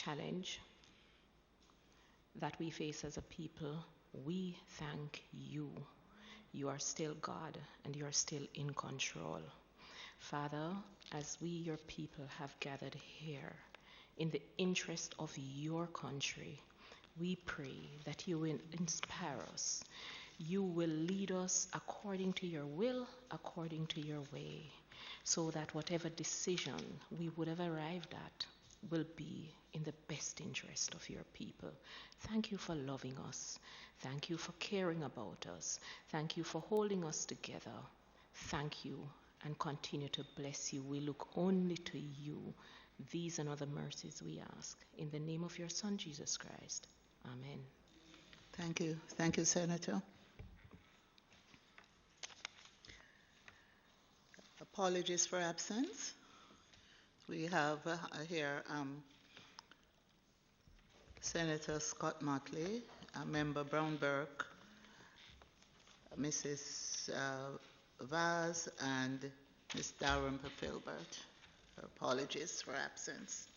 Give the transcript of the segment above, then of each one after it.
challenge that we face as a people, we thank you. You are still God and you are still in control. Father, as we, your people, have gathered here in the interest of your country, we pray that you will inspire us. You will lead us according to your will, according to your way, so that whatever decision we would have arrived at will be in the best interest of your people. Thank you for loving us. Thank you for caring about us. Thank you for holding us together. Thank you, and continue to bless you. We look only to you. These and other mercies we ask. In the name of your Son, Jesus Christ. Amen. Thank you. Thank you, Senator. Apologies for absence. We have here Senator Scott Motley, Member Brown Burke, Mrs. Vaz, and Ms. Dalrymple Filbert. Apologies for absence.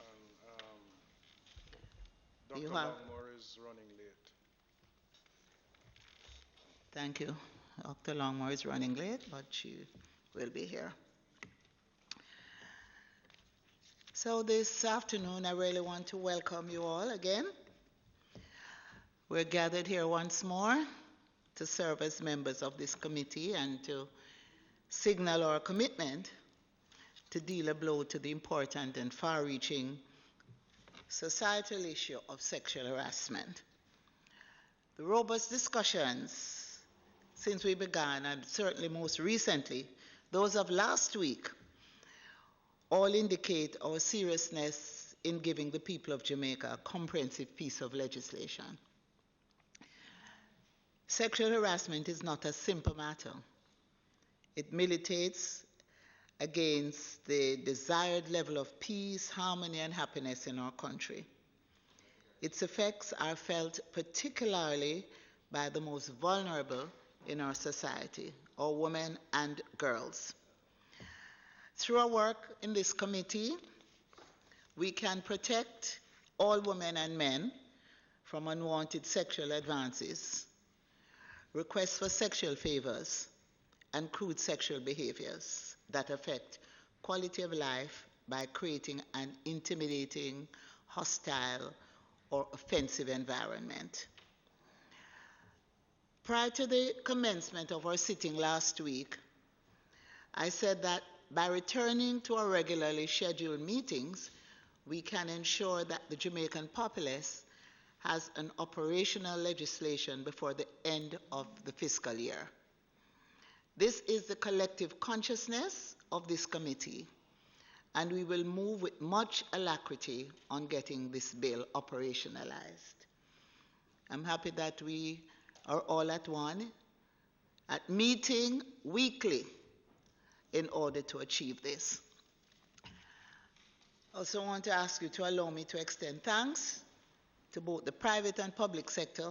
Dr. Longmore is running late. Thank you. Dr. Longmore is running late, but she will be here. So this afternoon, I really want to welcome you all again. We're gathered here once more to serve as members of this committee and to signal our commitment to deal a blow to the important and far-reaching societal issue of sexual harassment. The robust discussions since we began, and certainly most recently, those of last week, all indicate our seriousness in giving the people of Jamaica a comprehensive piece of legislation. Sexual harassment is not a simple matter. It militates against the desired level of peace, harmony, and happiness in our country. Its effects are felt particularly by the most vulnerable in our society, our women and girls. Through our work in this committee, we can protect all women and men from unwanted sexual advances, requests for sexual favors, and crude sexual behaviors that affect quality of life by creating an intimidating, hostile, or offensive environment. Prior to the commencement of our sitting last week, I said that by returning to our regularly scheduled meetings, we can ensure that the Jamaican populace has an operational legislation before the end of the fiscal year. This is the collective consciousness of this committee, and we will move with much alacrity on getting this bill operationalized. I'm happy that we are all at one, at meeting weekly in order to achieve this. I also want to ask you to allow me to extend thanks to both the private and public sector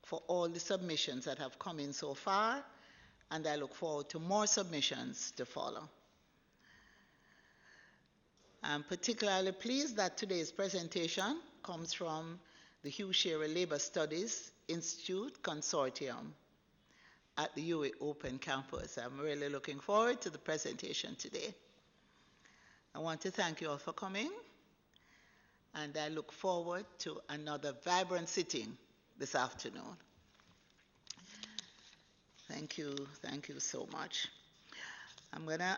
for all the submissions that have come in so far, and I look forward to more submissions to follow. I'm particularly pleased that today's presentation comes from the Hugh Shearer Labor Studies Institute Consortium at the UA Open Campus. I'm really looking forward to the presentation today. I want to thank you all for coming, and I look forward to another vibrant sitting this afternoon. Thank you so much. I'm gonna,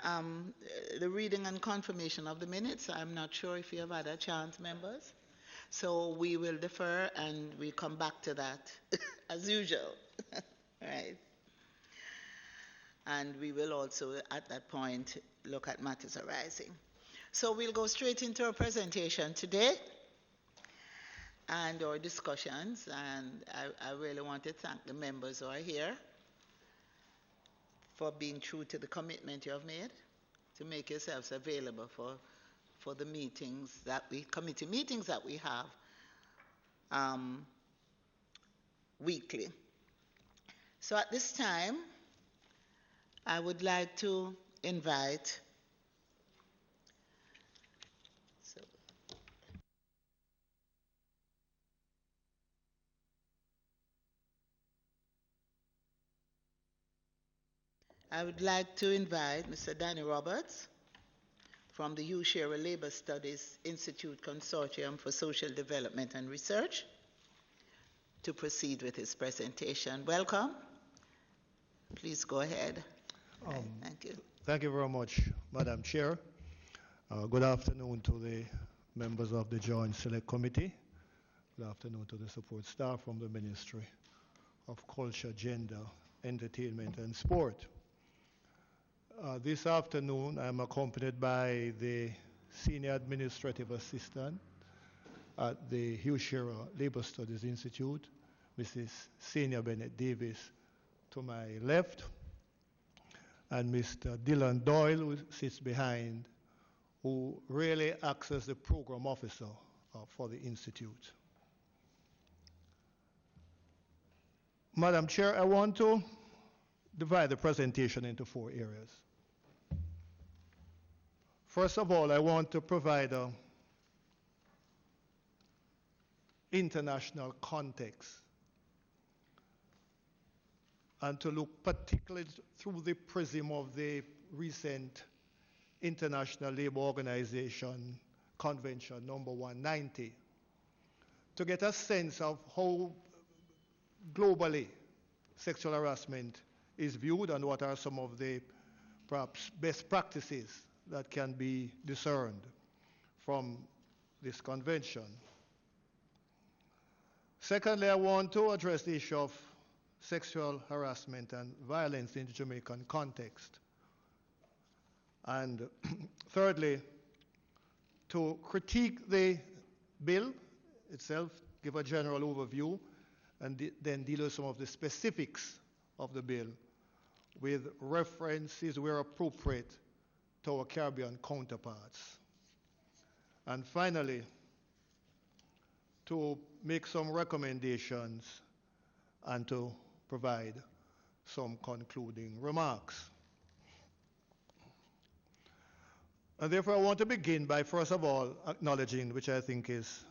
the reading and confirmation of the minutes, I'm not sure if you have had a chance, members. So we will defer and we come back to that as usual, right? And we will also, at that point, look at matters arising. So we'll go straight into our presentation today and our discussions. And I really want to thank the members who are here for being true to the commitment you have made to make yourselves available for the meetings that committee meetings that we have weekly. So at this time, I would like to invite I would like to invite Mr. Danny Roberts from the U-Share Labor Studies Institute Consortium for Social Development and Research to proceed with his presentation. Welcome. Please go ahead. Thank you. Thank you very much, Madam Chair. Good afternoon to the members of the Joint Select Committee. Good afternoon to the support staff from the Ministry of Culture, Gender, Entertainment and Sport. This afternoon, I'm accompanied by the Senior Administrative Assistant at the Hugh Labor Studies Institute, Mrs. Senior Bennett Davis to my left, and Mr. Dylan Doyle, who sits behind, who really acts as the program officer for the Institute. Madam Chair, I want to divide the presentation into 4 areas. First of all, I want to provide an international context and to look particularly through the prism of the recent International Labour Organization Convention number 190 to get a sense of how globally sexual harassment is viewed and what are some of the perhaps best practices that can be discerned from this convention. Secondly, I want to address the issue of sexual harassment and violence in the Jamaican context. And thirdly, to critique the bill itself, give a general overview, and then deal with some of the specifics of the bill with references where appropriate to our Caribbean counterparts. And finally, to make some recommendations and to provide some concluding remarks. And therefore, I want to begin by, first of all, acknowledging, which I think is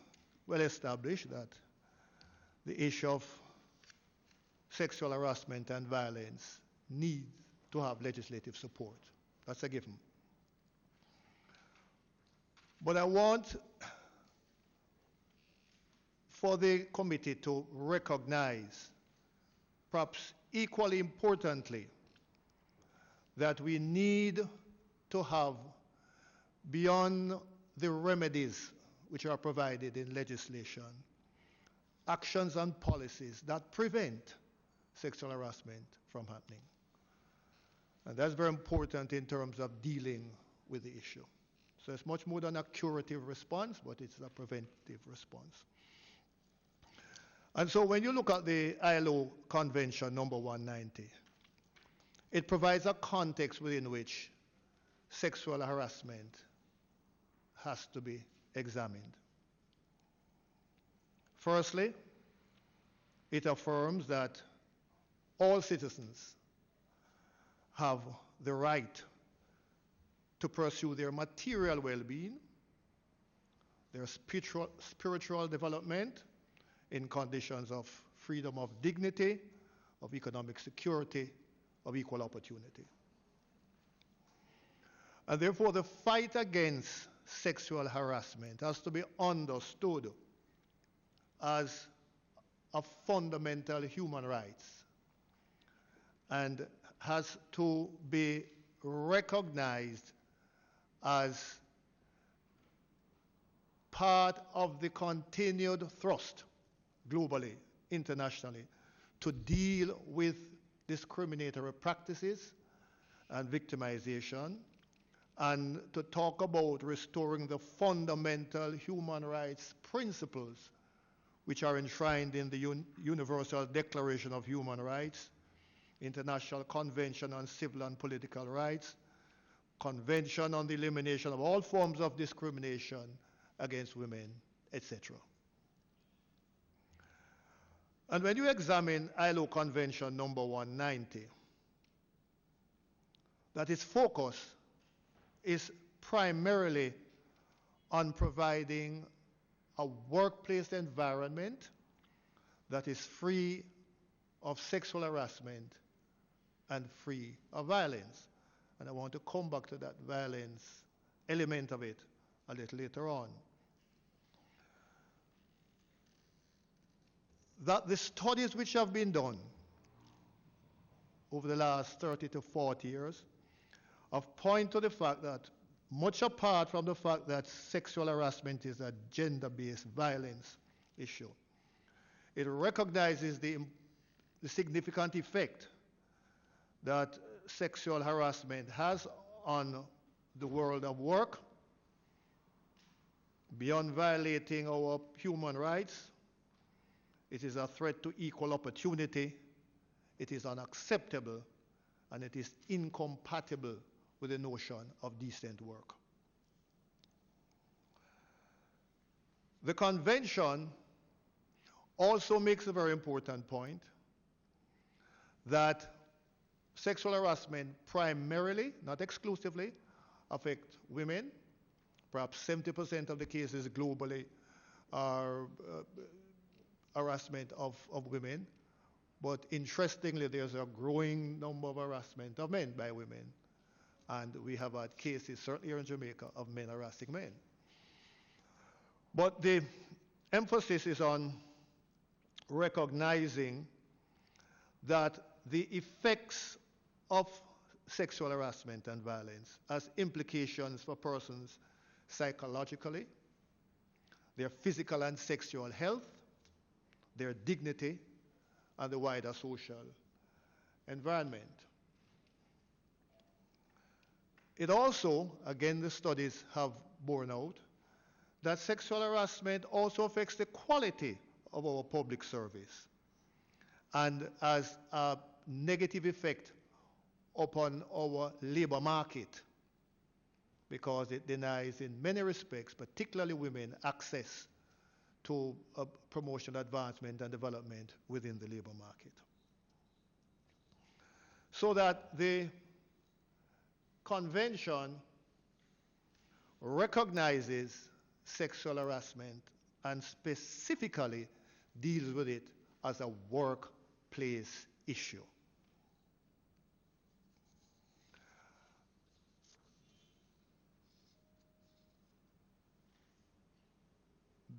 well established, that the issue of sexual harassment and violence needs to have legislative support. That's a given. But I want for the committee to recognize, perhaps equally importantly, that we need to have, beyond the remedies which are provided in legislation, actions and policies that prevent sexual harassment from happening. And that's very important in terms of dealing with the issue. So it's much more than a curative response, but it's a preventive response. And so when you look at the ILO Convention number 190, it provides a context within which sexual harassment has to be examined. Firstly, it affirms that all citizens have the right to pursue their material well-being, their spiritual development in conditions of freedom of dignity, of economic security, of equal opportunity. And therefore, the fight against sexual harassment has to be understood as a fundamental human right and has to be recognized as part of the continued thrust globally, internationally, to deal with discriminatory practices and victimization, and to talk about restoring the fundamental human rights principles which are enshrined in the Universal Declaration of Human Rights, International Convention on Civil and Political Rights, Convention on the Elimination of All Forms of Discrimination against Women, etc. And when you examine ILO Convention number 190, that its focus is primarily on providing a workplace environment that is free of sexual harassment and free of violence. And I want to come back to that violence element of it a little later on. That the studies which have been done over the last 30 to 40 years have pointed to the fact that, much apart from the fact that sexual harassment is a gender-based violence issue, it recognizes the significant effect that sexual harassment has on the world of work, beyond violating our human rights. It is a threat to equal opportunity. It is unacceptable, and it is incompatible with the notion of decent work. The convention also makes a very important point that sexual harassment primarily, not exclusively, affects women. Perhaps 70% of the cases globally are harassment of women. But interestingly, there's a growing number of harassment of men by women. And we have had cases, certainly here in Jamaica, of men harassing men. But the emphasis is on recognizing that the effects of sexual harassment and violence has implications for persons psychologically, their physical and sexual health, their dignity, and the wider social environment. It also, again, the studies have borne out, that sexual harassment also affects the quality of our public service and has a negative effect upon our labor market, because it denies, in many respects, particularly women, access to promotion, advancement, and development within the labor market. So that the convention recognizes sexual harassment and specifically deals with it as a workplace issue.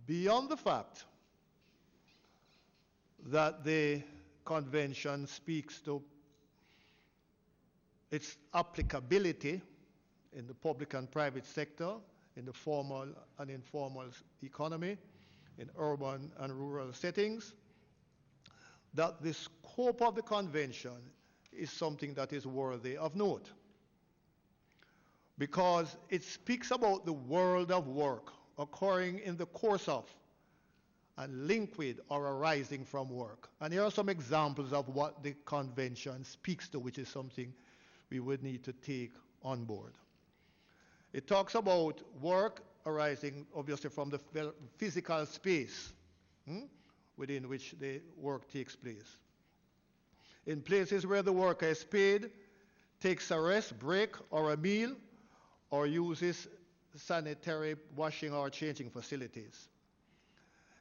Beyond the fact that the convention speaks to its applicability in the public and private sector, in the formal and informal economy, in urban and rural settings, that the scope of the convention is something that is worthy of note, because it speaks about the world of work occurring in the course of and linked with or arising from work. And here are some examples of what the convention speaks to, which is something we would need to take on board. It talks about work arising obviously from the physical space within which the work takes place. In places where the worker is paid, takes a rest, break, or a meal, or uses sanitary washing or changing facilities.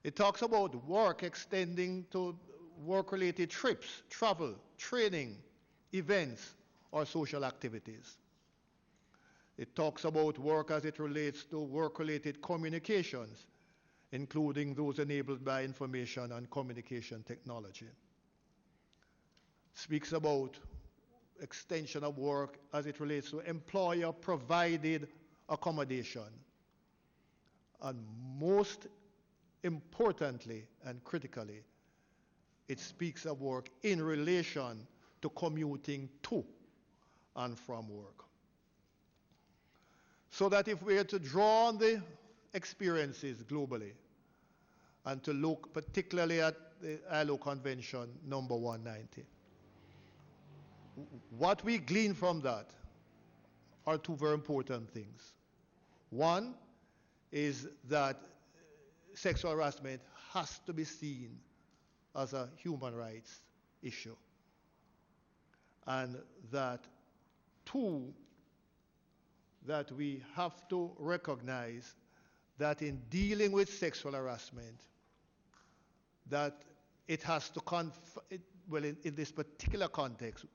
It talks about work extending to work-related trips, travel, training, events, or social activities. It talks about work as it relates to work-related communications, including those enabled by information and communication technology. It speaks about extension of work as it relates to employer-provided accommodation. And most importantly and critically, it speaks of work in relation to commuting to and from work. So that if we are to draw on the experiences globally and to look particularly at the ILO Convention number 190, what we glean from that are two very important things. One is that sexual harassment has to be seen as a human rights issue. And that, two, that we have to recognize that in dealing with sexual harassment, that it has to, in this particular context,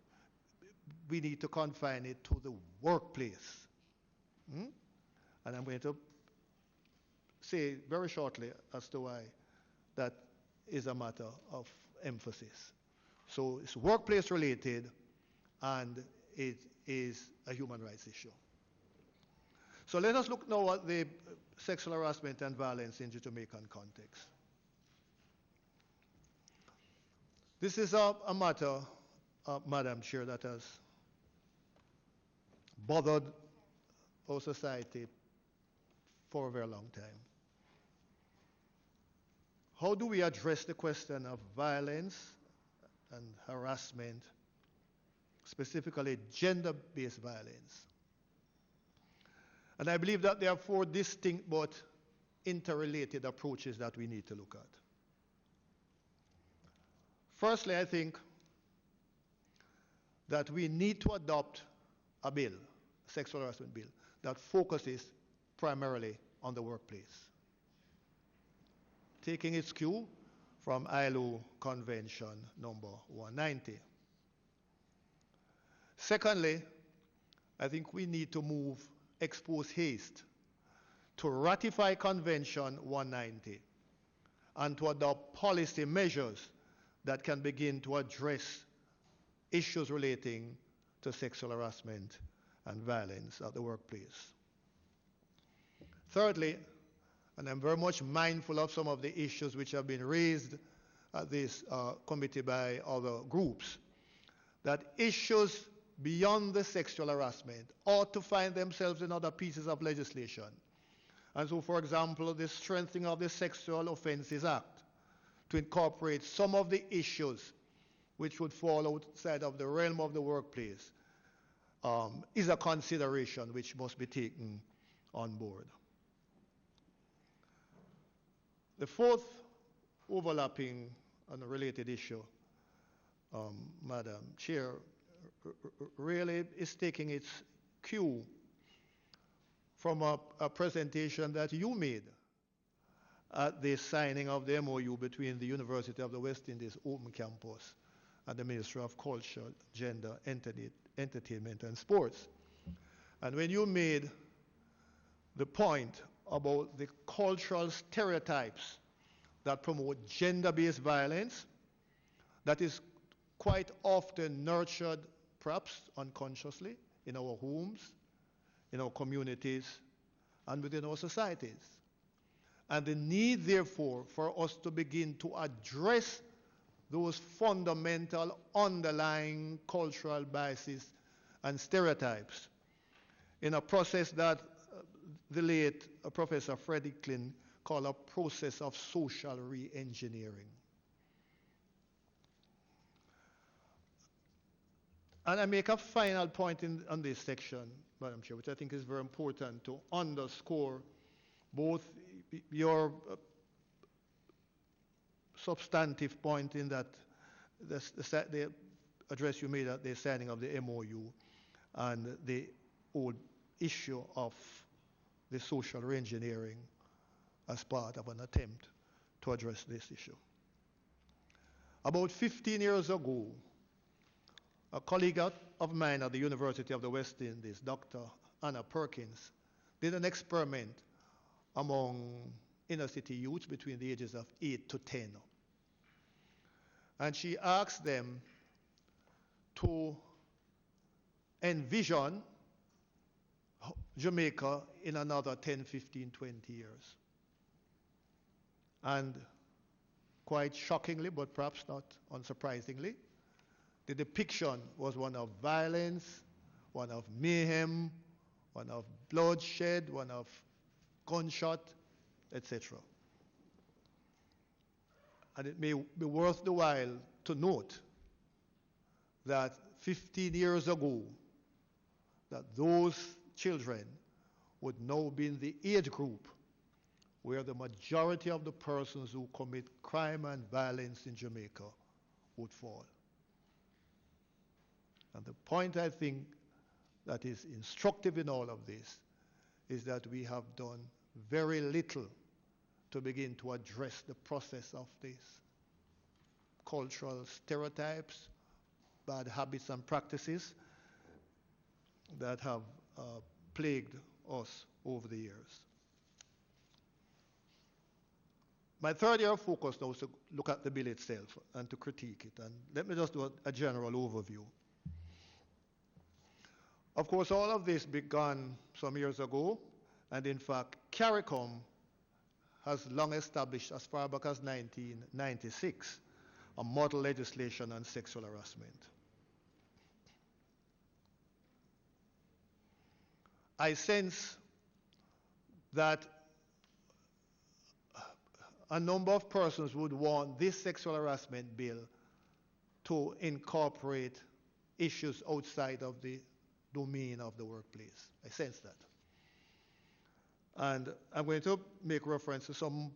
we need to confine it to the workplace. And I'm going to say very shortly as to why that is a matter of emphasis. So it's workplace related, and it is a human rights issue. So let us look now at the sexual harassment and violence in the Jamaican context. This is a matter, Madam Chair, that has bothered our society for a very long time. How do we address the question of violence and harassment, specifically gender-based violence? And I believe that there are four distinct but interrelated approaches that we need to look at. Firstly, I think that we need to adopt a bill, a sexual harassment bill, that focuses primarily on the workplace, taking its cue from ILO Convention number 190. Secondly, I think we need to move expose haste to ratify Convention 190 and to adopt policy measures that can begin to address issues relating to sexual harassment and violence at the workplace. Thirdly, and I'm very much mindful of some of the issues which have been raised at this committee by other groups, that issues beyond the sexual harassment ought to find themselves in other pieces of legislation. And so, for example, the strengthening of the Sexual Offences Act to incorporate some of the issues which would fall outside of the realm of the workplace is a consideration which must be taken on board. The fourth overlapping and related issue, Madam Chair, really is taking its cue from a presentation that you made at the signing of the MOU between the University of the West Indies Open Campus and the Ministry of Culture, Gender, Entertainment and Sports. And when you made the point about the cultural stereotypes that promote gender-based violence, that is quite often nurtured, perhaps unconsciously, in our homes, in our communities, and within our societies. And the need, therefore, for us to begin to address those fundamental underlying cultural biases and stereotypes in a process that the late Professor Frederick Klin called a process of social re-engineering. And I make a final point on this section, Madam Chair, which I think is very important to underscore both your substantive point in that the address you made at the signing of the MOU and the old issue of the social re-engineering as part of an attempt to address this issue. About 15 years ago, a colleague of mine at the University of the West Indies, Dr. Anna Perkins, did an experiment among inner city youths between the ages of 8 to 10. And she asked them to envision Jamaica in another 10, 15, 20 years. And quite shockingly, but perhaps not unsurprisingly, the depiction was one of violence, one of mayhem, one of bloodshed, one of gunshot, etc. And it may be worth the while to note that 15 years ago, that those children would now be in the age group where the majority of the persons who commit crime and violence in Jamaica would fall. And the point I think that is instructive in all of this is that we have done very little to begin to address the process of these cultural stereotypes, bad habits and practices that have plagued us over the years. My third area of focus now is to look at the bill itself and to critique it. And let me just do a general overview. Of course, all of this began some years ago, and in fact, CARICOM has long established, as far back as 1996, a model legislation on sexual harassment. I sense that a number of persons would want this sexual harassment bill to incorporate issues outside of the domain of the workplace. I sense that. And I'm going to make reference to some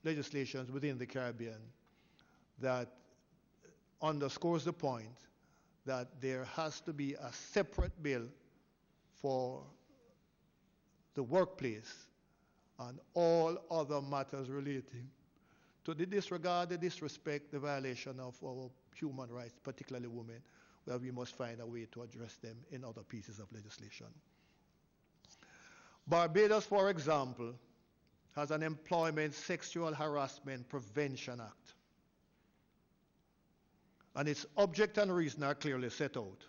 legislations within the Caribbean that underscores the point that there has to be a separate bill for the workplace and all other matters relating to the disregard, the disrespect, the violation of our human rights, particularly women, where we must find a way to address them in other pieces of legislation. Barbados, for example, has an Employment Sexual Harassment Prevention Act. And its object and reason are clearly set out.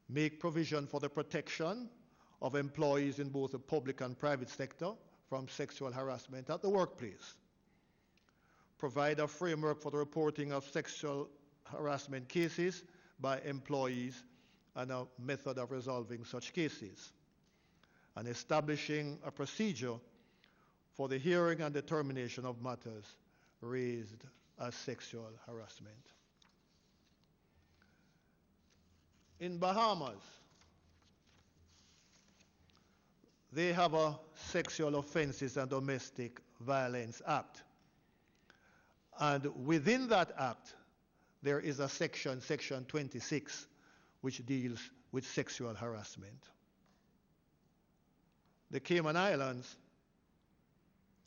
Make provision for the protection of employees in both the public and private sector from sexual harassment at the workplace. Provide a framework for the reporting of sexual harassment cases by employees and a method of resolving such cases. And establishing a procedure for the hearing and determination of matters raised as sexual harassment. In Bahamas, they have a Sexual Offenses and Domestic Violence Act. And within that act, there is a section 26, which deals with sexual harassment. The Cayman Islands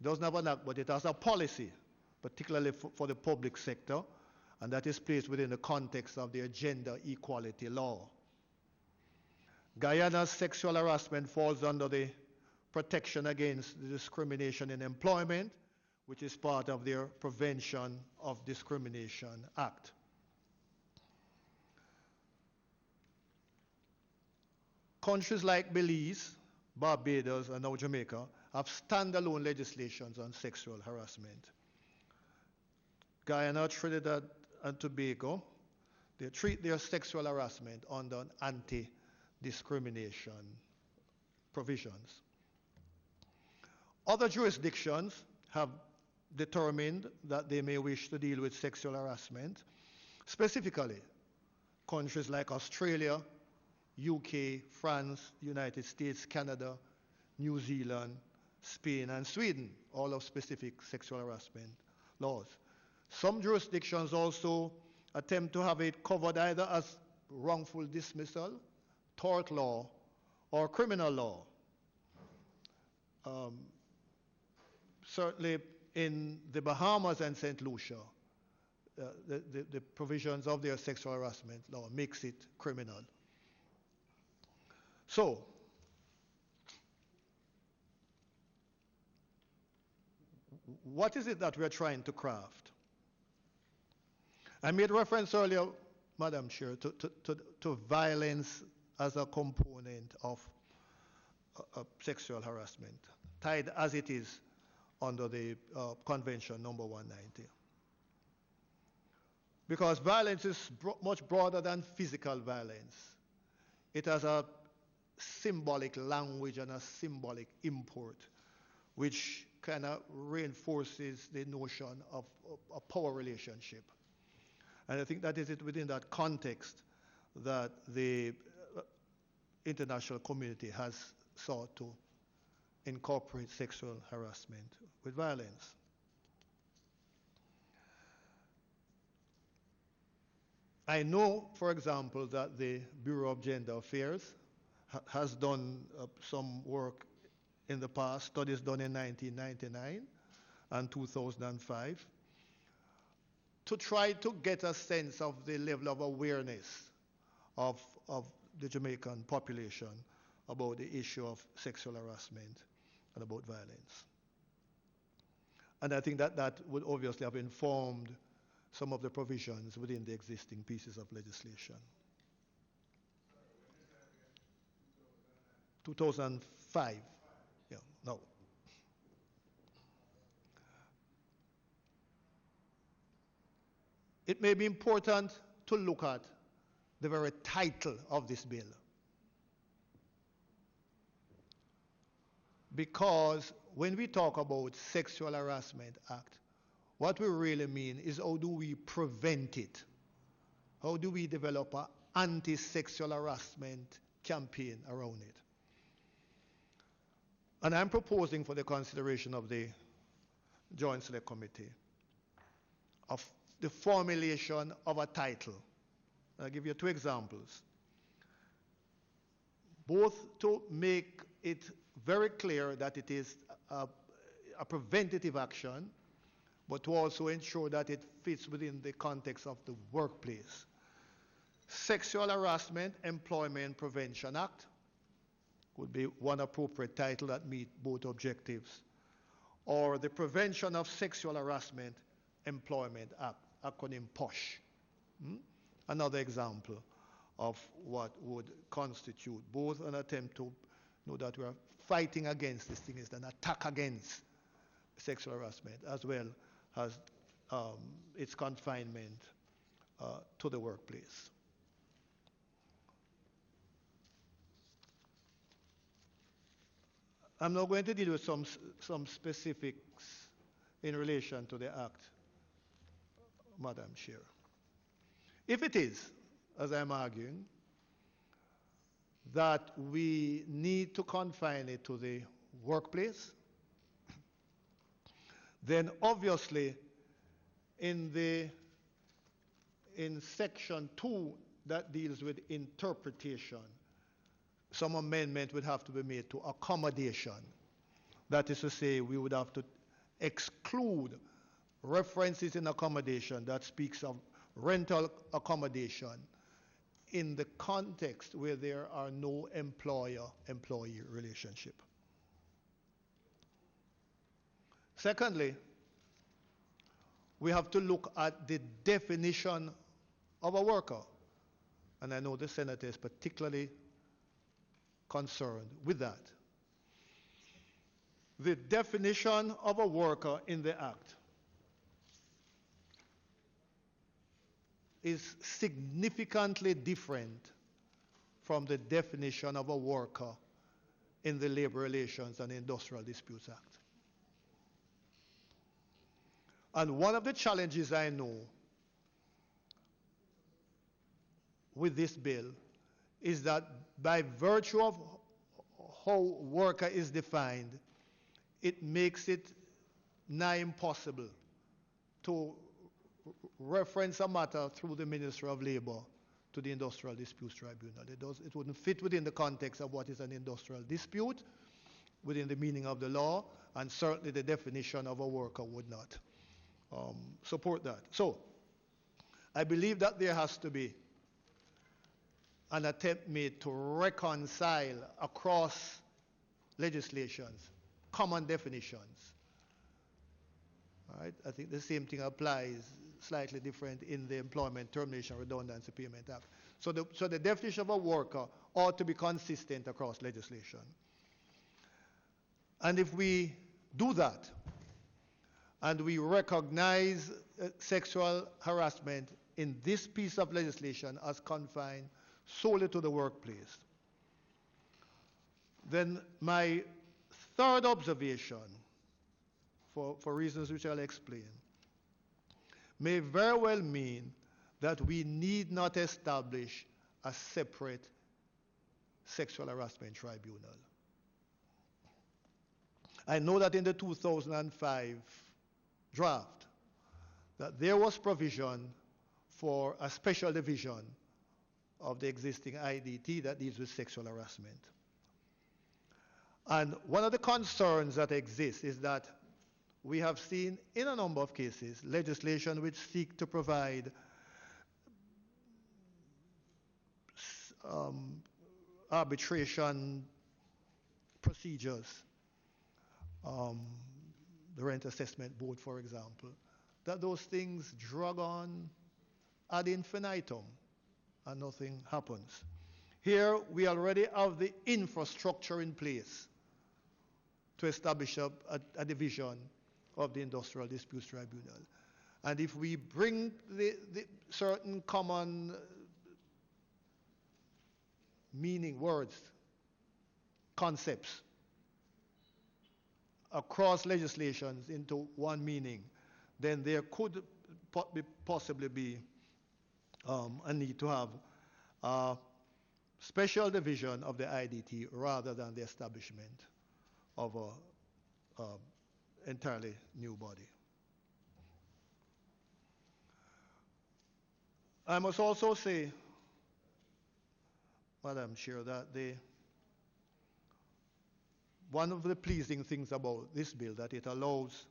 doesn't have an act, but it has a policy, particularly for the public sector, and that is placed within the context of their gender equality law. Guyana's sexual harassment falls under the Protection Against Discrimination in Employment, which is part of their Prevention of Discrimination Act. Countries like Belize, Barbados, and now Jamaica have standalone legislations on sexual harassment. Guyana, Trinidad, and Tobago, they treat their sexual harassment under anti-discrimination provisions. Other jurisdictions have determined that they may wish to deal with sexual harassment. Specifically, countries like Australia, UK, France, United States, Canada, New Zealand, Spain, and Sweden all have specific sexual harassment laws. Some jurisdictions also attempt to have it covered either as wrongful dismissal, tort law, or criminal law. Certainly in the Bahamas and St. Lucia, the provisions of their sexual harassment law makes it criminal. So, what is it that we're trying to craft? I made reference earlier, Madam Chair, to violence as a component of sexual harassment, tied as it is under the Convention number 190. Because violence is much broader than physical violence. It has a symbolic language and a symbolic import, which kind of reinforces the notion of a power relationship. And I think that is it within that context that the international community has sought to incorporate sexual harassment with violence. I know, for example, that the Bureau of Gender Affairs has done some work in the past, studies done in 1999 and 2005, to try to get a sense of the level of awareness of the Jamaican population about the issue of sexual harassment and about violence. And I think that that would obviously have informed some of the provisions within the existing pieces of legislation. 2005, yeah, no. It may be important to look at the very title of this bill, because when we talk about Sexual Harassment Act, what we really mean is how do we prevent it? How do we develop an anti-sexual harassment campaign around it? And I'm proposing for the consideration of the Joint Select Committee of the formulation of a title. I'll give you two examples. Both to make it very clear that it is a preventative action, but to also ensure that it fits within the context of the workplace. Sexual Harassment Employment Prevention Act would be one appropriate title that meets both objectives. Or the Prevention of Sexual Harassment Employment Act, acronym POSH. Another example of what would constitute both an attempt to know that we are fighting against this thing, is an attack against sexual harassment, as well as its confinement to the workplace. I'm now going to deal with some specifics in relation to the Act, Madam Chair. If it is, as I'm arguing, that we need to confine it to the workplace, then obviously in section 2 that deals with interpretation, some amendment would have to be made to accommodation. That is to say, we would have to exclude references in accommodation that speaks of rental accommodation in the context where there are no employer-employee relationship. Secondly, we have to look at the definition of a worker. And I know the Senator is particularly concerned with that. The definition of a worker in the Act is significantly different from the definition of a worker in the Labor Relations and Industrial Disputes Act. And one of the challenges I know with this bill is that by virtue of how worker is defined, it makes it nigh impossible to reference a matter through the Ministry of Labor to the Industrial Disputes Tribunal. It wouldn't fit within the context of what is an industrial dispute, within the meaning of the law, and certainly the definition of a worker would not support that. So, I believe that there has to be an attempt made to reconcile across legislations common definitions. All right? I think the same thing applies, slightly different, in the Employment Termination Redundancy Payment Act. So the definition of a worker ought to be consistent across legislation. And if we do that, and we recognize sexual harassment in this piece of legislation as confined solely to the workplace, then my third observation, for reasons which I'll explain, may very well mean that we need not establish a separate sexual harassment tribunal. I know that in the 2005 draft, that there was provision for a special division of the existing IDT that deals with sexual harassment. And one of the concerns that exists is that we have seen in a number of cases legislation which seek to provide arbitration procedures, the Rent Assessment Board, for example, that those things drag on ad infinitum and nothing happens. Here, we already have the infrastructure in place to establish a division of the Industrial Disputes Tribunal. And if we bring the certain common meaning, words, concepts across legislations into one meaning, then there could possibly be a need to have a special division of the IDT rather than the establishment of an entirely new body. I must also say, Madam Chair, that one of the pleasing things about this bill that it allows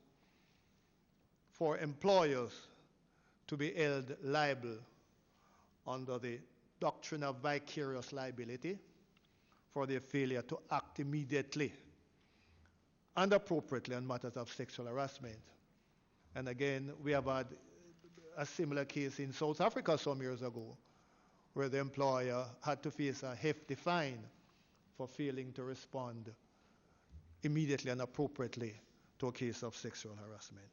for employers to be held liable under the doctrine of vicarious liability for their failure to act immediately and appropriately on matters of sexual harassment. And again, we have had a similar case in South Africa some years ago, where the employer had to face a hefty fine for failing to respond immediately and appropriately to a case of sexual harassment.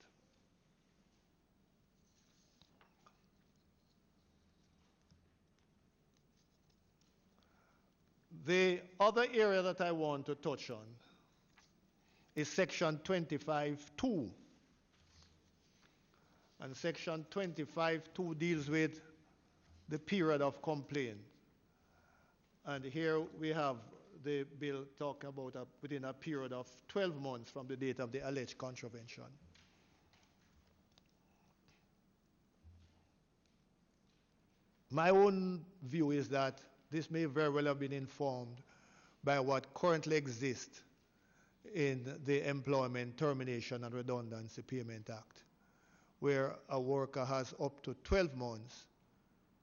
The other area that I want to touch on is Section 25.2. And Section 25.2 deals with the period of complaint. And here we have the bill talking about within a period of 12 months from the date of the alleged contravention. My own view is that this may very well have been informed by what currently exists in the Employment Termination and Redundancy Payment Act, where a worker has up to 12 months,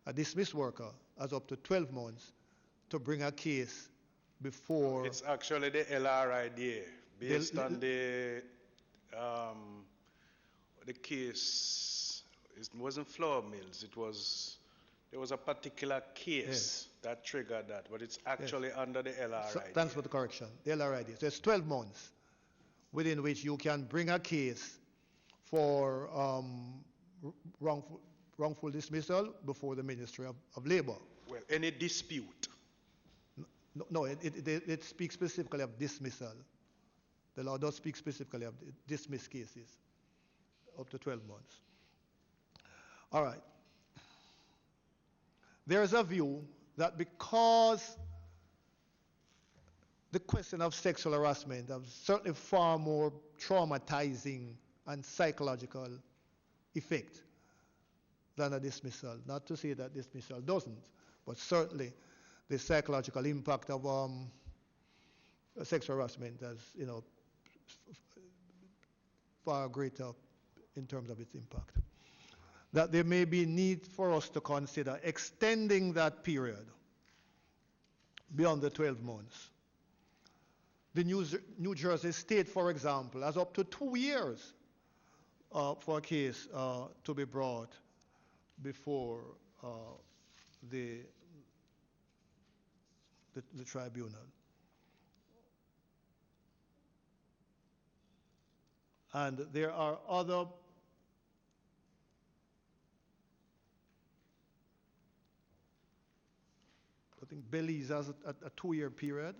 a dismissed worker has up to 12 months to bring a case before... It's actually the LRIDA, based on the case. It wasn't flour mills, there was a particular case that triggered that, but it's actually under the LRIDA. So, thanks for the correction, the LRIDA. So it's 12 months within which you can bring a case for wrongful dismissal before the Ministry of Labor. Well, any dispute? No, it speaks specifically of dismissal. The law does speak specifically of dismissed cases, up to 12 months. All right. There is a view that because the question of sexual harassment has certainly far more traumatizing and psychological effect than a dismissal. Not to say that dismissal doesn't, but certainly the psychological impact of sexual harassment is, far greater in terms of its impact. That there may be need for us to consider extending that period beyond the 12 months. The New Jersey State, for example, has up to 2 years for a case to be brought before the tribunal. And there are other I think Belize has a 2-year period.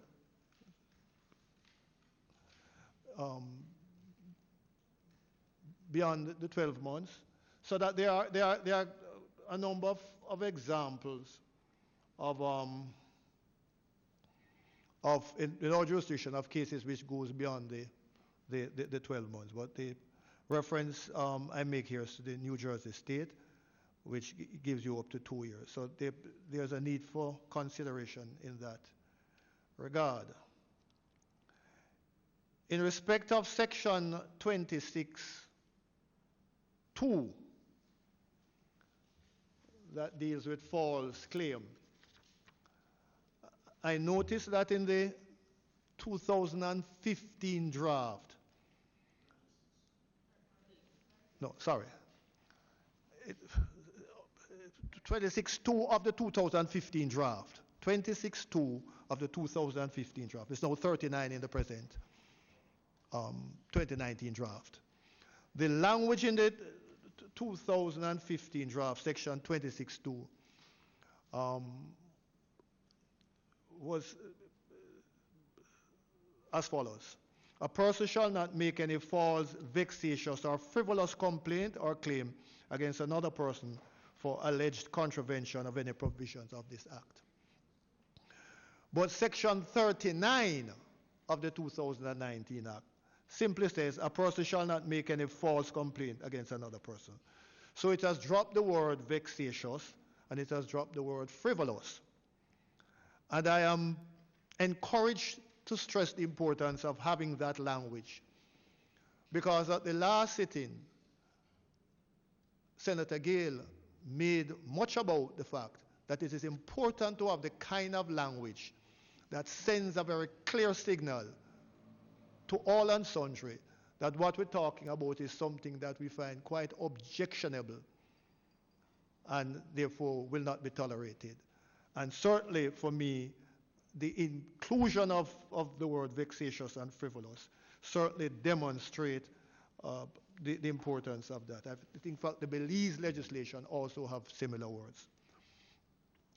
Beyond the 12 months, so that there are a number of examples of in our jurisdiction of cases which goes beyond the 12 months. But the reference I make here is to the New Jersey State, which gives you up to 2 years. So there's a need for consideration in that regard. In respect of Section 26.2, that deals with false claim, I noticed that in the 2015 draft, no, sorry, 26.2 of the 2015 draft, 26.2 of the 2015 draft. It's now 39 in the present 2019 draft. The language in the 2015 draft, section 26.2, was as follows. A person shall not make any false, vexatious, or frivolous complaint or claim against another person for alleged contravention of any provisions of this act. But section 39 of the 2019 Act simply says a person shall not make any false complaint against another person. So it has dropped the word vexatious and it has dropped the word frivolous. And I am encouraged to stress the importance of having that language, because at the last sitting, Senator Gale made much about the fact that it is important to have the kind of language that sends a very clear signal to all and sundry that what we're talking about is something that we find quite objectionable and therefore will not be tolerated. And certainly for me, the inclusion of the word vexatious and frivolous certainly demonstrate the importance of that. I think, in fact, the Belize legislation also have similar words.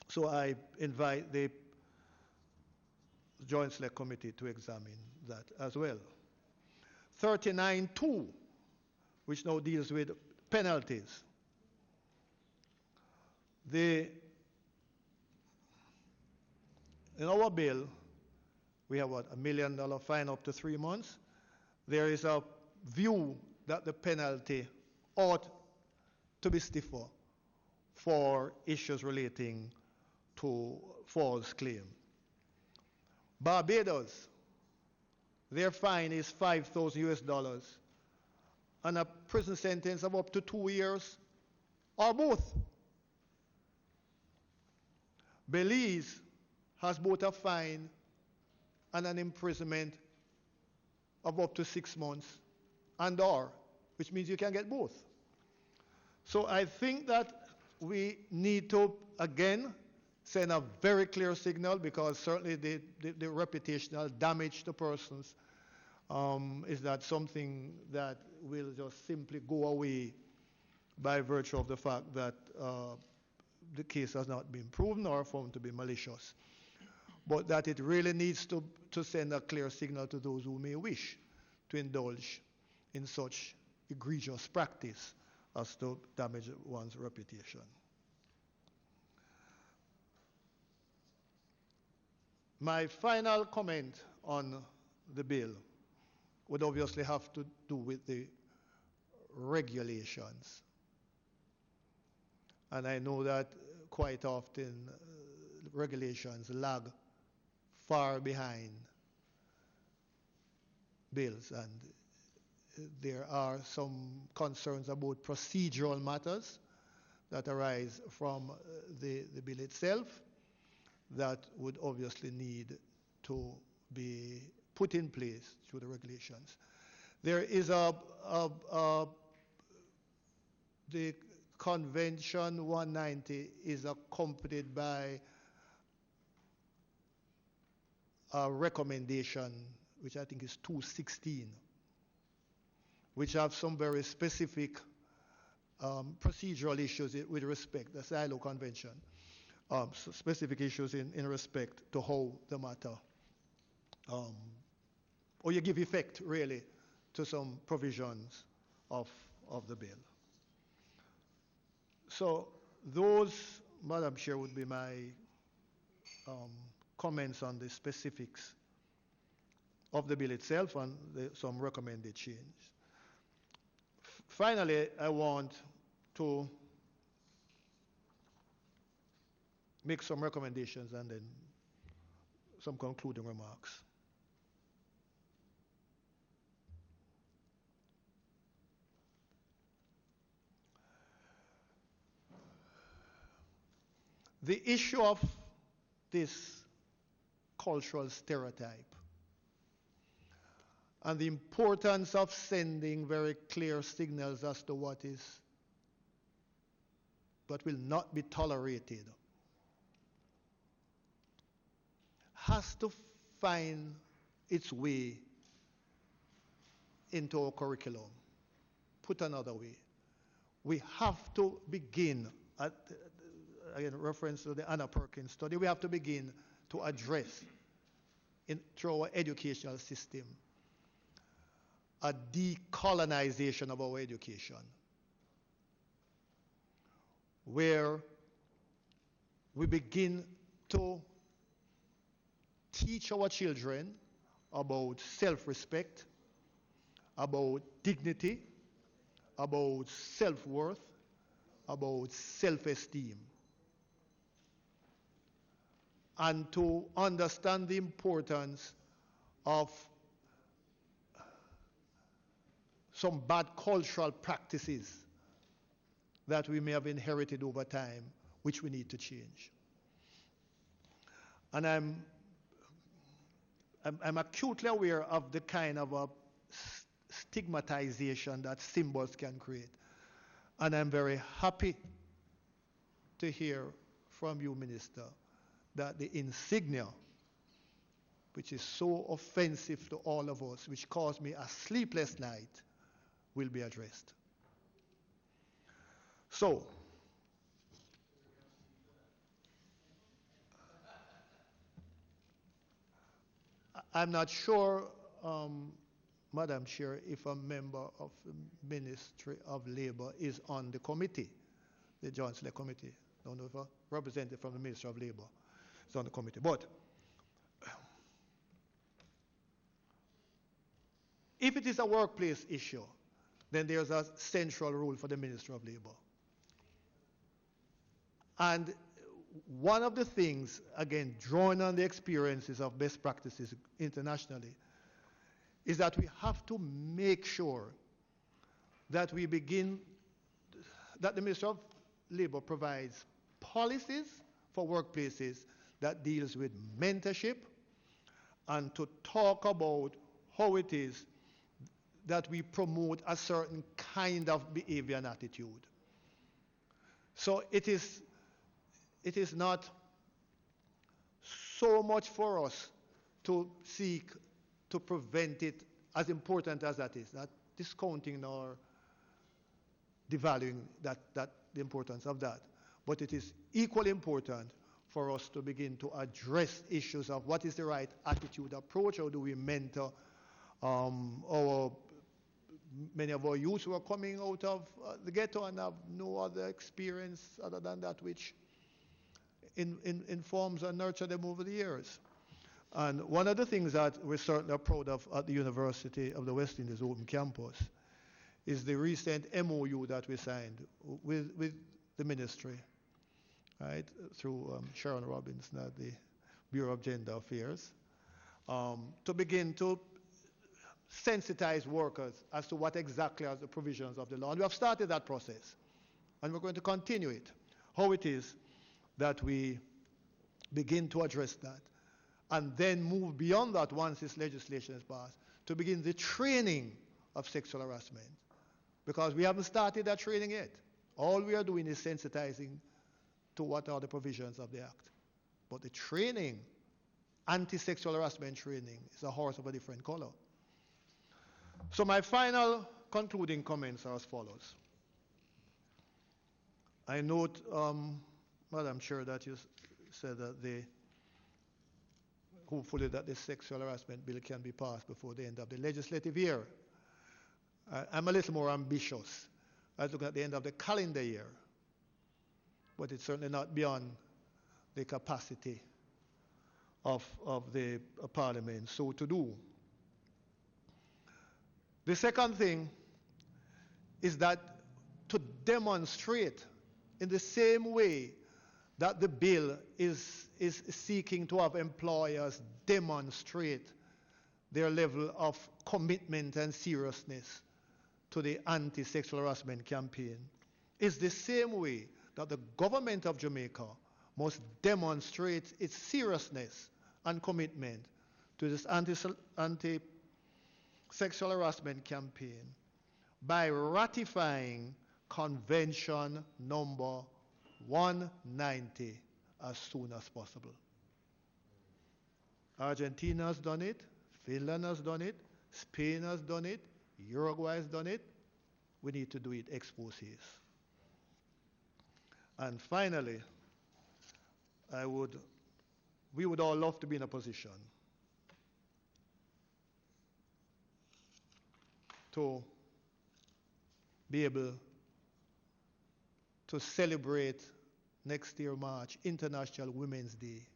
So I invite the Joint Select Committee to examine that as well. 39.2, which now deals with penalties. In our bill, we have what, $1 million fine up to 3 months. There is a view that the penalty ought to be stiffer for issues relating to false claim. Barbados, their fine is $5,000 and a prison sentence of up to 2 years or both. Belize has both a fine and an imprisonment of up to 6 months and or, which means you can get both. So I think that we need to, again, send a very clear signal, because certainly the reputational damage to persons is not something that will just simply go away by virtue of the fact that the case has not been proven or found to be malicious, but that it really needs to send a clear signal to those who may wish to indulge in such egregious practice as to damage one's reputation. My final comment on the bill would obviously have to do with the regulations. And I know that quite often regulations lag far behind bills, and there are some concerns about procedural matters that arise from the bill itself that would obviously need to be put in place through the regulations. There is the Convention 190 is accompanied by a recommendation, which I think is 216, which have some very specific procedural issues with respect, the SILO Convention, specific issues in respect to how the matter, or you give effect, really, to some provisions of the bill. So those, Madam Chair, would be my comments on the specifics of the bill itself and some recommended changes. Finally, I want to make some recommendations and then some concluding remarks. The issue of this cultural stereotype. And the importance of sending very clear signals as to what will not be tolerated has to find its way into our curriculum. Put another way, we have to begin, again, reference to the Anna Perkins study, we have to begin to address through our educational system a decolonization of our education, where we begin to teach our children about self-respect, about dignity, about self-worth, about self-esteem, and to understand the importance of some bad cultural practices that we may have inherited over time, which we need to change. And I'm acutely aware of the kind of a stigmatization that symbols can create. And I'm very happy to hear from you, Minister, that the insignia, which is so offensive to all of us, which caused me a sleepless night, will be addressed. So, I'm not sure, Madam Chair, if a member of the Ministry of Labour is on the committee, the Joint Select Committee. I don't know if a representative from the Ministry of Labour is on the committee. But if it is a workplace issue, then there's a central role for the Ministry of Labour. And one of the things, again, drawing on the experiences of best practices internationally, is that we have to make sure that we begin, that the Ministry of Labour provides policies for workplaces that deals with mentorship, and to talk about how it is that we promote a certain kind of behavior and attitude. So it is not so much for us to seek to prevent it, as important as that is, not discounting or devaluing the importance of that. But it is equally important for us to begin to address issues of what is the right attitude approach, how do we mentor many of our youth who are coming out of the ghetto and have no other experience other than that which informs and nurtures them over the years. And one of the things that we're certainly proud of at the University of the West Indies Open Campus is the recent MOU that we signed with the ministry, right, through Sharon Robinson at the Bureau of Gender Affairs, to begin to sensitize workers as to what exactly are the provisions of the law. And we have started that process, and we're going to continue it. How it is that we begin to address that, and then move beyond that once this legislation is passed, to begin the training of sexual harassment. Because we haven't started that training yet. All we are doing is sensitizing to what are the provisions of the Act. But the training, anti-sexual harassment training, is a horse of a different color. So my final concluding comments are as follows. I note, Madam Chair, that you said that hopefully that the sexual harassment bill can be passed before the end of the legislative year. I'm a little more ambitious. I was looking at the end of the calendar year, but it's certainly not beyond the capacity of the Parliament so to do. The second thing is that to demonstrate in the same way that the bill is seeking to have employers demonstrate their level of commitment and seriousness to the anti-sexual harassment campaign, is the same way that the government of Jamaica must demonstrate its seriousness and commitment to this anti-sexual harassment campaign by ratifying Convention number 190 as soon as possible. Argentina has done it, Finland has done it, Spain has done it, Uruguay has done it. We need to do it ex post. And finally, we would all love to be in a position to be able to celebrate next year, March, International Women's Day.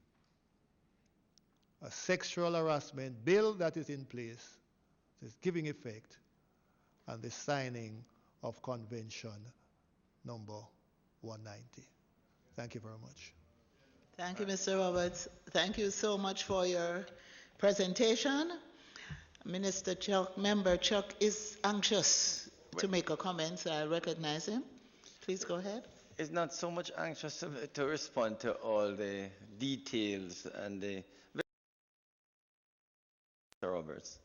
A sexual harassment bill that is in place is giving effect, and the signing of Convention number 190. Thank you very much. Thank you, Mr. Roberts. Thank you so much for your presentation. Minister Chuck, Member Chuck is anxious to make a comment, so I recognize him. Please go ahead. It's not so much anxious to respond to all the details and the Mr. Roberts.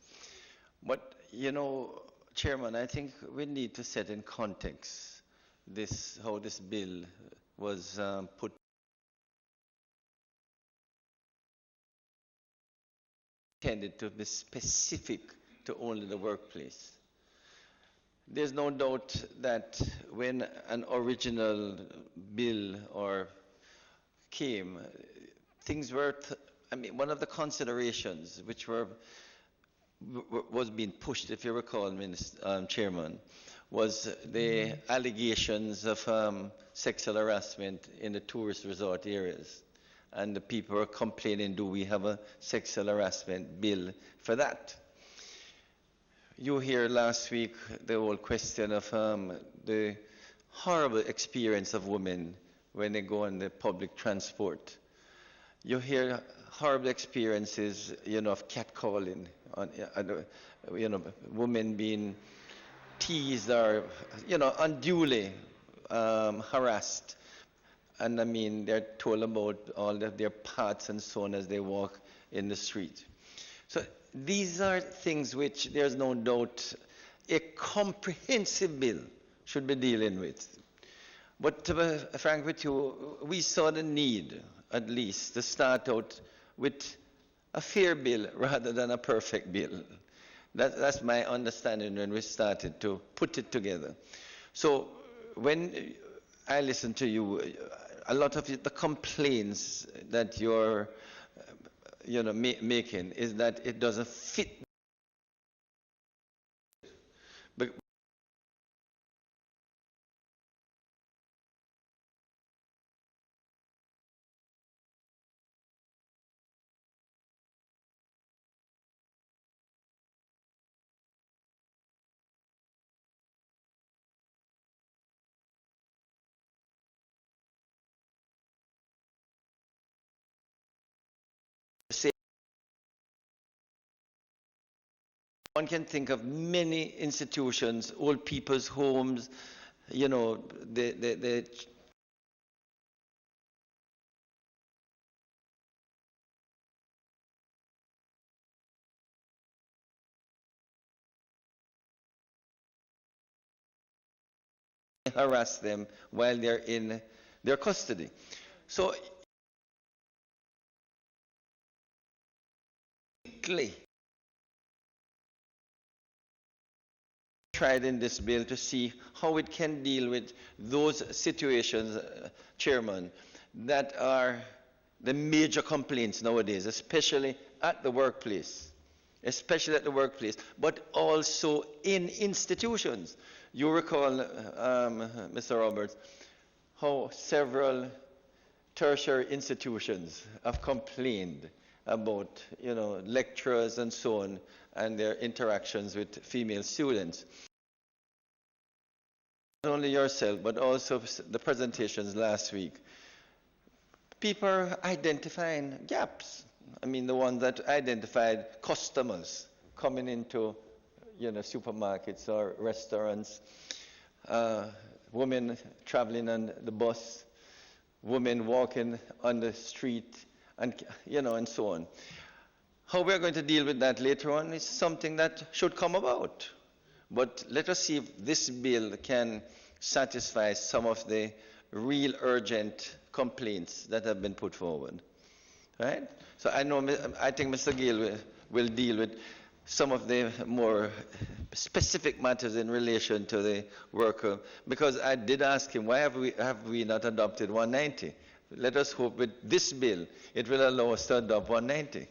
But, you know, Chairman, I think we need to set in context how this bill was put. Intended to be specific to only the workplace. There's no doubt that when an original bill came, things were, one of the considerations which was being pushed, if you recall, Chairman, was the allegations of sexual harassment in the tourist resort areas. And the people were complaining, do we have a sexual harassment bill for that? You hear last week the whole question of the horrible experience of women when they go on the public transport. You hear horrible experiences, of catcalling, women being teased or, unduly harassed. And they're told about all of their parts and so on as they walk in the street. So these are things which there's no doubt a comprehensive bill should be dealing with. But to be frank with you, we saw the need, at least, to start out with a fair bill rather than a perfect bill. That's my understanding when we started to put it together. So when I listen to you, a lot of the complaints that you're making is that it doesn't fit. But one can think of many institutions, old people's homes, the harass them while they're in their custody. So, tried in this bill to see how it can deal with those situations, Chairman, that are the major complaints nowadays, especially at the workplace, but also in institutions. You recall, Mr. Roberts, how several tertiary institutions have complained about, lecturers and so on, and their interactions with female students. Not only yourself, but also the presentations last week. People are identifying gaps. The ones that identified customers coming into, supermarkets or restaurants, women traveling on the bus, women walking on the street, and, and so on. How we are going to deal with that later on is something that should come about. But let us see if this bill can satisfy some of the real urgent complaints that have been put forward. Right? So I think Mr. Gale will deal with some of the more specific matters in relation to the worker, because I did ask him, why have we not adopted 190? Let us hope with this bill it will allow us to adopt 190.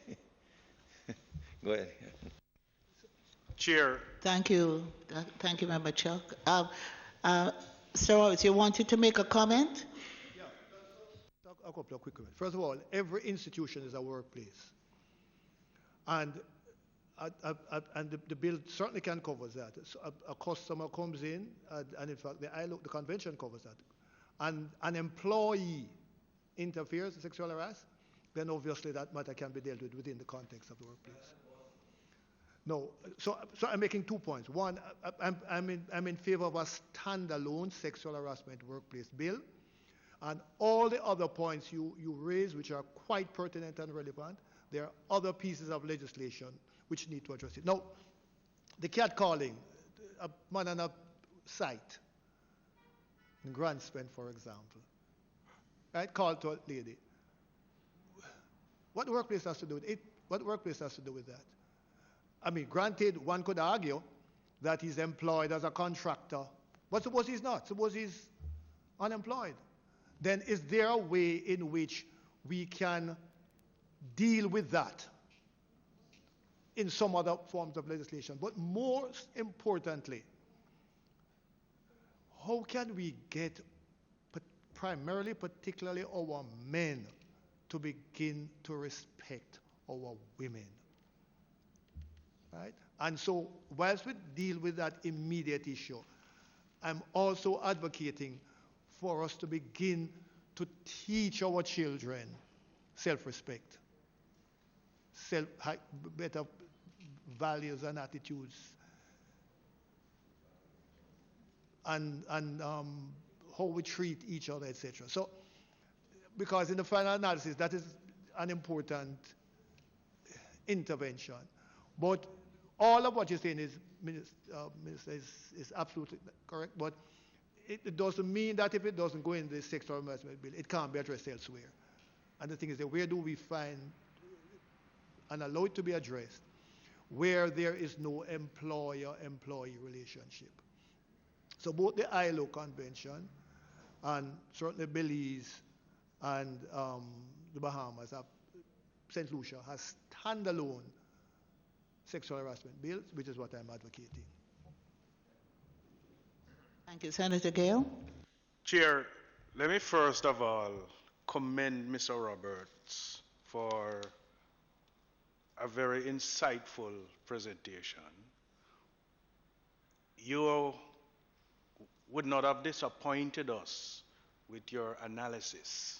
Go ahead. Chair. Thank you. Thank you, Member Chuck. Sir Roberts, you wanted to make a comment? Yeah, a couple of quick comments. First of all, every institution is a workplace. And the bill certainly can cover that. So a customer comes in, and in fact, the convention covers that. And an employee interferes in sexual harassment, then obviously that matter can be dealt with within the context of the workplace. No, so I'm making 2 points. One, I'm in favor of a standalone sexual harassment workplace bill, and all the other points you raise, which are quite pertinent and relevant, there are other pieces of legislation which need to address it. Now, the catcalling, a man on a site, in Grand Spend, for example, right, called to a lady. What the workplace has to do with it? What the workplace has to do with that? I mean, granted, one could argue that he's employed as a contractor, but suppose he's not. Suppose he's unemployed. Then is there a way in which we can deal with that in some other forms of legislation? But most importantly, how can we get particularly our men to begin to respect our women? Right? And so, whilst we deal with that immediate issue, I'm also advocating for us to begin to teach our children self-respect, better values and attitudes, and how we treat each other, etc. So, because in the final analysis, that is an important intervention. But all of what you're saying is, Minister, is absolutely correct, but it doesn't mean that if it doesn't go in the sexual harassment bill, it can't be addressed elsewhere. And the thing is that where do we find and allow it to be addressed where there is no employer-employee relationship? So both the ILO Convention and certainly Belize and the Bahamas, St. Lucia, has standalone sexual harassment bills, which is what I'm advocating. Thank you. Senator Gale? Chair, let me first of all commend Mr. Roberts for a very insightful presentation. You would not have disappointed us with your analysis.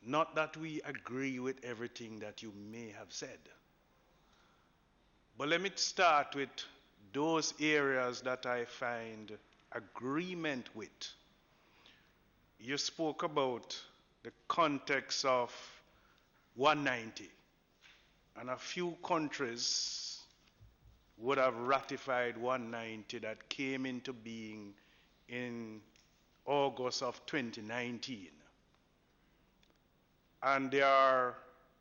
Not that we agree with everything that you may have said. But let me start with those areas that I find agreement with. You spoke about the context of 190, and a few countries would have ratified 190 that came into being in August of 2019. And there are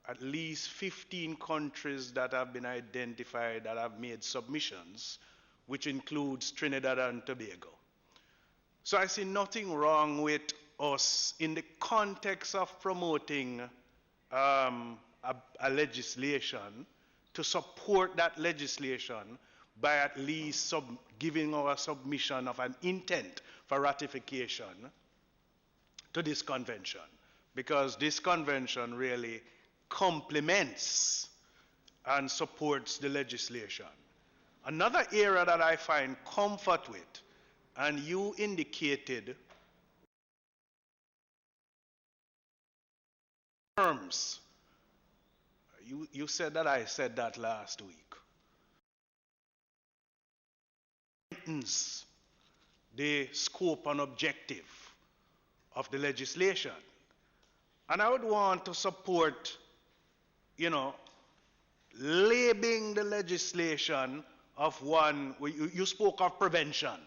at least 15 countries that have been identified that have made submissions, which includes Trinidad and Tobago. So I see nothing wrong with us in the context of promoting a legislation to support that legislation by at least giving our submission of an intent for ratification to this convention, because this convention really complements and supports the legislation. Another area that I find comfort with, and you indicated terms. You said that, I said that last week. The scope and objective of the legislation. And I would want to support, labeling the legislation of one, you spoke of prevention.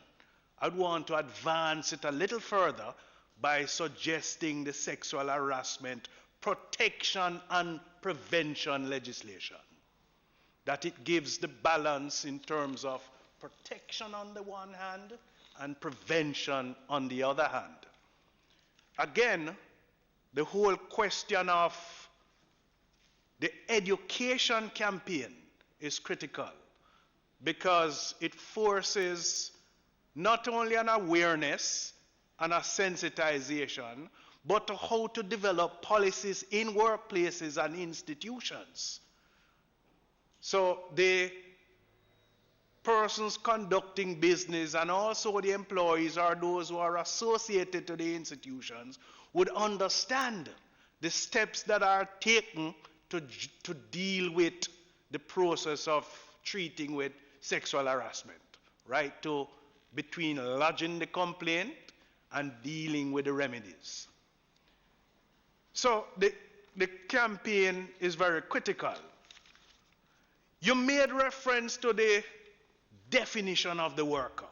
I'd want to advance it a little further by suggesting the sexual harassment protection and prevention legislation. That it gives the balance in terms of protection on the one hand and prevention on the other hand. Again, the whole question of the education campaign is critical because it forces not only an awareness and a sensitization, but how to develop policies in workplaces and institutions. So the persons conducting business and also the employees or those who are associated to the institutions would understand the steps that are taken to deal with the process of treating with sexual harassment, right? Between lodging the complaint and dealing with the remedies. So the campaign is very critical. You made reference to the definition of the worker.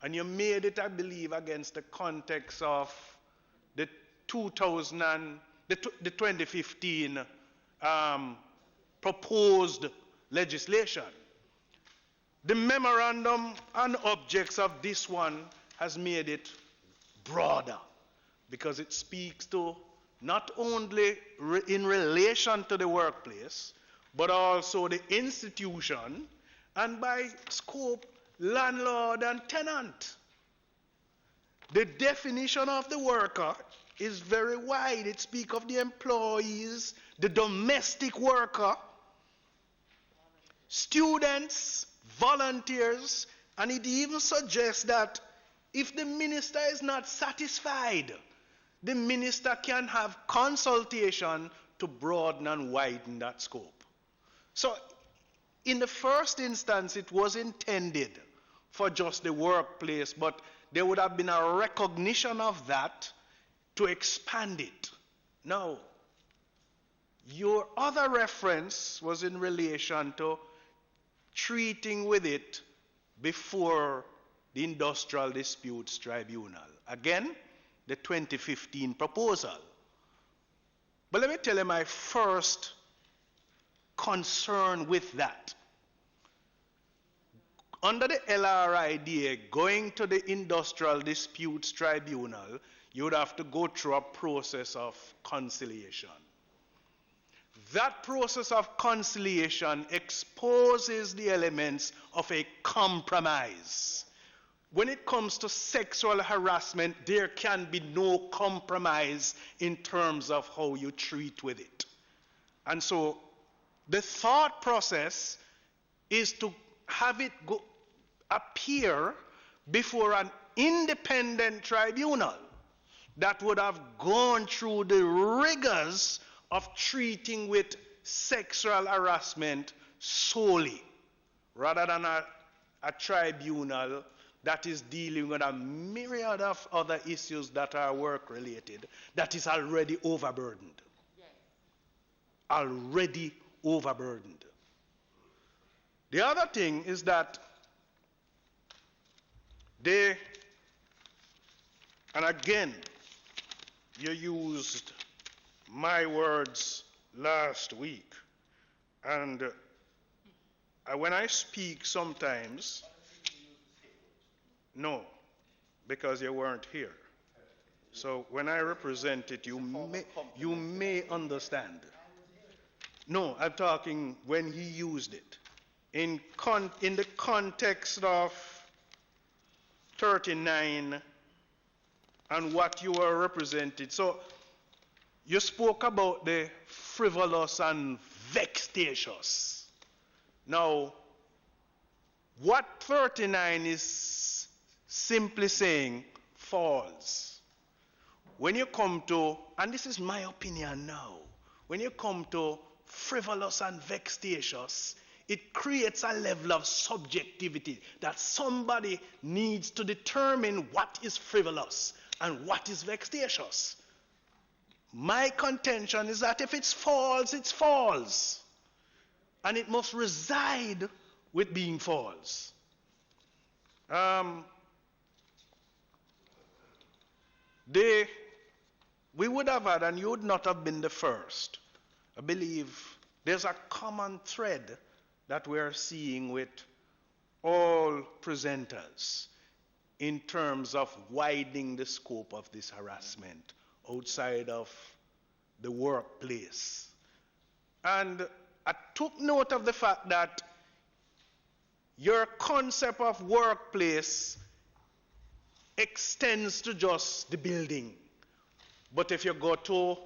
And you made it, I believe, against the context of the 2015 proposed legislation. The memorandum and objects of this one has made it broader because it speaks to not only in relation to the workplace, but also the institution, and by scope, landlord and tenant. The definition of the worker is very wide. It speaks of the employees, the domestic worker, students, volunteers, and it even suggests that if the minister is not satisfied, the minister can have consultation to broaden and widen that scope. So, in the first instance, it was intended for just the workplace, but there would have been a recognition of that to expand it. Now, your other reference was in relation to treating with it before the Industrial Disputes Tribunal. Again, the 2015 proposal. But let me tell you my first concern with that. Under the LRIDA, going to the Industrial Disputes Tribunal, you would have to go through a process of conciliation. That process of conciliation exposes the elements of a compromise. When it comes to sexual harassment, there can be no compromise in terms of how you treat with it. And so the thought process is to have it appear before an independent tribunal that would have gone through the rigors of treating with sexual harassment solely, rather than a tribunal that is dealing with a myriad of other issues that are work-related, that is already overburdened. Yes. Already overburdened. The other thing is that and again, you used my words last week, and when I speak sometimes, no, because you weren't here. So when I represent it, you may understand. No, I'm talking when he used it. In the context of 39 and what you were represented. So you spoke about the frivolous and vexatious. Now, what 39 is simply saying falls. When you come to, and this is my opinion now, when you come to frivolous and vexatious, it creates a level of subjectivity that somebody needs to determine what is frivolous and what is vexatious. my contention is that if it's false, it's false. And it must reside with being false. We would have had, and you would not have been the first. I believe there's a common thread that we're seeing with all presenters in terms of widening the scope of this harassment outside of the workplace. And I took note of the fact that your concept of workplace extends to just the building. But if you go to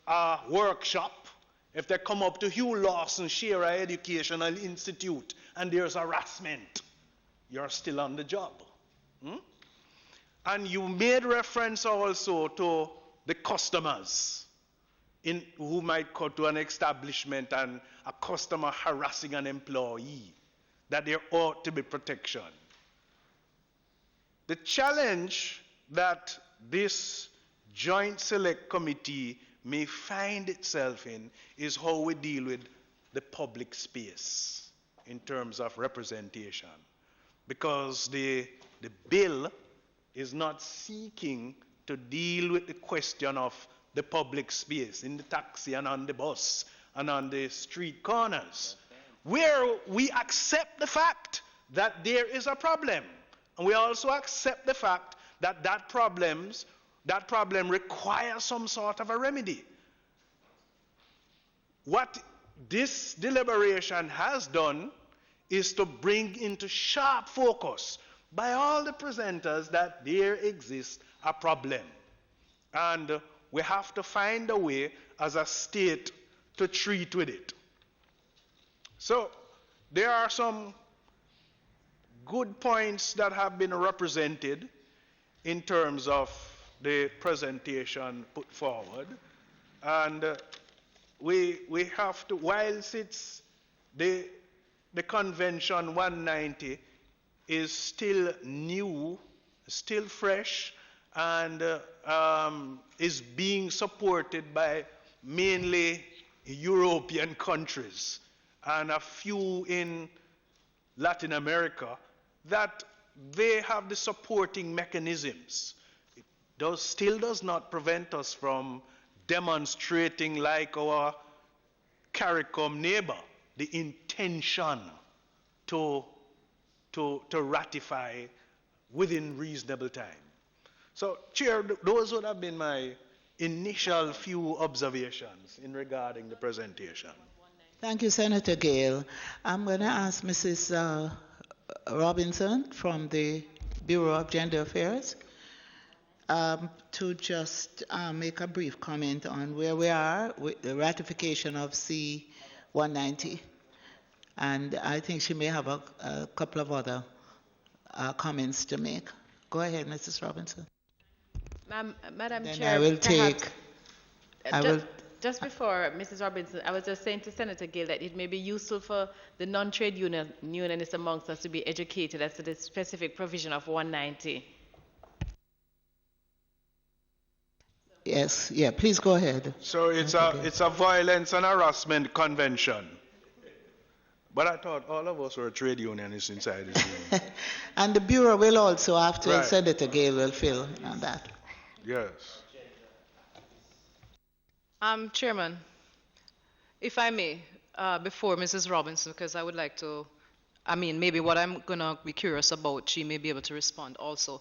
a workshop, if they come up to Hugh Lawson Shearer Educational Institute and there's harassment, you're still on the job. And you made reference also to the customers who might go to an establishment and a customer harassing an employee, that there ought to be protection. The challenge that this Joint Select Committee may find itself in is how we deal with the public space in terms of representation. Because the bill is not seeking to deal with the question of the public space in the taxi and on the bus and on the street corners, where we accept the fact that there is a problem. And we also accept the fact that that problem requires some sort of a remedy. What this deliberation has done is to bring into sharp focus by all the presenters that there exists a problem. And we have to find a way as a state to treat with it. So there are some good points that have been represented in terms of the presentation put forward. And we have to, whilst it's the Convention 190 is still new, still fresh, and is being supported by mainly European countries and a few in Latin America, that they have the supporting mechanisms. It still does not prevent us from demonstrating, like our CARICOM neighbor, the intention to ratify within reasonable time. So, Chair, those would have been my initial few observations in regarding the presentation. Thank you, Senator Gale. I'm going to ask Mrs. Robinson from the Bureau of Gender Affairs to just make a brief comment on where we are with the ratification of C-190. And I think she may have a couple of other comments to make. Go ahead, Mrs. Robinson. Madam Then Chair, I will take... Just before Mrs. Robinson, I was just saying to Senator Gill that it may be useful for the non-trade unionists amongst us to be educated as to the specific provision of 190. Yes, yeah, please go ahead. So it's a violence and harassment convention. But I thought all of us were trade unionists inside this room. And the Bureau will also, after Right. Senator Gale will fill on that. Yes. Chairman, if I may, before Mrs. Robinson, because I would like to, maybe what I'm going to be curious about, she may be able to respond also.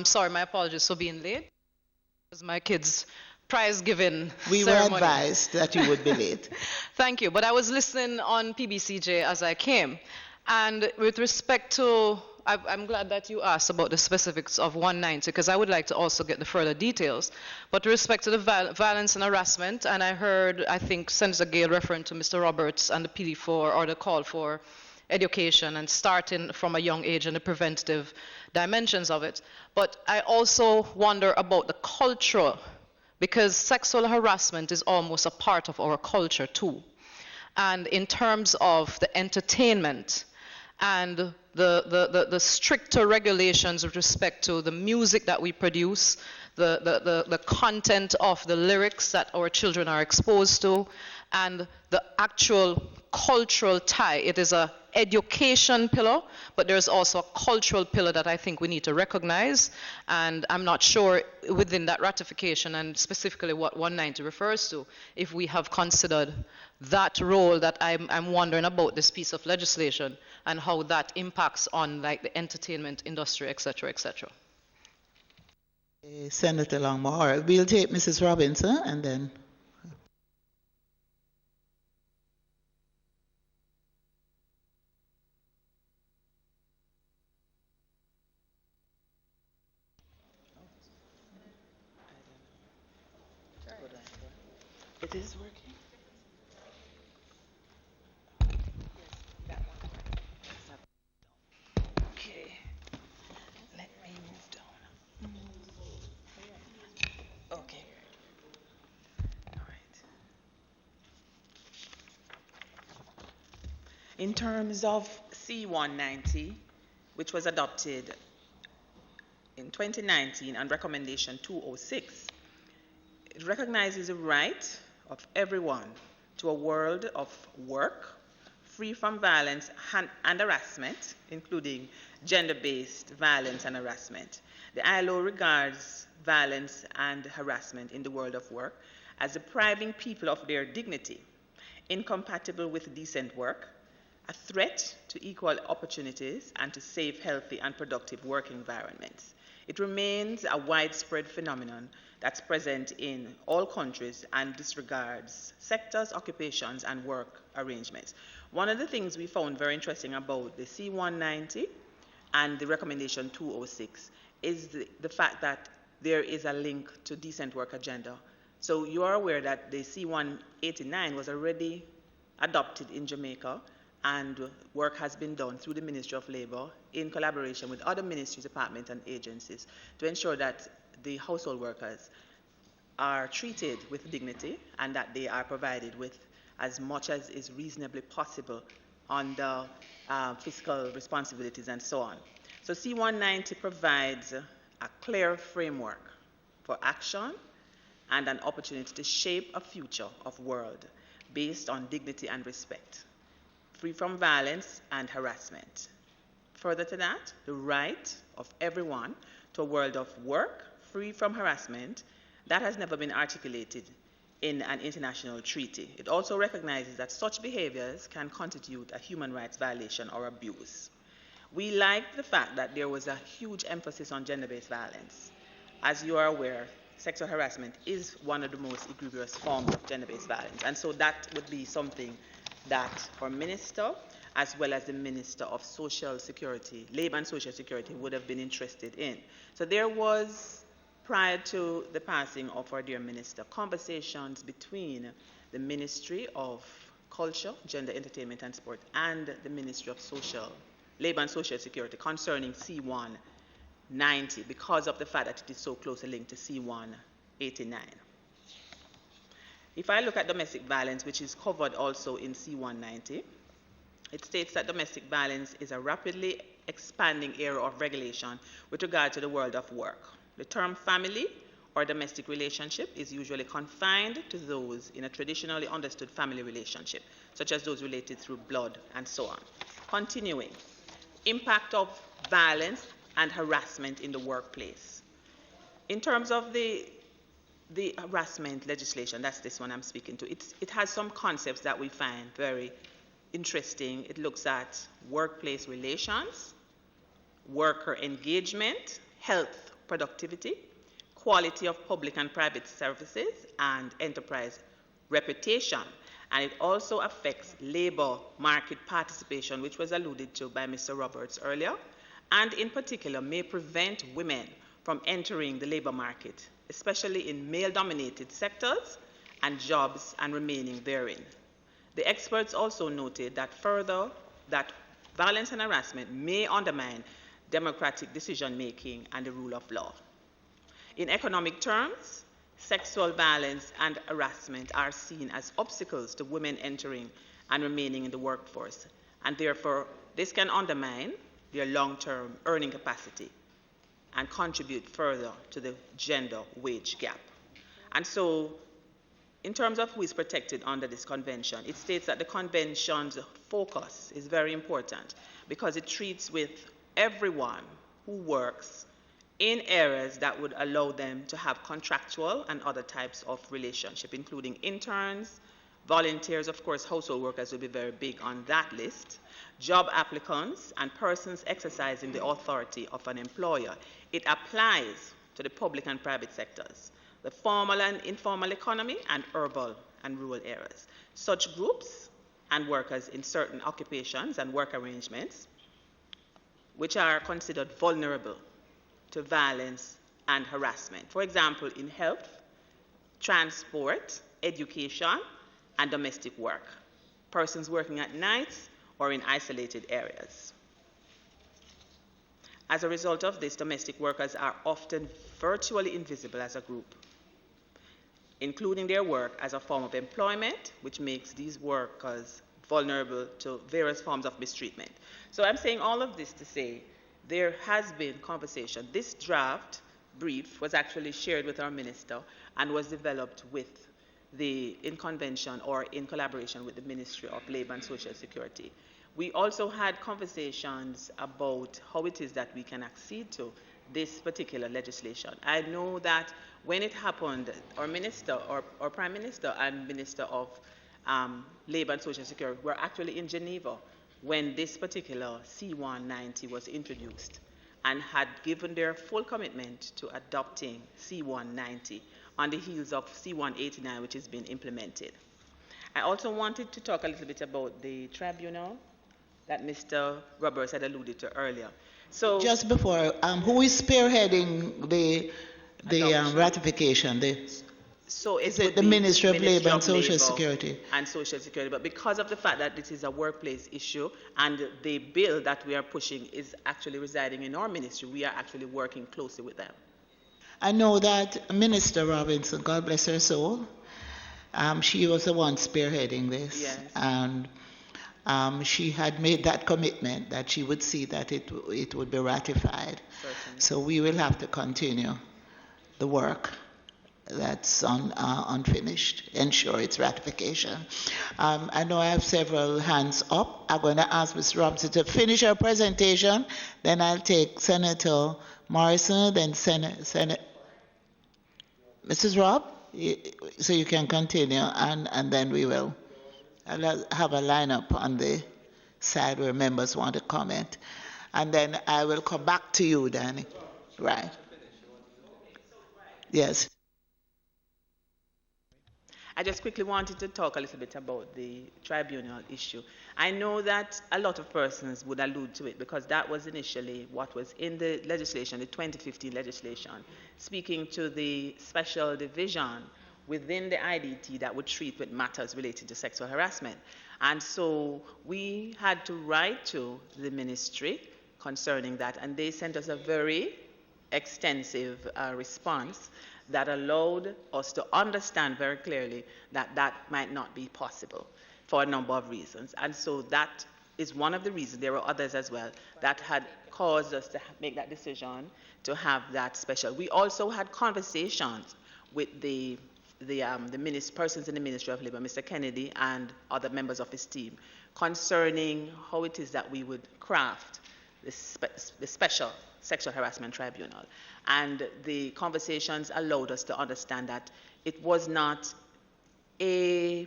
Sorry, my apologies for being late. It was my kids' prize-giving We ceremony. were advised that you would be late. Thank you. But I was listening on PBCJ as I came. And with respect to, I'm glad that you asked about the specifics of 190, because I would like to also get the further details. But with respect to the violence and harassment, and I heard, I think, Senator Gale referring to Mr. Roberts and the plea for, or the call for education and starting from a young age and the preventative dimensions of it. But I also wonder about the cultural, because sexual harassment is almost a part of our culture too. And in terms of the entertainment and the stricter regulations with respect to the music that we produce, the content of the lyrics that our children are exposed to, and the actual cultural tie. It is an education pillar, but there's also a cultural pillar that I think we need to recognize. And I'm not sure within that ratification, and specifically what 190 refers to, if we have considered that role that I'm wondering about this piece of legislation and how that impacts on like the entertainment industry, et cetera, et cetera. Senator Longmore. We'll take Mrs. Robinson and then. It is working. Okay. Let me move down. Okay. All right. In terms of C-190, which was adopted in 2019 and recommendation 206, it recognizes the right of everyone to a world of work free from violence and harassment, including gender-based violence and harassment. The ILO regards violence and harassment in the world of work as depriving people of their dignity, incompatible with decent work, a threat to equal opportunities, and to safe, healthy, and productive work environments. It remains a widespread phenomenon that's present in all countries and disregards sectors, occupations, and work arrangements. One of the things we found very interesting about the C-190 and the recommendation 206 is the fact that there is a link to decent work agenda. So you are aware that the C-189 was already adopted in Jamaica, and work has been done through the Ministry of Labor in collaboration with other ministries, departments, and agencies to ensure that the household workers are treated with dignity and that they are provided with as much as is reasonably possible under fiscal responsibilities and so on. So C-190 provides a clear framework for action and an opportunity to shape a future of world based on dignity and respect, free from violence and harassment. Further to that, the right of everyone to a world of work free from harassment that has never been articulated in an international treaty. It also recognizes that such behaviors can constitute a human rights violation or abuse. We like the fact that there was a huge emphasis on gender-based violence. As you are aware, sexual harassment is one of the most egregious forms of gender-based violence, and so that would be something that our minister, as well as the Minister of Social Security, Labor and Social Security, would have been interested in. So there was, prior to the passing of our dear minister, conversations between the Ministry of Culture, Gender, Entertainment and Sport and the Ministry of Labor and Social Security concerning C-190 because of the fact that it is so closely linked to C-189. If I look at domestic violence, which is covered also in C-190, it states that domestic violence is a rapidly expanding area of regulation with regard to the world of work. The term family or domestic relationship is usually confined to those in a traditionally understood family relationship, such as those related through blood and so on. Continuing, impact of violence and harassment in the workplace. In terms of the harassment legislation, that's this one I'm speaking to, it has some concepts that we find very interesting. It looks at workplace relations, worker engagement, health, productivity, quality of public and private services, and enterprise reputation. And it also affects labor market participation, which was alluded to by Mr. Roberts earlier, and in particular may prevent women from entering the labor market, especially in male-dominated sectors and jobs, and remaining therein. The experts also noted that further, that violence and harassment may undermine democratic decision-making and the rule of law. In economic terms, sexual violence and harassment are seen as obstacles to women entering and remaining in the workforce, and therefore this can undermine their long-term earning capacity and contribute further to the gender wage gap. And so, in terms of who is protected under this convention, it states that the convention's focus is very important because it treats with everyone who works in areas that would allow them to have contractual and other types of relationship, including interns, volunteers, of course, household workers will be very big on that list, job applicants, and persons exercising the authority of an employer. It applies to the public and private sectors, the formal and informal economy, and urban and rural areas. Such groups and workers in certain occupations and work arrangements, which are considered vulnerable to violence and harassment. For example, in health, transport, education, and domestic work, persons working at nights or in isolated areas. As a result of this, domestic workers are often virtually invisible as a group, including their work as a form of employment, which makes these workers vulnerable to various forms of mistreatment. So I'm saying all of this to say there has been conversation. This draft brief was actually shared with our minister and was developed in convention or in collaboration with the Ministry of Labor and Social Security. We also had conversations about how it is that we can accede to this particular legislation. I know that when it happened, our minister, or Prime Minister and Minister of Labor and Social Security were actually in Geneva when this particular C-190 was introduced and had given their full commitment to adopting C-190 on the heels of C-189, which has been implemented. I also wanted to talk a little bit about the tribunal that Mr. Roberts had alluded to earlier. So, just before, who is spearheading the ratification? So is it the Ministry of Labor and Social Security? And Social Security, but because of the fact that this is a workplace issue and the bill that we are pushing is actually residing in our ministry, we are actually working closely with them. I know that Minister Robinson, God bless her soul, she was the one spearheading this. Yes. And she had made that commitment that she would see that it would be ratified. Certainly. So we will have to continue the work that's unfinished, ensure its ratification. I know I have several hands up. I'm going to ask Ms. Robinson to finish her presentation, then I'll take Senator Morrison, then Senate. Mrs. Robb, so you can continue, and then we will have a lineup on the side where members want to comment. And then I will come back to you, Danny. Right. Yes. I just quickly wanted to talk a little bit about the tribunal issue. I know that a lot of persons would allude to it because that was initially what was in the legislation, the 2015 legislation, speaking to the special division within the IDT that would treat with matters related to sexual harassment. And so we had to write to the ministry concerning that, and they sent us a very extensive response that allowed us to understand very clearly that that might not be possible for a number of reasons. And so that is one of the reasons, there were others as well, that had caused us to make that decision to have that special. We also had conversations with the persons in the Ministry of Labor, Mr. Kennedy and other members of his team, concerning how it is that we would craft the special sexual harassment tribunal. And the conversations allowed us to understand that it was not a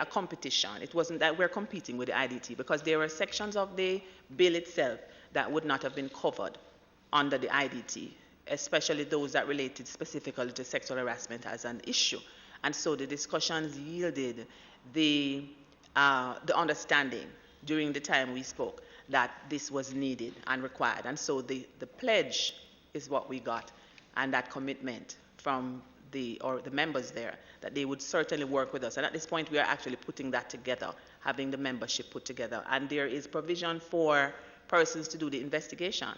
competition. It wasn't that we're competing with the IDT, because there were sections of the bill itself that would not have been covered under the IDT, especially those that related specifically to sexual harassment as an issue. And so the discussions yielded the understanding during the time we spoke that this was needed and required. And so the pledge is what we got, and that commitment from the members there, that they would certainly work with us. And at this point, we are actually putting that together, having the membership put together. And there is provision for persons to do the investigation,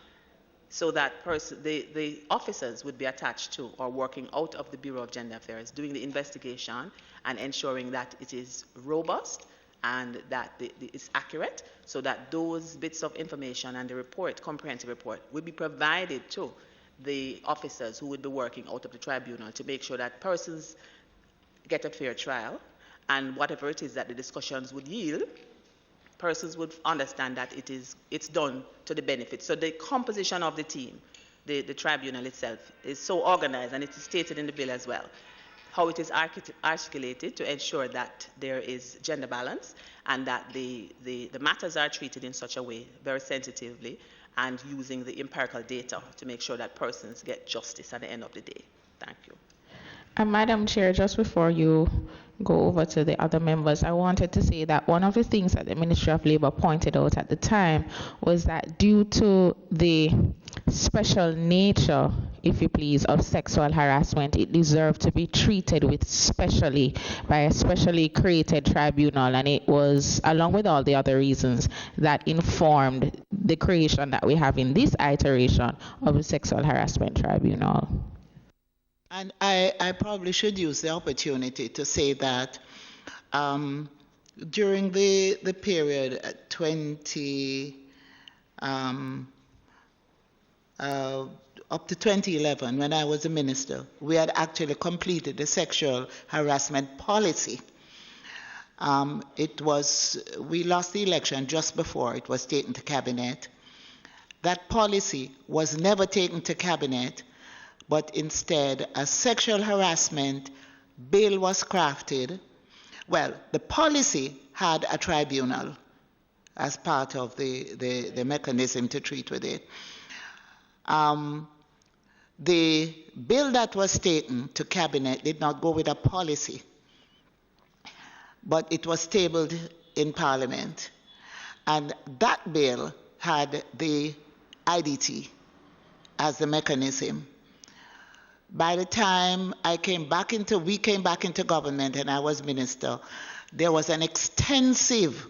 so that the officers would be attached to or working out of the Bureau of Gender Affairs, doing the investigation and ensuring that it is robust and that it's accurate, so that those bits of information and the report, comprehensive report, will be provided to the officers who would be working out of the tribunal to make sure that persons get a fair trial, and whatever it is that the discussions would yield, persons would understand that it's done to the benefit. So the composition of the team, the tribunal itself, is so organized, and it is stated in the bill as well, how it is articulated to ensure that there is gender balance and that the matters are treated in such a way, very sensitively, and using the empirical data to make sure that persons get justice at the end of the day. Thank you. Madam Chair, just before you go over to the other members, I wanted to say that one of the things that the Ministry of Labour pointed out at the time was that due to the special nature, if you please, of sexual harassment, it deserved to be treated with specially by a specially created tribunal, and it was, along with all the other reasons, that informed the creation that we have in this iteration of the Sexual Harassment Tribunal. And I probably should use the opportunity to say that during the period up to 2011, when I was a minister, we had actually completed the sexual harassment policy. We lost the election just before it was taken to cabinet. That policy was never taken to cabinet, but instead a sexual harassment bill was crafted. Well, the policy had a tribunal as part of the mechanism to treat with it. The bill that was taken to cabinet did not go with a policy, but it was tabled in Parliament. And that bill had the IDT as the mechanism. By the time we came back into government and I was minister, there was an extensive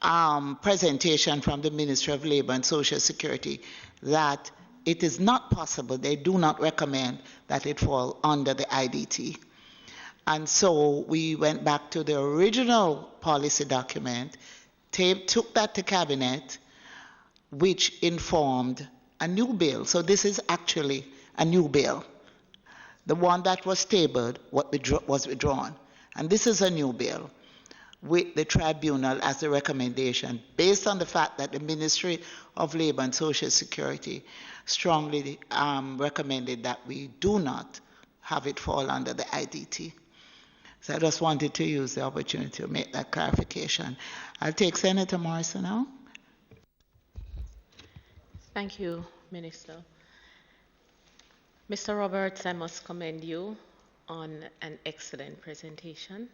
presentation from the Ministry of Labour and Social Security that it is not possible, they do not recommend that it fall under the IDT. And so we went back to the original policy document, took that to cabinet, which informed a new bill. So this is actually a new bill. The one that was tabled was withdrawn. And this is a new bill with the tribunal as the recommendation, based on the fact that the Ministry of Labour and Social Security strongly recommended that we do not have it fall under the IDT. So I just wanted to use the opportunity to make that clarification. I'll take Senator Morrison now. Thank you, Minister. Mr. Roberts, I must commend you on an excellent presentation.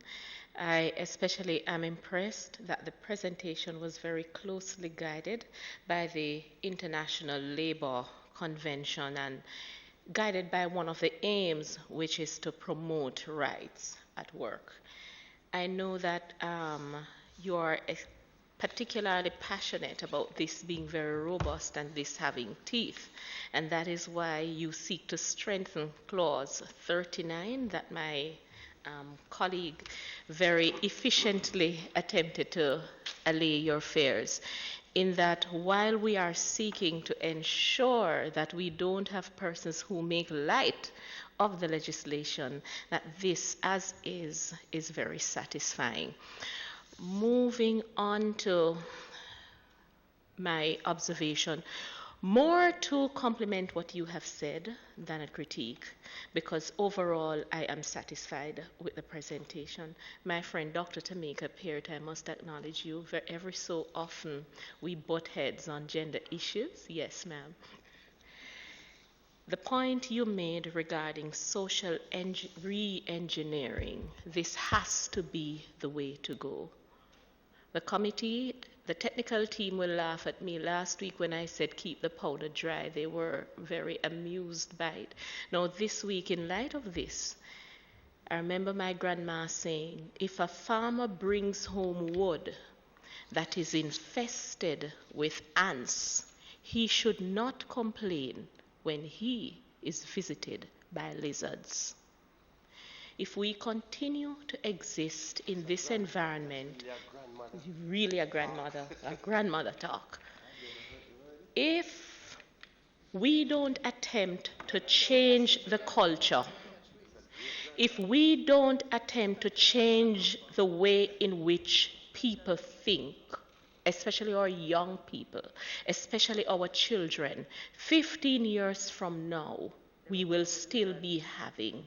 I especially am impressed that the presentation was very closely guided by the International Labour Convention and guided by one of the aims, which is to promote rights at work. I know that you are particularly passionate about this being very robust and this having teeth, and that is why you seek to strengthen clause 39 that my colleague very efficiently attempted to allay your fears, in that while we are seeking to ensure that we don't have persons who make light of the legislation, that this as is very satisfying. Moving on to my observation, more to complement what you have said than a critique, because overall I am satisfied with the presentation. My friend Dr. Tamika Peart, I must acknowledge you. Every so often we butt heads on gender issues. Yes, ma'am. The point you made regarding social re-engineering, this has to be the way to go. The committee, the technical team will laugh at me. Last week when I said keep the powder dry, they were very amused by it. Now this week, in light of this, I remember my grandma saying, if a farmer brings home wood that is infested with ants, he should not complain when he is visited by lizards. If we continue to exist in this environment, really a grandmother talk. If we don't attempt to change the culture, if we don't attempt to change the way in which people think, especially our young people, especially our children, 15 years from now, we will still be having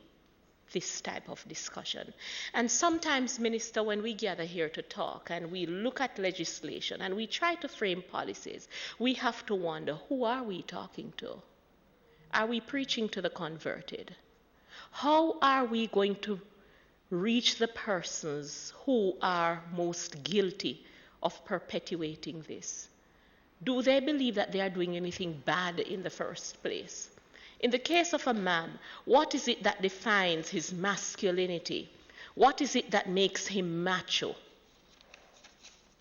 this type of discussion. And sometimes, Minister, when we gather here to talk and we look at legislation and we try to frame policies, we have to wonder, who are we talking to? Are we preaching to the converted? How are we going to reach the persons who are most guilty of perpetuating this? Do they believe that they are doing anything bad in the first place? In the case of a man, what is it that defines his masculinity? What is it that makes him macho?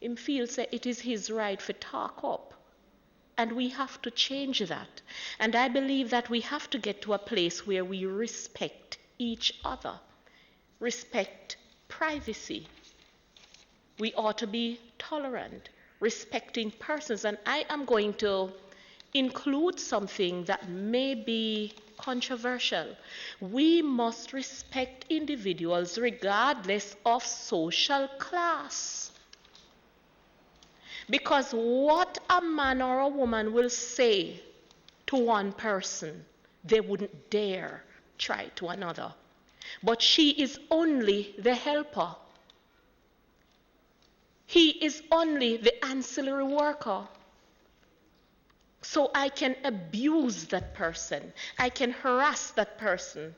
Him feels that it is his right to talk up. And we have to change that. And I believe that we have to get to a place where we respect each other, respect privacy. We ought to be tolerant, respecting persons. And I am going to include something that may be controversial. We must respect individuals regardless of social class. Because what a man or a woman will say to one person, they wouldn't dare try to another. But she is only the helper. He is only the ancillary worker. So I can abuse that person. I can harass that person.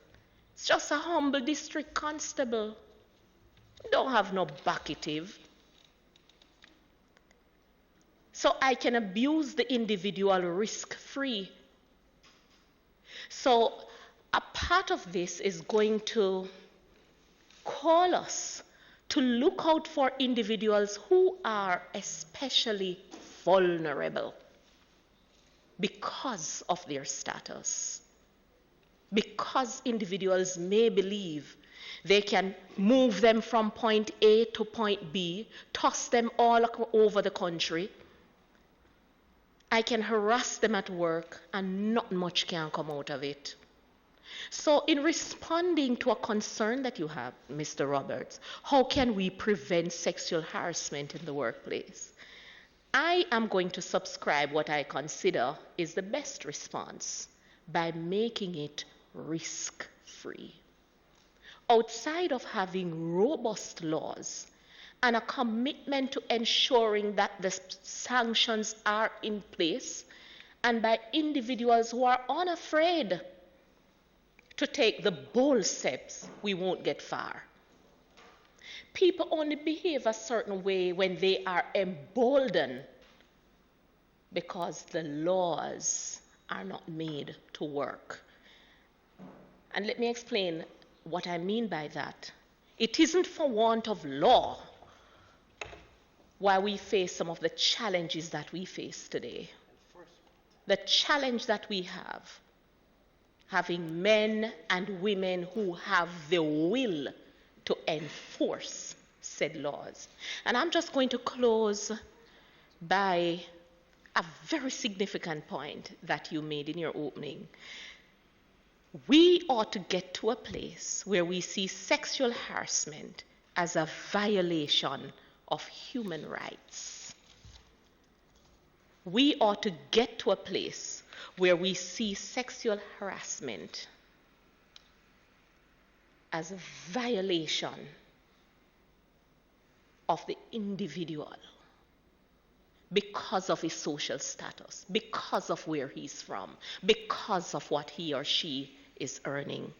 It's just a humble district constable. Don't have no bucketive. So I can abuse the individual risk-free. So a part of this is going to call us to look out for individuals who are especially vulnerable because of their status. Because individuals may believe they can move them from point A to point B, toss them all over the country. I can harass them at work and not much can come out of it. So in responding to a concern that you have, Mr. Roberts, how can we prevent sexual harassment in the workplace? I am going to subscribe what I consider is the best response by making it risk-free. Outside of having robust laws and a commitment to ensuring that the sanctions are in place, and by individuals who are unafraid to take the bold steps, we won't get far. People only behave a certain way when they are emboldened because the laws are not made to work. And let me explain what I mean by that. It isn't for want of law why we face some of the challenges that we face today. The challenge that we have, having men and women who have the will to enforce said laws. And I'm just going to close by a very significant point that you made in your opening. We ought to get to a place where we see sexual harassment as a violation of human rights. We ought to get to a place where we see sexual harassment as a violation of the individual because of his social status, because of where he's from, because of what he or she is earning.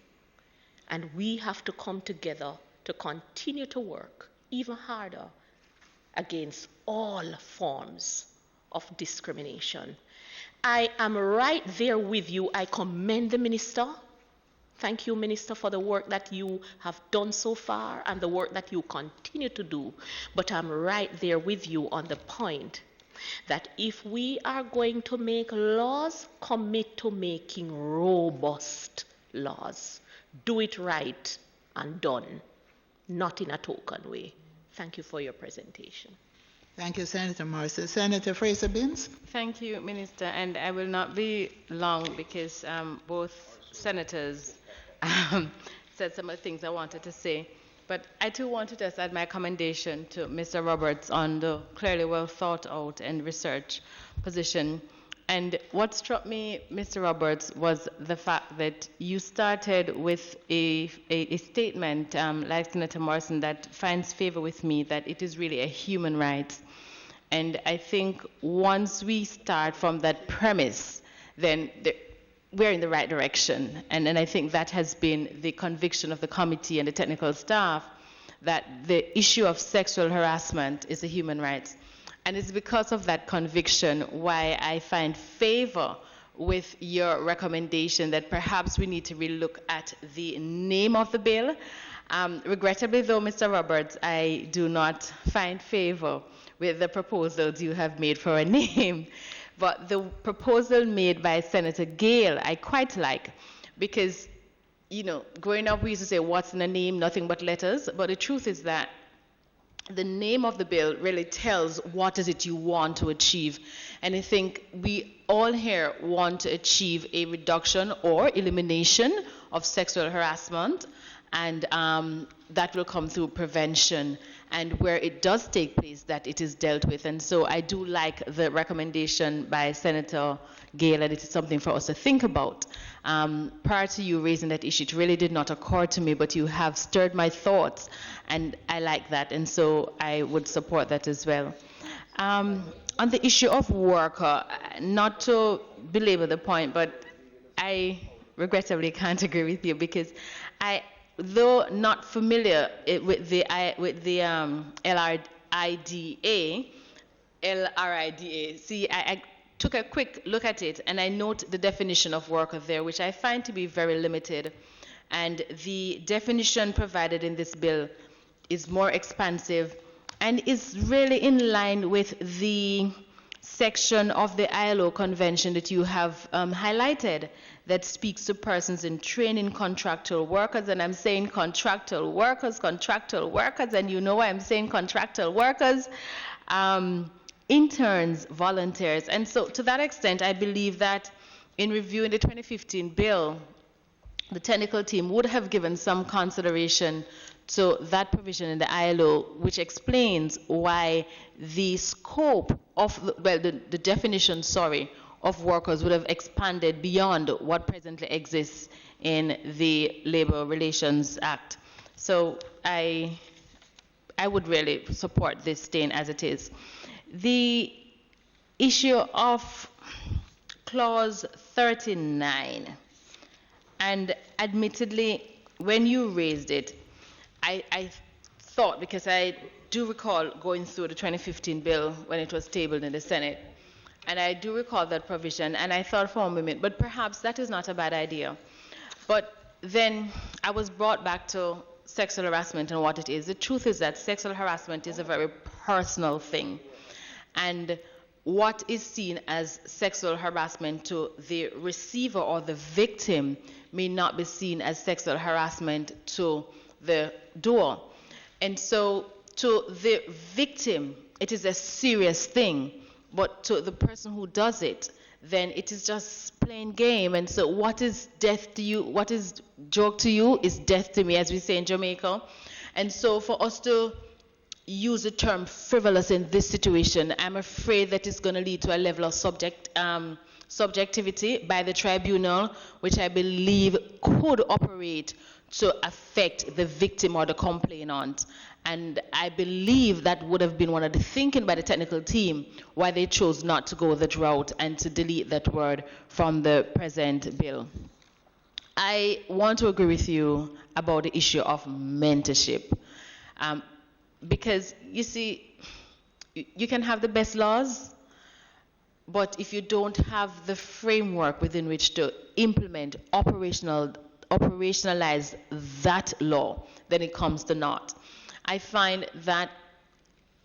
And we have to come together to continue to work even harder against all forms of discrimination. I am right there with you. I commend the minister. Thank you, Minister, for the work that you have done so far and the work that you continue to do. But I'm right there with you on the point that if we are going to make laws, commit to making robust laws. Do it right and done, not in a token way. Thank you for your presentation. Thank you, Senator Morrison. Senator Fraser-Binns? Thank you, Minister, and I will not be long because both senators said some of the things I wanted to say. But I too wanted to add my commendation to Mr. Roberts on the clearly well thought out and research position. And what struck me, Mr. Roberts, was the fact that you started with a statement, like Senator Morrison, that finds favor with me, that it is really a human right. And I think once we start from that premise, then we're in the right direction. And I think that has been the conviction of the committee and the technical staff, that the issue of sexual harassment is a human right. And it's because of that conviction why I find favor with your recommendation that perhaps we need to relook at the name of the bill. Regrettably, though, Mr. Roberts, I do not find favor with the proposals you have made for a name. But the proposal made by Senator Gale, I quite like, because, you know, growing up we used to say, what's in a name? Nothing but letters. But the truth is that the name of the bill really tells what is it you want to achieve. And I think we all here want to achieve a reduction or elimination of sexual harassment, and that will come through prevention, and where it does take place, that it is dealt with. And so I do like the recommendation by Senator Gale, and it is something for us to think about. Prior to you raising that issue, it really did not occur to me, but you have stirred my thoughts, and I like that, and so I would support that as well. On the issue of worker, not to belabor the point, but I regrettably can't agree with you, because though not familiar with the LRIDA, see, I took a quick look at it, and I note the definition of worker there, which I find to be very limited. And the definition provided in this bill is more expansive and is really in line with the section of the ILO convention that you have highlighted, that speaks to persons in training, contractual workers. And I'm saying contractual workers, and you know why I'm saying contractual workers, interns, volunteers. And so to that extent, I believe that in reviewing the 2015 bill, the technical team would have given some consideration to that provision in the ILO, which explains why the scope of, the definition, of workers would have expanded beyond what presently exists in the Labor Relations Act. So I would really support this staying as it is. The issue of clause 39, and admittedly, when you raised it, I thought, because I do recall going through the 2015 bill when it was tabled in the Senate, and I do recall that provision, and I thought for a moment, but perhaps that is not a bad idea. But then I was brought back to sexual harassment and what it is. The truth is that sexual harassment is a very personal thing. And what is seen as sexual harassment to the receiver or the victim may not be seen as sexual harassment to the doer. And so to the victim, it is a serious thing, but to the person who does it, then it is just plain game. And so what is death to you, what is joke to you is death to me, as we say in Jamaica. And so for us to use the term frivolous in this situation, I'm afraid that it's going to lead to a level of subjectivity by the tribunal, which I believe could operate to affect the victim or the complainant. And I believe that would have been one of the thinking by the technical team why they chose not to go that route and to delete that word from the present bill. I want to agree with you about the issue of mentorship. Because, you see, you can have the best laws, but if you don't have the framework within which to implement, operationalize that law, then it comes to naught. I find that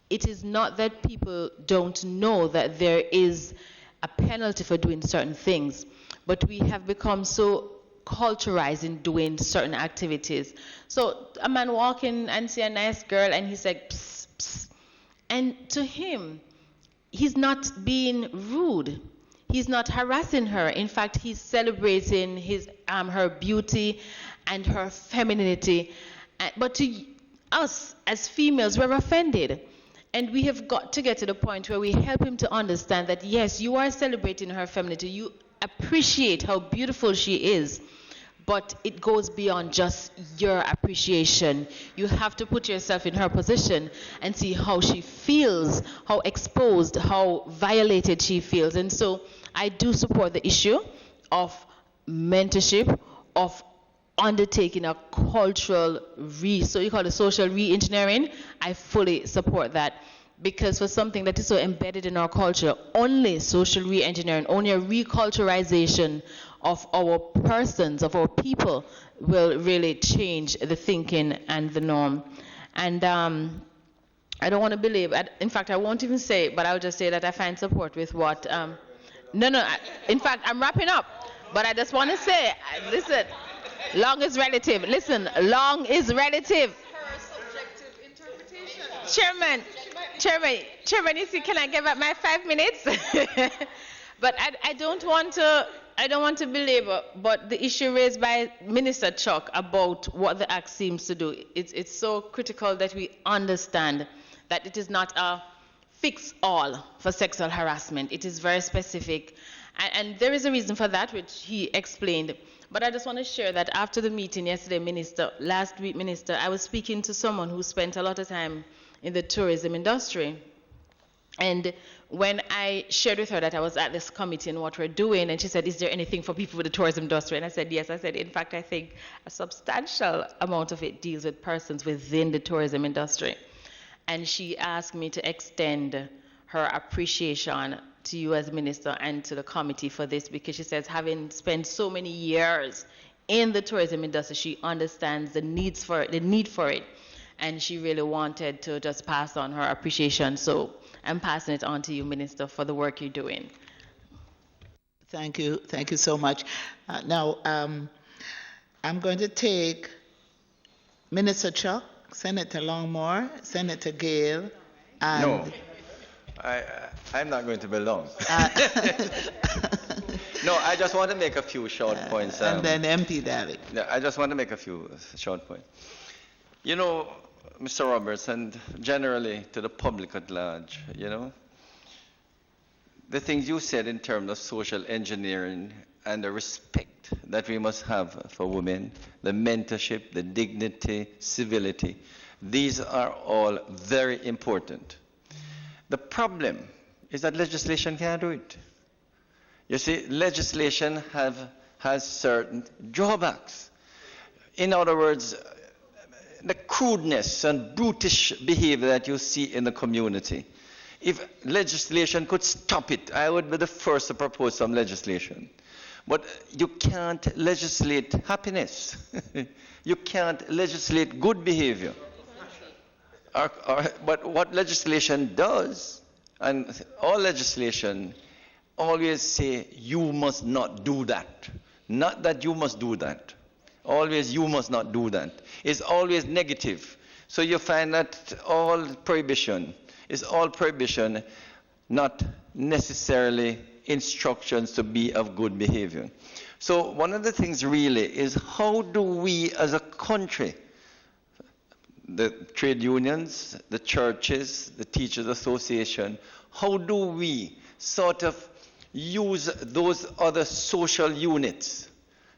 it is not that people don't know that there is a penalty for doing certain things, but we have become so culturizing doing certain activities. So a man walking and see a nice girl and he's like, psst, psst. And to him, he's not being rude. He's not harassing her. In fact, he's celebrating her beauty and her femininity. But to us as females, we're offended. And we have got to get to the point where we help him to understand that, yes, you are celebrating her femininity. You appreciate how beautiful she is. But it goes beyond just your appreciation. You have to put yourself in her position and see how she feels, how exposed, how violated she feels. And so I do support the issue of mentorship, of undertaking a cultural so you call it social re-engineering. I fully support that. Because for something that is so embedded in our culture, only social re-engineering, only a reculturalization of our persons, of our people, will really change the thinking and the norm. And I don't want to believe, in fact, I won't even say, but I'll just say that I find support with what, in fact, I'm wrapping up, but I just want to say, listen, long is relative. Listen, long is relative. Her subjective interpretation. Chairman, you see, can I give up my 5 minutes? But I don't want to belabor, but the issue raised by Minister Chuck about what the Act seems to do, it's so critical that we understand that it is not a fix-all for sexual harassment. It is very specific. And there is a reason for that, which he explained. But I just want to share that after the meeting yesterday, last week, Minister, I was speaking to someone who spent a lot of time in the tourism industry. And when I shared with her that I was at this committee and what we're doing, and she said, is there anything for people with the tourism industry? And I said, yes. I said, in fact, I think a substantial amount of it deals with persons within the tourism industry. And she asked me to extend her appreciation to you as minister and to the committee for this, because she says, having spent so many years in the tourism industry, she understands the need for it. And she really wanted to just pass on her appreciation. So I'm passing it on to you, Minister, for the work you're doing. Thank you so much. Now, I'm going to take Minister Chuck, Senator Longmore, Senator Gale, and... No, I'm not going to be long. No, I just want to make a few short points. And then MP Daly. I just want to make a few short points. You know, Mr. Roberts, and generally to the public at large, you know, the things you said in terms of social engineering and the respect that we must have for women, the mentorship, the dignity, civility, these are all very important. The problem is that legislation can't do it. You see, legislation has certain drawbacks. In other words, the crudeness and brutish behavior that you see in the community. If legislation could stop it, I would be the first to propose some legislation. But you can't legislate happiness. You can't legislate good behavior. But what legislation does, and all legislation always say, you must not do that. Not that you must do that. Always, you must not do that. It's always negative. So you find that all prohibition is all prohibition, not necessarily instructions to be of good behavior. So one of the things really is, how do we as a country, the trade unions, the churches, the teachers association, how do we sort of use those other social units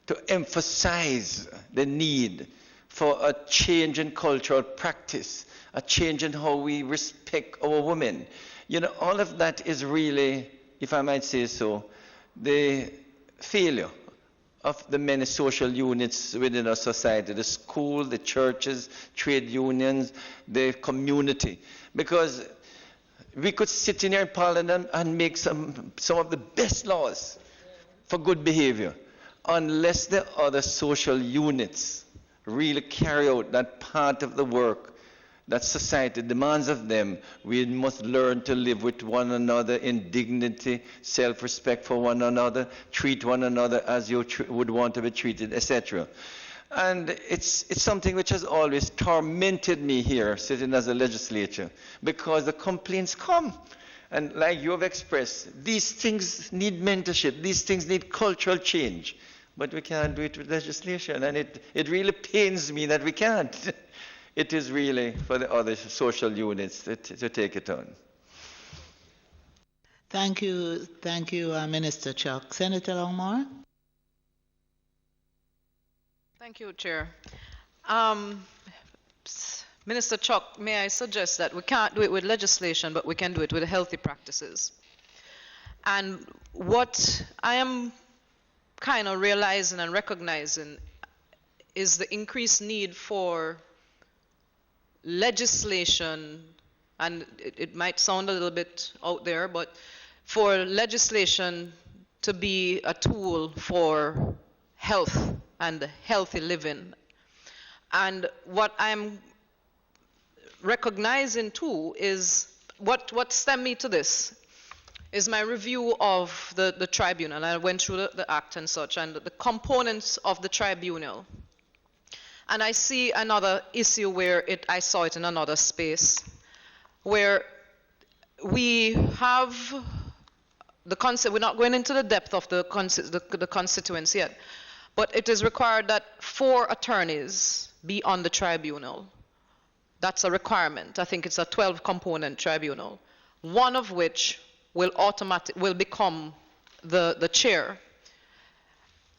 to emphasize the need for a change in cultural practice, a change in how we respect our women? You know, all of that is really, if I might say so, the failure of the many social units within our society, the school, the churches, trade unions, the community. Because we could sit in here in Parliament and make some of the best laws for good behavior, unless the other social units really carry out that part of the work that society demands of them. We must learn to live with one another in dignity, self-respect for one another, treat one another as you would want to be treated, etc. And it's something which has always tormented me here, sitting as a legislator, because the complaints come. And like you have expressed, these things need mentorship, these things need cultural change. But we can't do it with legislation, and it really pains me that we can't. It is really for the other social units to take it on. Thank you, Minister Chuck. Senator Longmore? Thank you, Chair. Minister Chuck, may I suggest that we can't do it with legislation, but we can do it with healthy practices. And what I am kind of realizing and recognizing is the increased need for legislation, and it might sound a little bit out there, but for legislation to be a tool for health and healthy living. And what I'm recognizing too is what stemmed me to this is my review of the tribunal. I went through the act and such, and the components of the tribunal. And I see another issue where I saw it in another space, where we have the concept, we're not going into the depth of the constituents yet, but it is required that 4 attorneys be on the tribunal. That's a requirement. I think it's a 12-component tribunal, one of which will become the chair.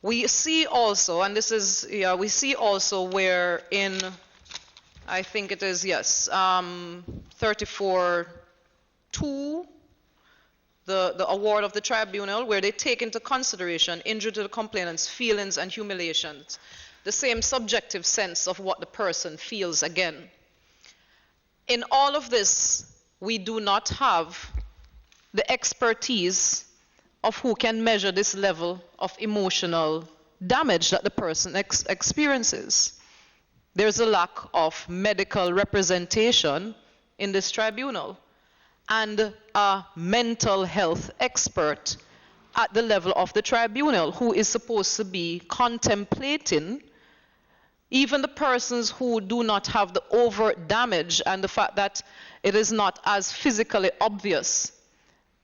We see also, and this is, we see also where in, I think it is, yes, 34-2, the award of the tribunal, where they take into consideration injury to the complainant's feelings and humiliations, the same subjective sense of what the person feels again. In all of this, we do not have the expertise of who can measure this level of emotional damage that the person experiences. There's a lack of medical representation in this tribunal and a mental health expert at the level of the tribunal who is supposed to be contemplating even the persons who do not have the overt damage and the fact that it is not as physically obvious.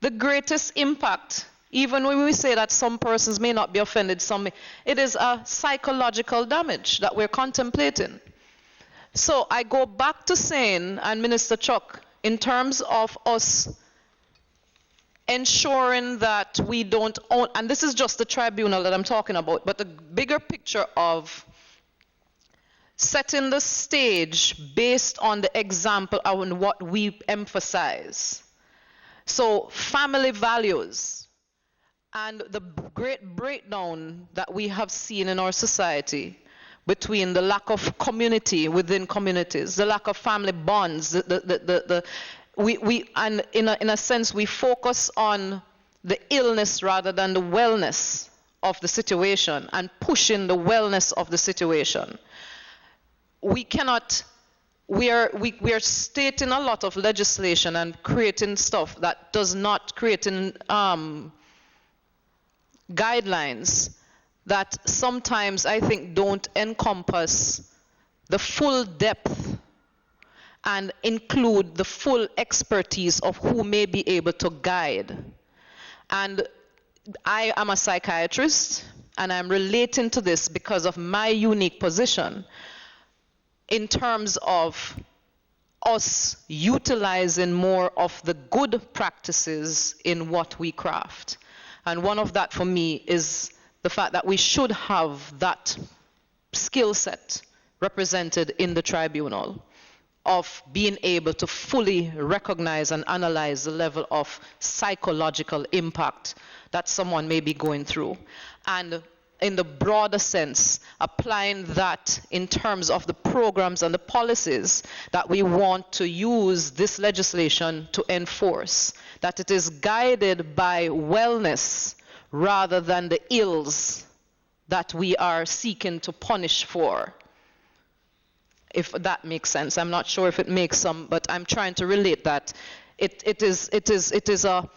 The greatest impact, even when we say that some persons may not be offended, it is a psychological damage that we're contemplating. So I go back to saying, and Minister Chuck, in terms of us ensuring that we don't own, and this is just the tribunal that I'm talking about, but the bigger picture of setting the stage based on the example on what we emphasize. So family values and the great breakdown that we have seen in our society between the lack of community within communities, the lack of family bonds, and in a sense we focus on the illness rather than the wellness of the situation and pushing the wellness of the situation. We are stating a lot of legislation and creating stuff that does not create guidelines that sometimes I think don't encompass the full depth and include the full expertise of who may be able to guide. And I am a psychiatrist, and I'm relating to this because of my unique position in terms of us utilizing more of the good practices in what we craft. And one of that for me is the fact that we should have that skill set represented in the tribunal of being able to fully recognize and analyze the level of psychological impact that someone may be going through. And in the broader sense, applying that in terms of the programs and the policies that we want to use this legislation to enforce, that it is guided by wellness rather than the ills that we are seeking to punish for. if that makes sense. I'm not sure if it makes some, but I'm trying to relate that it is a,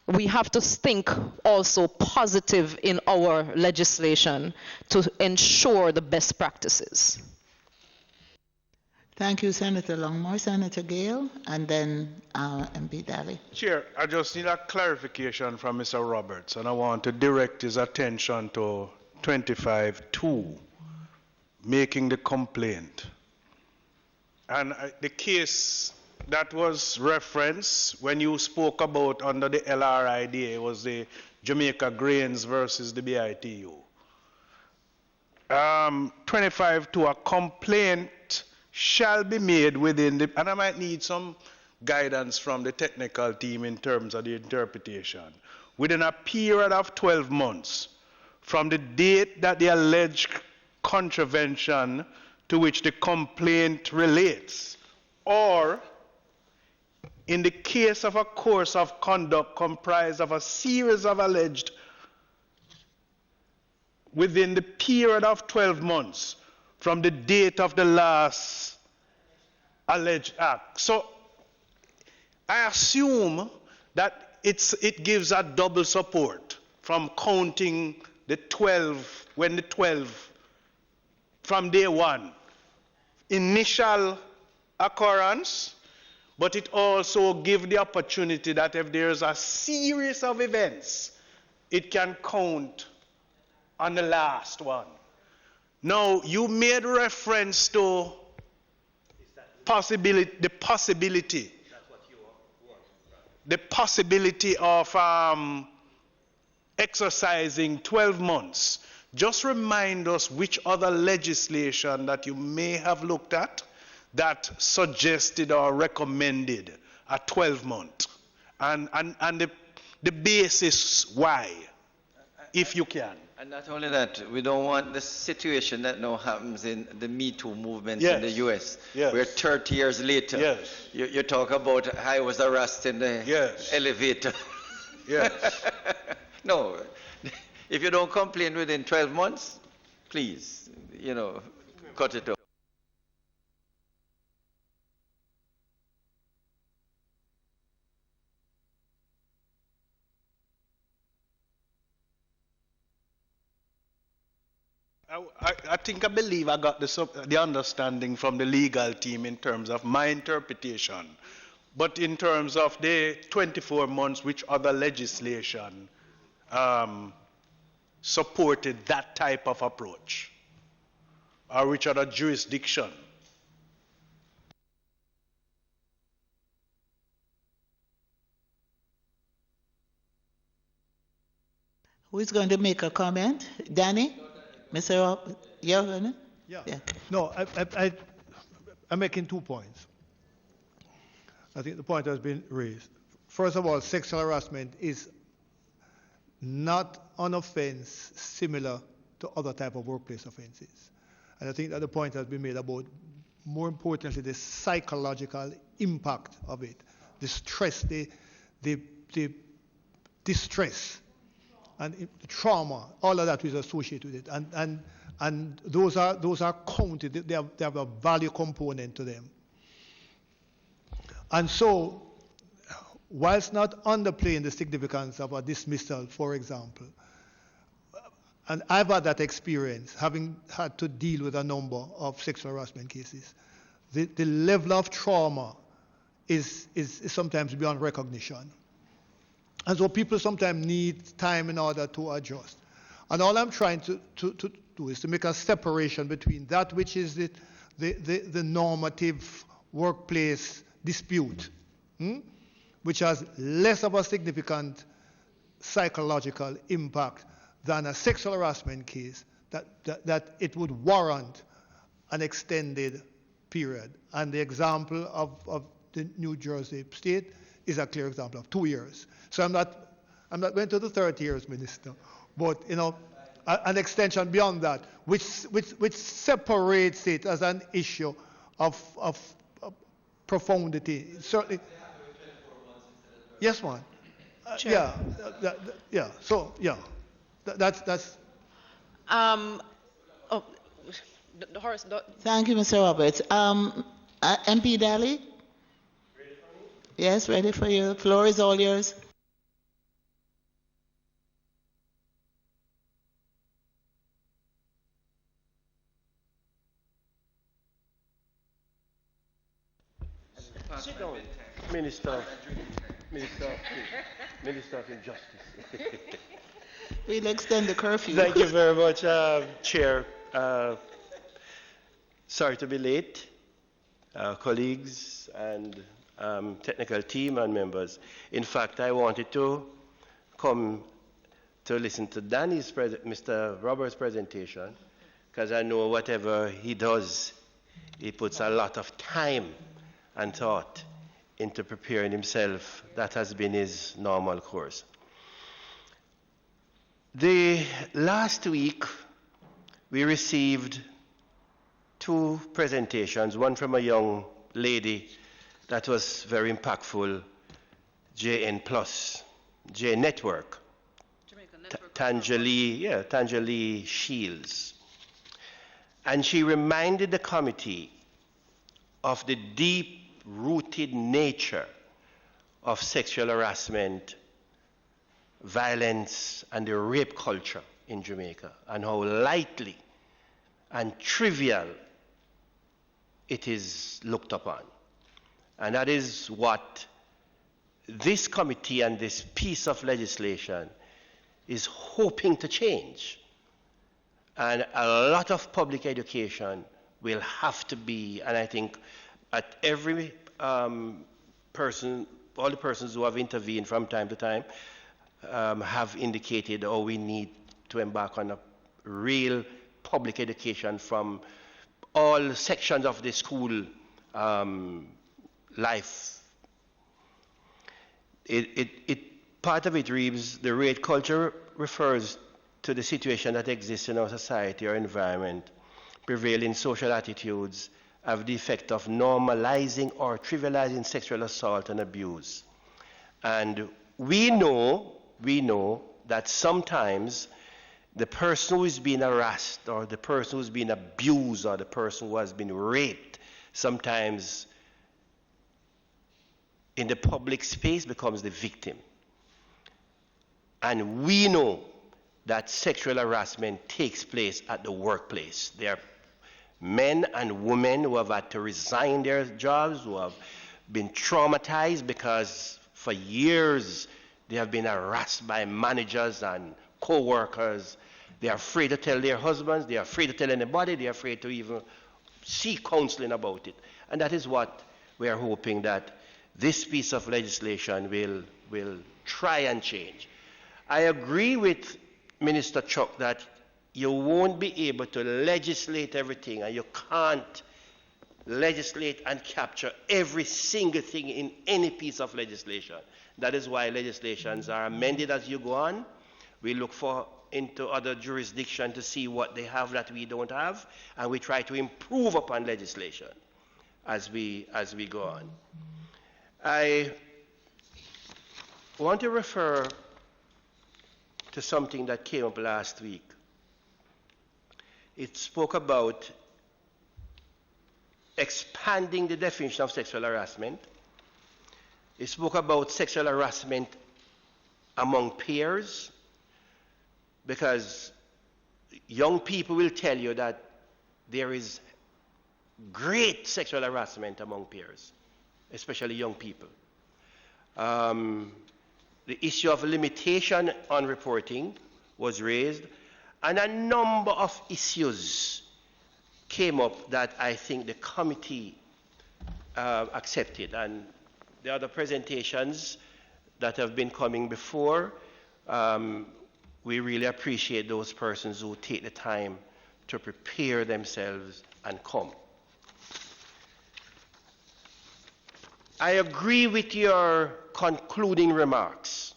we have to think also positive in our legislation to ensure the best practices. Thank you, Senator Longmore. Senator Gale, and then MP Daly. Chair, I just need a clarification from Mr. Roberts, and I want to direct his attention to 25.2, making the complaint. And the case that was referenced when you spoke about under the LRIDA was the Jamaica Grains versus the BITU. 25.2, a complaint shall be made within the, and I might need some guidance from the technical team in terms of the interpretation, within a period of 12 months from the date that the alleged contravention to which the complaint relates, or in the case of a course of conduct comprised of a series of alleged within the period of 12 months from the date of the last alleged act. So I assume that it gives a double support from counting the 12, when the 12, from day one, initial occurrence, but it also gives the opportunity that if there's a series of events, it can count on the last one. Now, you made reference to the possibility of exercising 12 months. Just remind us which other legislation that you may have looked at that suggested or recommended a 12-month, and the basis why, if you can. And not only that, we don't want the situation that now happens in the Me Too movement Yes. in the US, Yes. where 30 years later, Yes. you talk about I was arrested in the Yes. elevator. Yes. No, if you don't complain within 12 months, please, cut it off. I believe I got the understanding from the legal team in terms of my interpretation. But in terms of the 24 months, which other legislation supported that type of approach? Or which other jurisdiction? Who is going to make a comment? Danny? Mr. Rob, you're going to? Yeah. No, I'm making 2 points. I think the point has been raised. First of all, sexual harassment is not an offense similar to other type of workplace offenses. And I think that the point has been made about, more importantly, the psychological impact of it, the stress, the distress, and the trauma, all of that is associated with it. And those are counted, they have a value component to them. And so, whilst not underplaying the significance of a dismissal, for example, and I've had that experience, having had to deal with a number of sexual harassment cases, the level of trauma is sometimes beyond recognition. And so people sometimes need time in order to adjust. And all I'm trying to do is to make a separation between that which is the normative workplace dispute, which has less of a significant psychological impact than a sexual harassment case that it would warrant an extended period. And the example of the New Jersey state is a clear example of 2 years. So I'm not going to the 30 years, Minister, but an extension beyond that, which separates it as an issue of profundity. Certainly. Yes, man. Sure. Yeah. So yeah, that's. Horace, Thank you, Mr. Roberts. MP Daly? Ready for me? Yes, ready for you. The floor is all yours. Sit down. Minister of Injustice. We'll extend the curfew. Thank you very much, Chair. Sorry to be late, colleagues and technical team and members. In fact, I wanted to come to listen to Mr. Roberts' presentation, because I know whatever he does, he puts a lot of time and thought into preparing himself. That has been his normal course. The last week, we received 2 presentations, one from a young lady that was very impactful, J Network, Tangeli Shields. And she reminded the committee of the deep-rooted nature of sexual harassment, violence, and the rape culture in Jamaica, and how lightly and trivial it is looked upon. And that is what this committee and this piece of legislation is hoping to change. And a lot of public education will have to be, and I think at every person, all the persons who have intervened from time to time have indicated, oh, we need to embark on a real public education from all sections of the school life. Part of it reads, the rape culture refers to the situation that exists in our society or environment. Prevailing social attitudes have the effect of normalizing or trivializing sexual assault and abuse. And we know that sometimes the person who is being harassed or the person who is being abused or the person who has been raped sometimes in the public space becomes the victim. And we know that sexual harassment takes place at the workplace. There are men and women who have had to resign their jobs, who have been traumatized because for years they have been harassed by managers and co-workers. They are afraid to tell their husbands, they are afraid to tell anybody, they are afraid to even seek counseling about it. And that is what we are hoping that this piece of legislation will try and change. I agree with Minister Chuck that you won't be able to legislate everything, and you can't legislate and capture every single thing in any piece of legislation. That is why legislations are amended as you go on. We look into other jurisdictions to see what they have that we don't have, and we try to improve upon legislation as we go on. I want to refer to something that came up last week. It spoke about expanding the definition of sexual harassment. It spoke about sexual harassment among peers, because young people will tell you that there is great sexual harassment among peers, especially young people. The issue of limitation on reporting was raised, and a number of issues came up that I think the committee accepted. And the other presentations that have been coming before, we really appreciate those persons who take the time to prepare themselves and come. I agree with your concluding remarks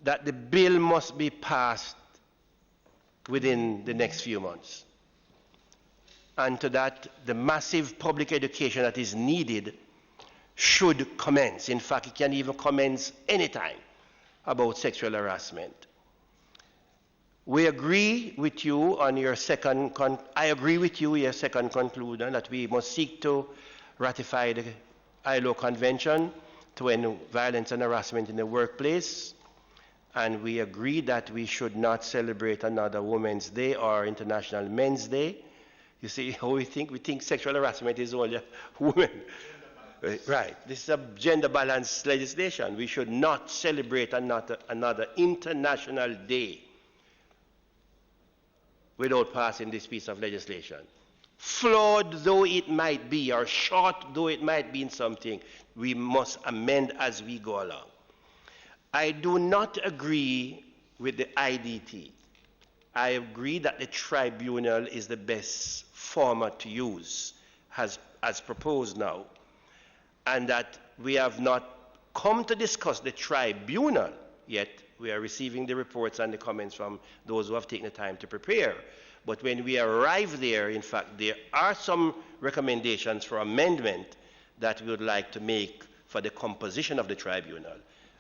that the bill must be passed within the next few months. And to that, the massive public education that is needed should commence. In fact, it can even commence anytime about sexual harassment. We agree with you on your I agree with you, your second conclusion, that we must seek to ratify the ILO Convention to end violence and harassment in the workplace. And we agree that we should not celebrate another Women's Day or International Men's Day. You see how we think? We think sexual harassment is only women. Right. This is a gender balanced legislation. We should not celebrate another international day without passing this piece of legislation. Flawed though it might be, or short though it might be in something, we must amend as we go along. I do not agree with the IDT. I agree that the tribunal is the best format to use, as proposed now, and that we have not come to discuss the tribunal yet. We are receiving the reports and the comments from those who have taken the time to prepare. But when we arrive there, in fact, there are some recommendations for amendment that we would like to make for the composition of the tribunal,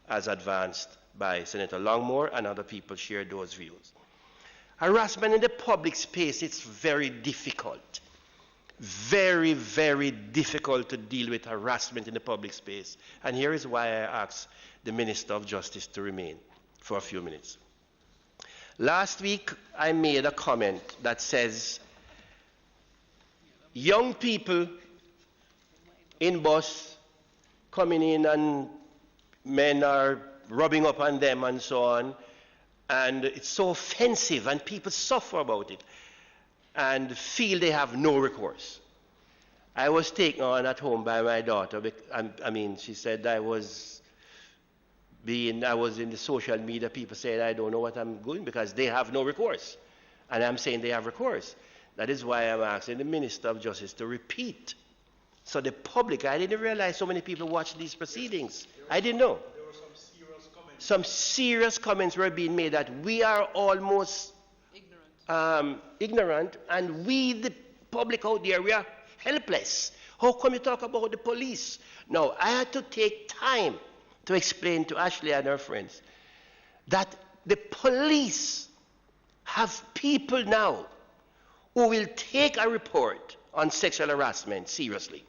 as advanced by Senator Longmore, and other people share those views. Harassment in the public space, it's very difficult. Very, very difficult to deal with harassment in the public space. And here is why I asked the Minister of Justice to remain for a few minutes. Last week, I made a comment that says, young people in bus coming in and men are rubbing up on them and so on, and it's so offensive and people suffer about it and feel they have no recourse. I was taken on at home by my daughter. I mean, she said I was in the social media, people said I don't know what I'm doing because they have no recourse. And I'm saying they have recourse. That is why I'm asking the Minister of Justice to repeat. So the public, I didn't realize so many people watch these proceedings. I didn't know. There were some serious comments. Some serious comments were being made that we are almost ignorant, and we, the public out there, we are helpless. How come you talk about the police? Now, I had to take time to explain to Ashley and her friends that the police have people now who will take a report on sexual harassment seriously.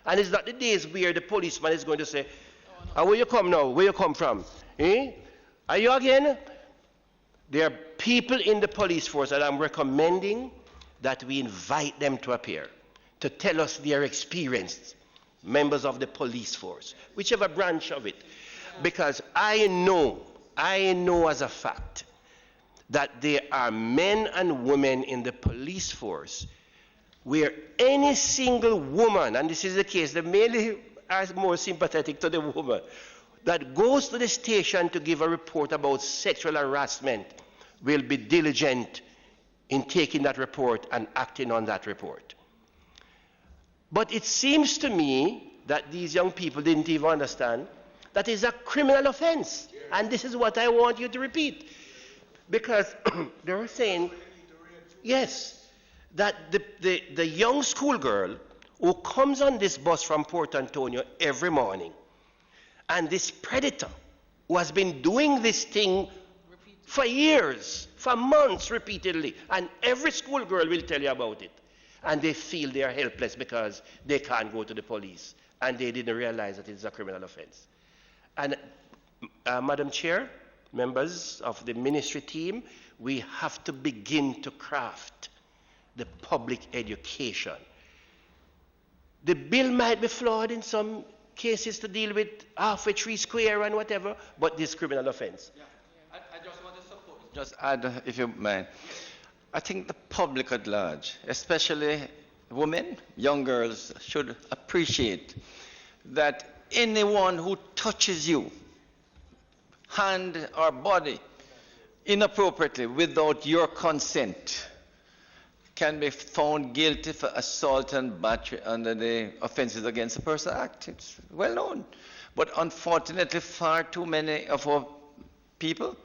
And it's not the days where the policeman is going to say, where you come now? Where you come from? Eh? Are you again? There are people in the police force that I'm recommending that we invite them to appear, to tell us their experience, members of the police force, whichever branch of it. Because I know as a fact that there are men and women in the police force where any single woman, and this is the case, they mainly are more sympathetic to the woman, that goes to the station to give a report about sexual harassment will be diligent in taking that report and acting on that report. But it seems to me that these young people didn't even understand that is a criminal offense. And this is what I want you to repeat. Because they were saying, yes, that the young schoolgirl who comes on this bus from Port Antonio every morning, and this predator who has been doing this thing for years, for months repeatedly, and every schoolgirl will tell you about it. And they feel they are helpless because they can't go to the police, and they didn't realize that it's a criminal offense. And Madam Chair, members of the ministry team, we have to begin to craft the public education. The bill might be flawed in some cases to deal with halfway tree square and whatever, but this criminal offense. Yeah. I just want to support. Just add, if you mind. I think the public at large, especially women, young girls, should appreciate that anyone who touches you, hand or body, inappropriately without your consent can be found guilty for assault and battery under the Offenses Against the Person Act. It's well known. But unfortunately, far too many of our people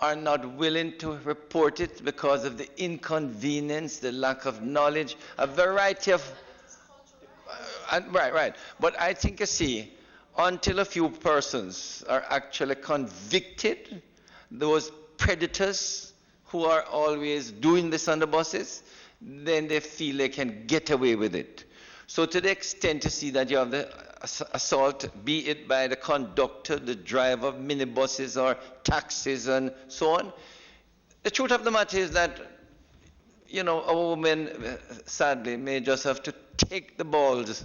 are not willing to report it because of the inconvenience, the lack of knowledge, a variety of... right. But I think, you see, until a few persons are actually convicted, those predators who are always doing this on the buses, then they feel they can get away with it. So to the extent you see that you have the assault, be it by the conductor, the driver of minibuses or taxis and so on, the truth of the matter is that, you know, a woman, sadly, may just have to take the balls,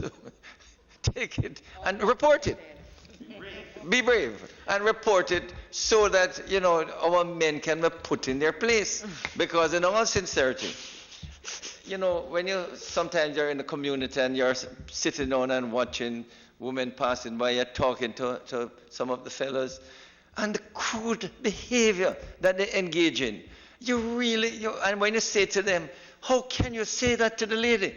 take it and report it. Be brave and report it so that, you know, our men can be put in their place. Because in all sincerity, you know, when you sometimes you're in the community and you're sitting down and watching women passing by, you're talking to some of the fellows, and the crude behavior that they engage in, and when you say to them, how can you say that to the lady?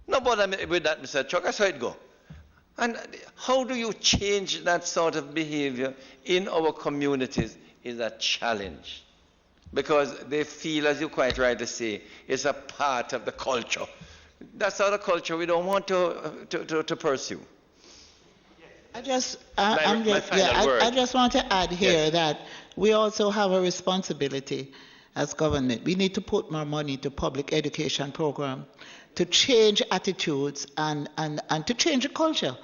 No bother with that, Mr. Chuck, that's how it go. And how do you change that sort of behavior in our communities is a challenge. Because they feel, as you quite rightly say, it's a part of the culture. That's not a culture we don't want to pursue. I just want to add here that we also have a responsibility as government. We need to put more money into public education program to change attitudes and to change the culture.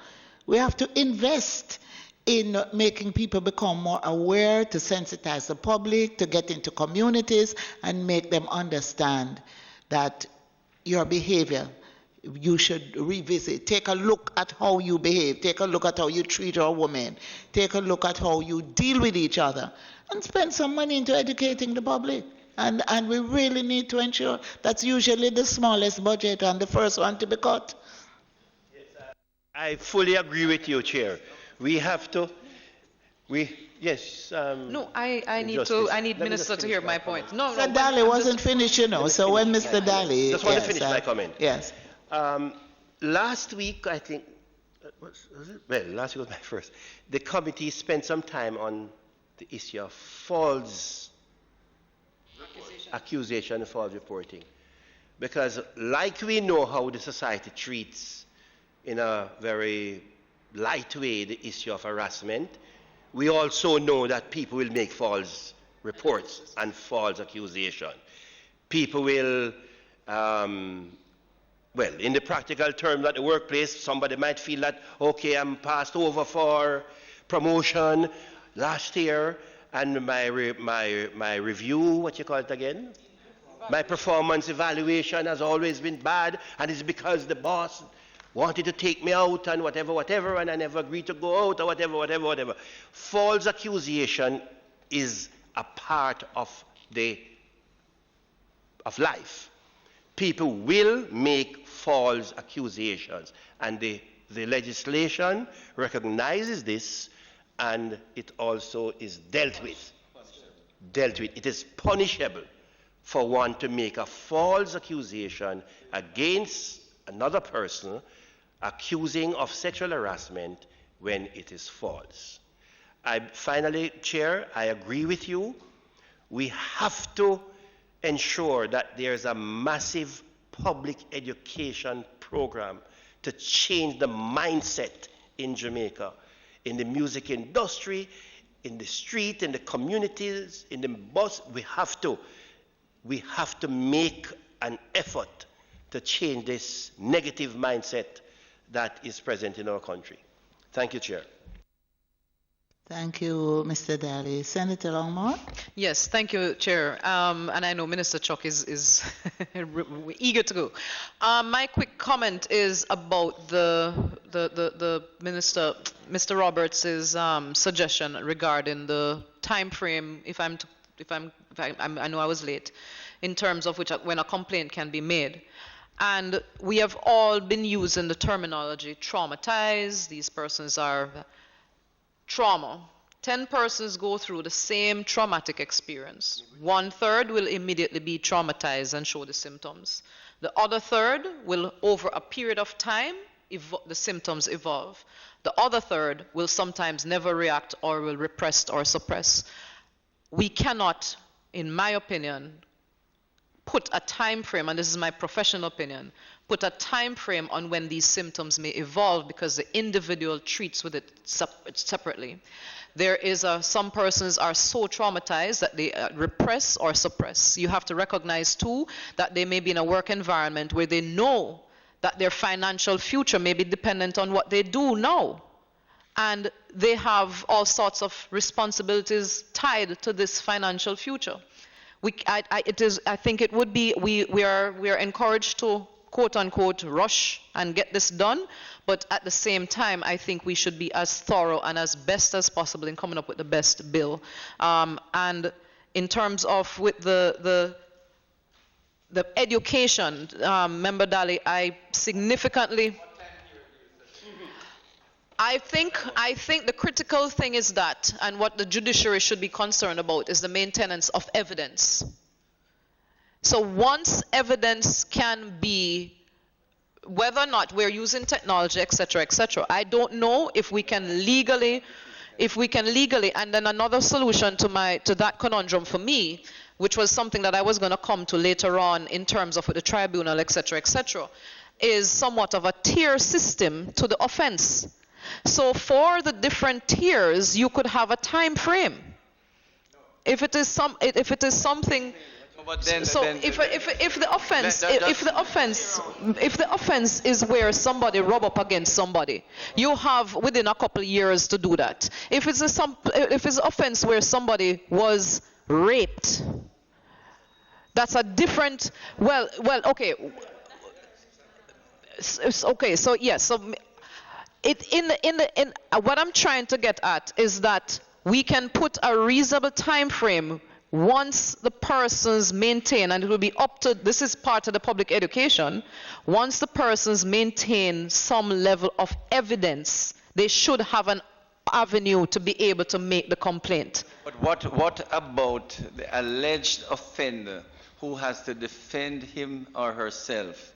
We have to invest in making people become more aware, to sensitize the public, to get into communities and make them understand that your behavior, you should revisit. Take a look at how you behave. Take a look at how you treat our women. Take a look at how you deal with each other. And spend some money into educating the public. And we really need to ensure that's usually the smallest budget and the first one to be cut. I fully agree with you, Chair. We have to, no, I need Minister to hear my point. No, Mr. Daly wasn't finished, you know, so when Mr. Daly... Just want to finish my comment. Yes. Last week, I think, was it? Well, last week was my first. The committee spent some time on the issue of false accusation and false reporting. Because like we know how the society treats in a very light way the issue of harassment, we also know that people will make false reports and false accusation. People will, well, in the practical terms at the workplace, somebody might feel that, okay, I'm passed over for promotion last year, and my review, what you call it again? My performance evaluation has always been bad, and it's because the boss wanted to take me out and whatever, and I never agreed to go out or whatever. False accusation is a part of life. People will make false accusations, and the legislation recognizes this, and it also is dealt with. It is punishable for one to make a false accusation against another person, accusing of sexual harassment when it is false. Finally, Chair, I agree with you. We have to ensure that there's a massive public education program to change the mindset in Jamaica, in the music industry, in the street, in the communities, in the bus. We have to make an effort to change this negative mindset that is present in our country. Thank you, Chair. Thank you, Mr. Daly. Senator Longmore? Yes, thank you, Chair. And I know Minister Chuck is eager to go. My quick comment is about the Minister, Mr. Roberts' suggestion regarding the time frame. I know I was late, in terms of when a complaint can be made. And we have all been using the terminology traumatized. These persons are trauma. 10 persons go through the same traumatic experience. 1/3 will immediately be traumatized and show the symptoms. The other third will, over a period of time, the symptoms evolve. The other third will sometimes never react or will repress or suppress. We cannot, in my opinion, put a time frame, and this is my professional opinion, put a time frame on when these symptoms may evolve because the individual treats with it separately. There is some persons are so traumatized that they repress or suppress. You have to recognize too that they may be in a work environment where they know that their financial future may be dependent on what they do now. And they have all sorts of responsibilities tied to this financial future. I think it would be, we are encouraged to quote unquote rush and get this done, but at the same time I think we should be as thorough and as best as possible in coming up with the best bill. And in terms of with the education, Member Daly, I significantly, I think the critical thing is that, and what the judiciary should be concerned about, is the maintenance of evidence. So once evidence can be, whether or not we're using technology, etc., I don't know if we can legally, and then another solution to that conundrum for me, which was something that I was going to come to later on in terms of the tribunal, etc., is somewhat of a tier system to the offense. So for the different tiers, you could have a time frame. If it is something. But then, so if the offense is where somebody rub up against somebody, you have within a couple of years to do that. If it's an offense where somebody was raped, that's a different. Well, okay. Okay, so yes, so what I'm trying to get at is that we can put a reasonable time frame once the persons maintain, and it will be up to, this is part of the public education, once the persons maintain some level of evidence, they should have an avenue to be able to make the complaint. But what about the alleged offender who has to defend him or herself?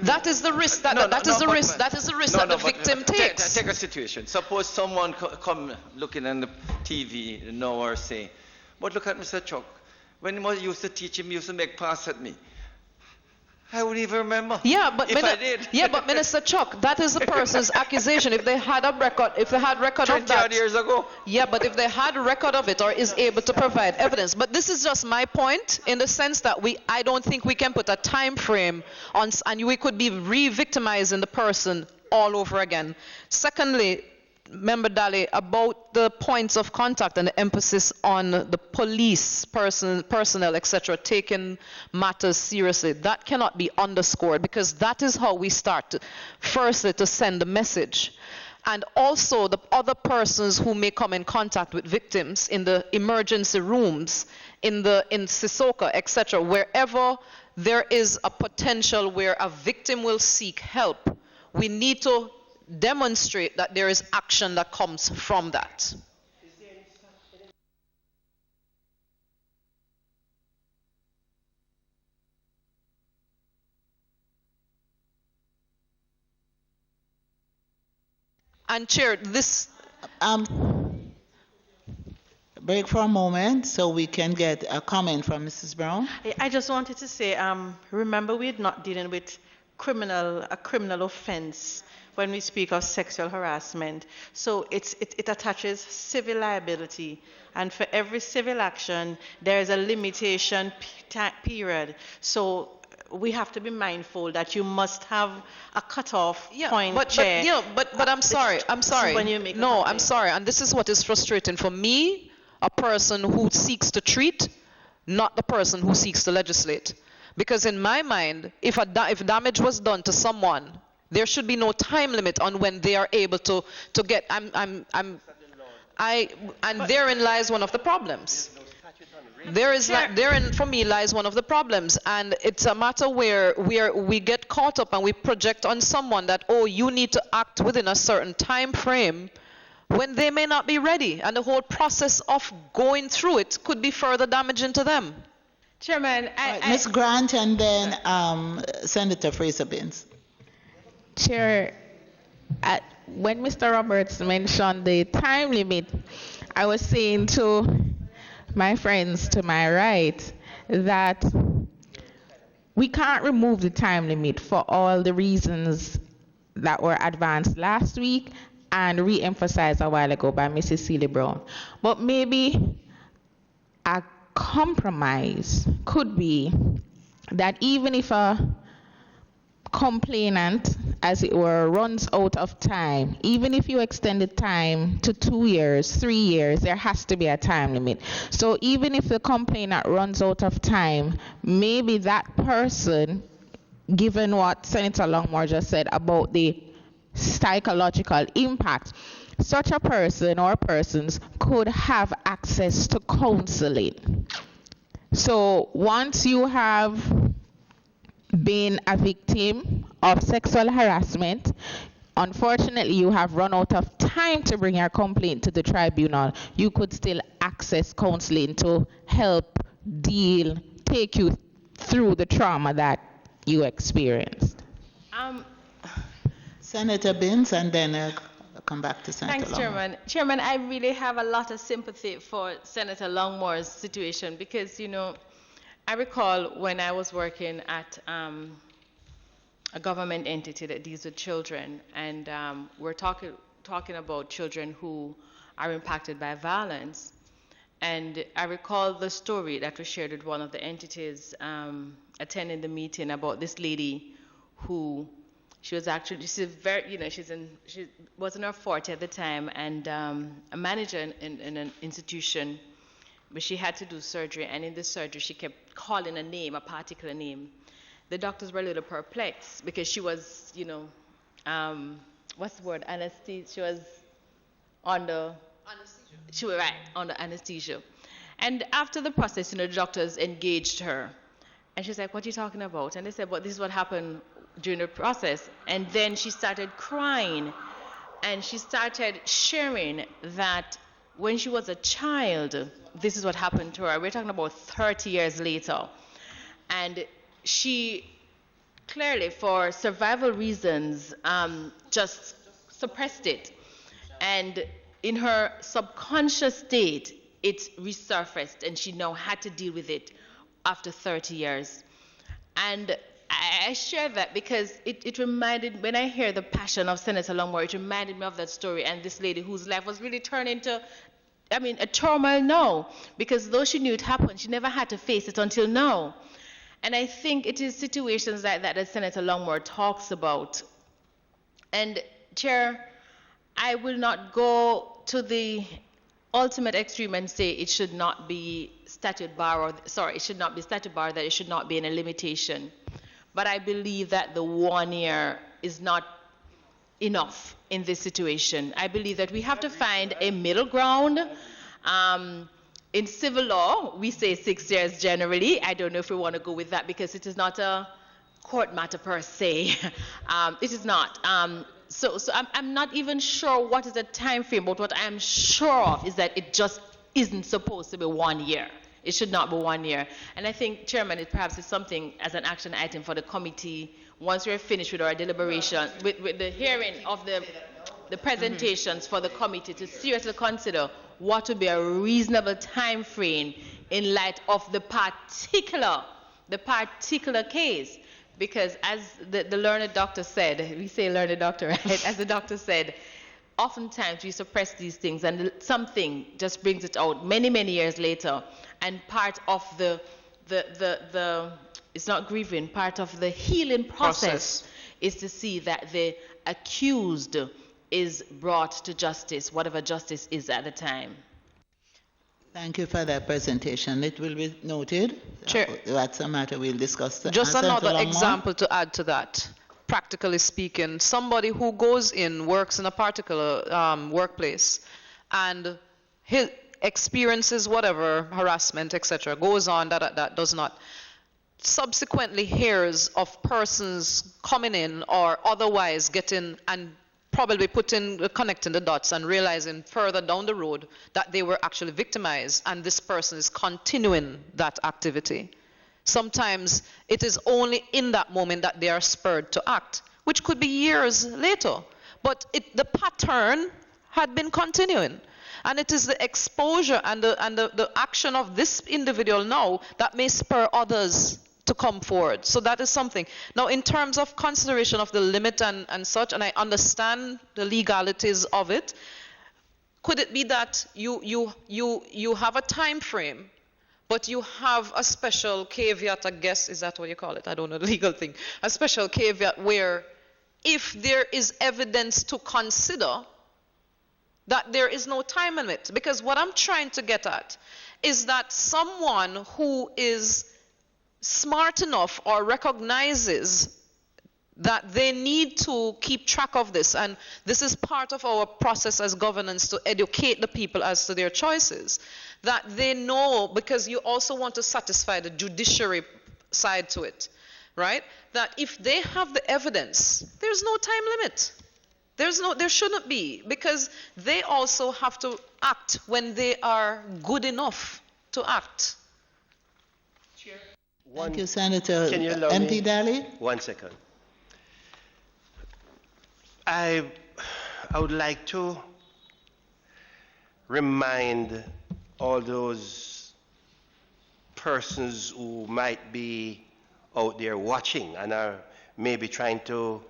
That is the risk that the victim takes. Take a situation. Suppose someone come looking on the TV now or say, but look at Mr. Chuck. When he used to teach him, he used to make pass at me. I wouldn't even remember. Yeah, but I did. Yeah, but Minister Chuck, that is the person's accusation. If they had a record, of that. 20 years ago. Yeah, but if they had a record of it or is able to provide evidence. But this is just my point in the sense that I don't think we can put a time frame on, and we could be re-victimizing the person all over again. Secondly, Member Daly, about the points of contact and the emphasis on the police personnel, etc., taking matters seriously, that cannot be underscored because that is how we start, firstly, to send the message. And also the other persons who may come in contact with victims in the emergency rooms, in Sissoko, etc., wherever there is a potential where a victim will seek help, we need to demonstrate that there is action that comes from that. And Chair, this... Break for a moment so we can get a comment from Mrs. Brown. I just wanted to say, remember we're not dealing with a criminal offense when we speak of sexual harassment. So it attaches civil liability, and for every civil action, there is a limitation period. So we have to be mindful that you must have a cutoff point. But I'm sorry. I'm sorry, and this is what is frustrating for me, a person who seeks to treat, not the person who seeks to legislate. Because in my mind, if damage was done to someone, there should be no time limit on when they are able to get. And therein lies one of the problems. Therein for me lies one of the problems, and it's a matter where we get caught up and we project on someone that, oh, you need to act within a certain time frame, when they may not be ready, and the whole process of going through it could be further damaging to them. Chairman, Ms. Grant and then Senator Fraser-Binns. Chair, when Mr. Roberts mentioned the time limit, I was saying to my friends to my right that we can't remove the time limit for all the reasons that were advanced last week and re-emphasized a while ago by Mrs. Seeley Brown. But maybe a compromise could be that even if a complainant, as it were, runs out of time, even if you extend the time to 2 years, 3 years, there has to be a time limit. So even if the complainant runs out of time, maybe that person, given what Senator Longmore just said about the psychological impact, such a person or persons could have access to counseling. So once you have been a victim of sexual harassment, unfortunately you have run out of time to bring your complaint to the tribunal, you could still access counseling to help take you through the trauma that you experienced. Senator Binns, and then I'll come back to Senator Thanks, Longmore. Chairman. Chairman, I really have a lot of sympathy for Senator Longmore's situation because, you know, I recall when I was working at a government entity that deals with children, and we're talking about children who are impacted by violence. And I recall the story that was shared with one of the entities attending the meeting about this lady who she was actually, she's very, you know, she was in her 40s at the time, and a manager in an institution, but she had to do surgery, and in the surgery she kept calling a name, a particular name. The doctors were a little perplexed because she was, you know, what's the word, anesthesia, she was under anesthesia. She was right, under anesthesia. And after the process, you know, the doctors engaged her, and she's like, what are you talking about? And they said, well, this is what happened during the process. And then she started crying, and she started sharing that when she was a child, this is what happened to her. We're talking about 30 years later. And she clearly, for survival reasons, just suppressed it. And in her subconscious state, it resurfaced, and she now had to deal with it after 30 years. And I share that because it reminded, when I hear the passion of Senator Longmore, it reminded me of that story and this lady whose life was really turned into, I mean, a turmoil now, because though she knew it happened, she never had to face it until now. And I think it is situations like that that Senator Longmore talks about. And Chair, I will not go to the ultimate extreme and say it should not be statute bar, or sorry, it should not be statute bar, that it should not be any limitation. But I believe that the 1 year is not enough in this situation. I believe that we have to find a middle ground. In civil law, we say 6 years generally. I don't know if we want to go with that because it is not a court matter per se. It is not. So I'm not even sure what is the time frame, but what I am sure of is that it just isn't supposed to be 1 year. It should not be 1 year. And I think, Chairman, it perhaps is something as an action item for the committee, once we're finished with our deliberation, with the hearing of the presentations for the committee, to seriously consider what would be a reasonable time frame in light of the particular case. Because as the learned doctor said, we say learned doctor, right? As the doctor said, oftentimes we suppress these things and something just brings it out many, many years later. And part of the it's not grieving, part of the healing process is to see that the accused is brought to justice, whatever justice is at the time. Thank you for that presentation. It will be noted. Chair. That's a matter we'll discuss. Just another example to add to that. Practically speaking, somebody who goes in, works in a particular workplace, and he experiences whatever harassment, etc., goes on, that does not, subsequently hears of persons coming in or otherwise getting and probably connecting the dots and realizing further down the road that they were actually victimized, and this person is continuing that activity. Sometimes it is only in that moment that they are spurred to act, which could be years later. But the pattern had been continuing. And it is the exposure and the action of this individual now that may spur others to come forward. So that is something. Now, in terms of consideration of the limit and such, and I understand the legalities of it, could it be that you have a time frame, but you have a special caveat, I guess, is that what you call it? I don't know the legal thing. A special caveat where if there is evidence to consider that there is no time limit. Because what I'm trying to get at is that someone who is smart enough or recognizes that they need to keep track of this, and this is part of our process as governance to educate the people as to their choices, that they know, because you also want to satisfy the judiciary side to it, right? That if they have the evidence, there's no time limit. There shouldn't be, because they also have to act when they are good enough to act. Thank you, Senator. Can you allow MP me? Daly? 1 second. I would like to remind all those persons who might be out there watching and are maybe trying to,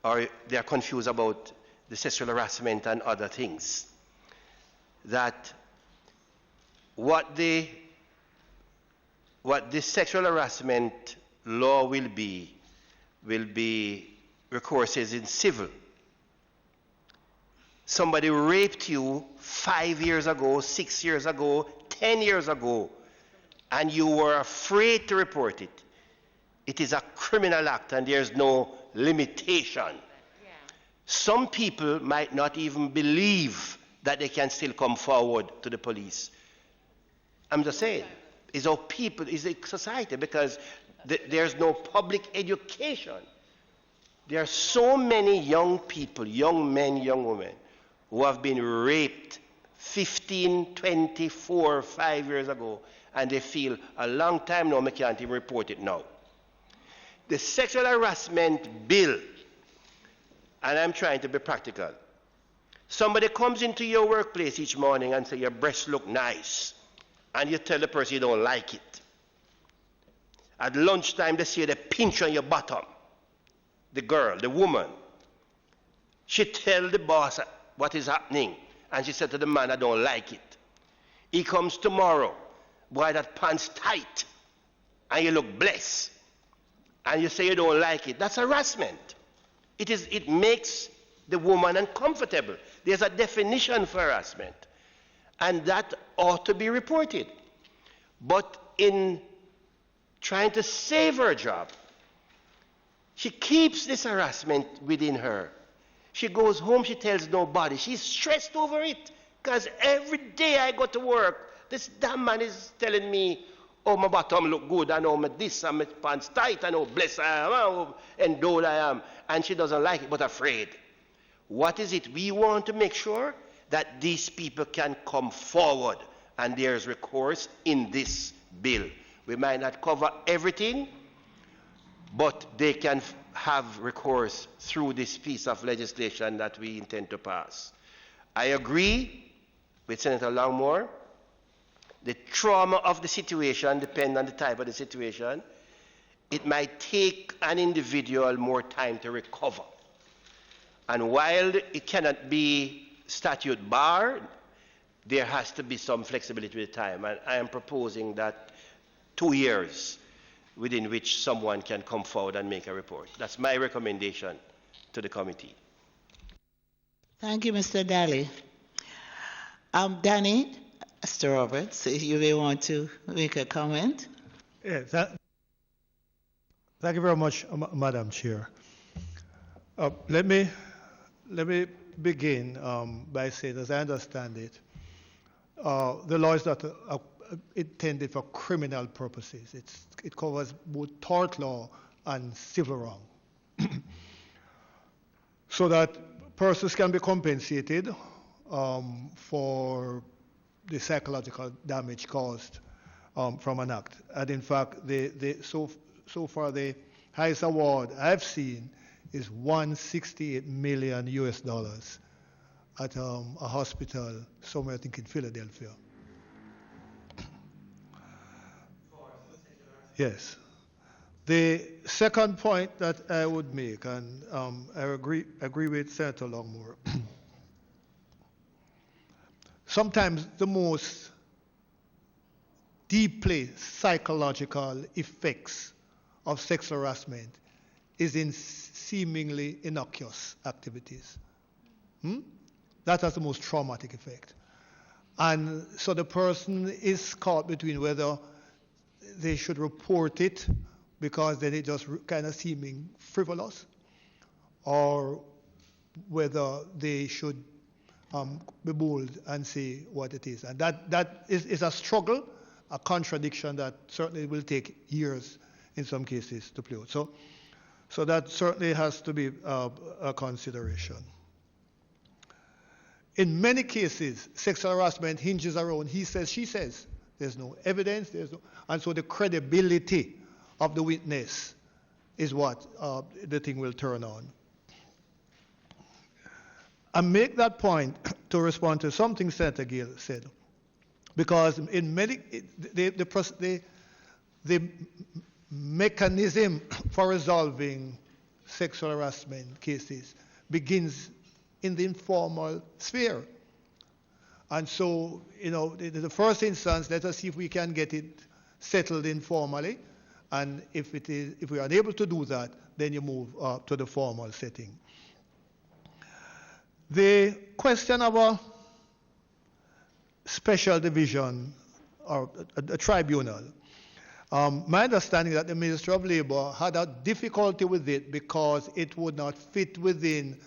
or they're confused about the sexual harassment and other things, that what the sexual harassment law will be recourses in civil. Somebody raped you 5 years ago, 6 years ago, 10 years ago, and you were afraid to report it. It is a criminal act and there's no limitation. Some people might not even believe that they can still come forward to the police. I'm just saying, it's our people, it's a society, because there's no public education. There are so many young people, young men, young women, who have been raped 15, 24, 5 years ago, and they feel a long time now, I can't even report it now. The sexual harassment bill, and I'm trying to be practical. Somebody comes into your workplace each morning and says, your breasts look nice, and you tell the person you don't like it. At lunchtime, they say they pinch on your bottom. The girl, the woman. She tell the boss what is happening, and she said to the man, I don't like it. He comes tomorrow, boy, that pants tight, and you look blessed, and you say you don't like it. That's harassment. It makes the woman uncomfortable. There's a definition for harassment, and that ought to be reported. But in trying to save her job, she keeps this harassment within her. She goes home, she tells nobody. She's stressed over it, because every day I go to work, this damn man is telling me, oh, my bottom look good, I know my this, and my pants tight, I know blessed I am, how endowed I am. And she doesn't like it, but afraid. What is it? We want to make sure that these people can come forward, and there's recourse in this bill. We might not cover everything, but they can have recourse through this piece of legislation that we intend to pass. I agree with Senator Longmore. The trauma of the situation depends on the type of the situation. It might take an individual more time to recover. And while it cannot be statute barred, there has to be some flexibility with time. And I am proposing that 2 years within which someone can come forward and make a report. That's my recommendation to the committee. Thank you, Mr. Daly. Danny, Mr. Roberts, if you may want to make a comment. Yes, thank you very much, Madam Chair. Let me begin by saying, as I understand it, the law is not intended for criminal purposes. It covers both tort law and civil wrong. So that persons can be compensated for the psychological damage caused from an act. And in fact, so far the highest award I've seen is $168 million US at a hospital somewhere, I think in Philadelphia. Yes. The second point that I would make, and I agree with Senator Longmore, sometimes the most deeply psychological effects of sexual harassment is in seemingly innocuous activities. That has the most traumatic effect. And so the person is caught between whether they should report it because then it just kind of seeming frivolous, or whether they should be bold and say what it is. And that is a struggle, a contradiction that certainly will take years in some cases to play out. So that certainly has to be a consideration. In many cases, sexual harassment hinges around he says, she says. There's no evidence, and so the credibility of the witness is what the thing will turn on. I make that point to respond to something Senator Gill said, because in many, the mechanism for resolving sexual harassment cases begins in the informal sphere. And so, the first instance, let us see if we can get it settled informally. And if we are unable to do that, then you move to the formal setting. The question of a special division or a tribunal, my understanding that the Ministry of Labor had a difficulty with it because it would not fit within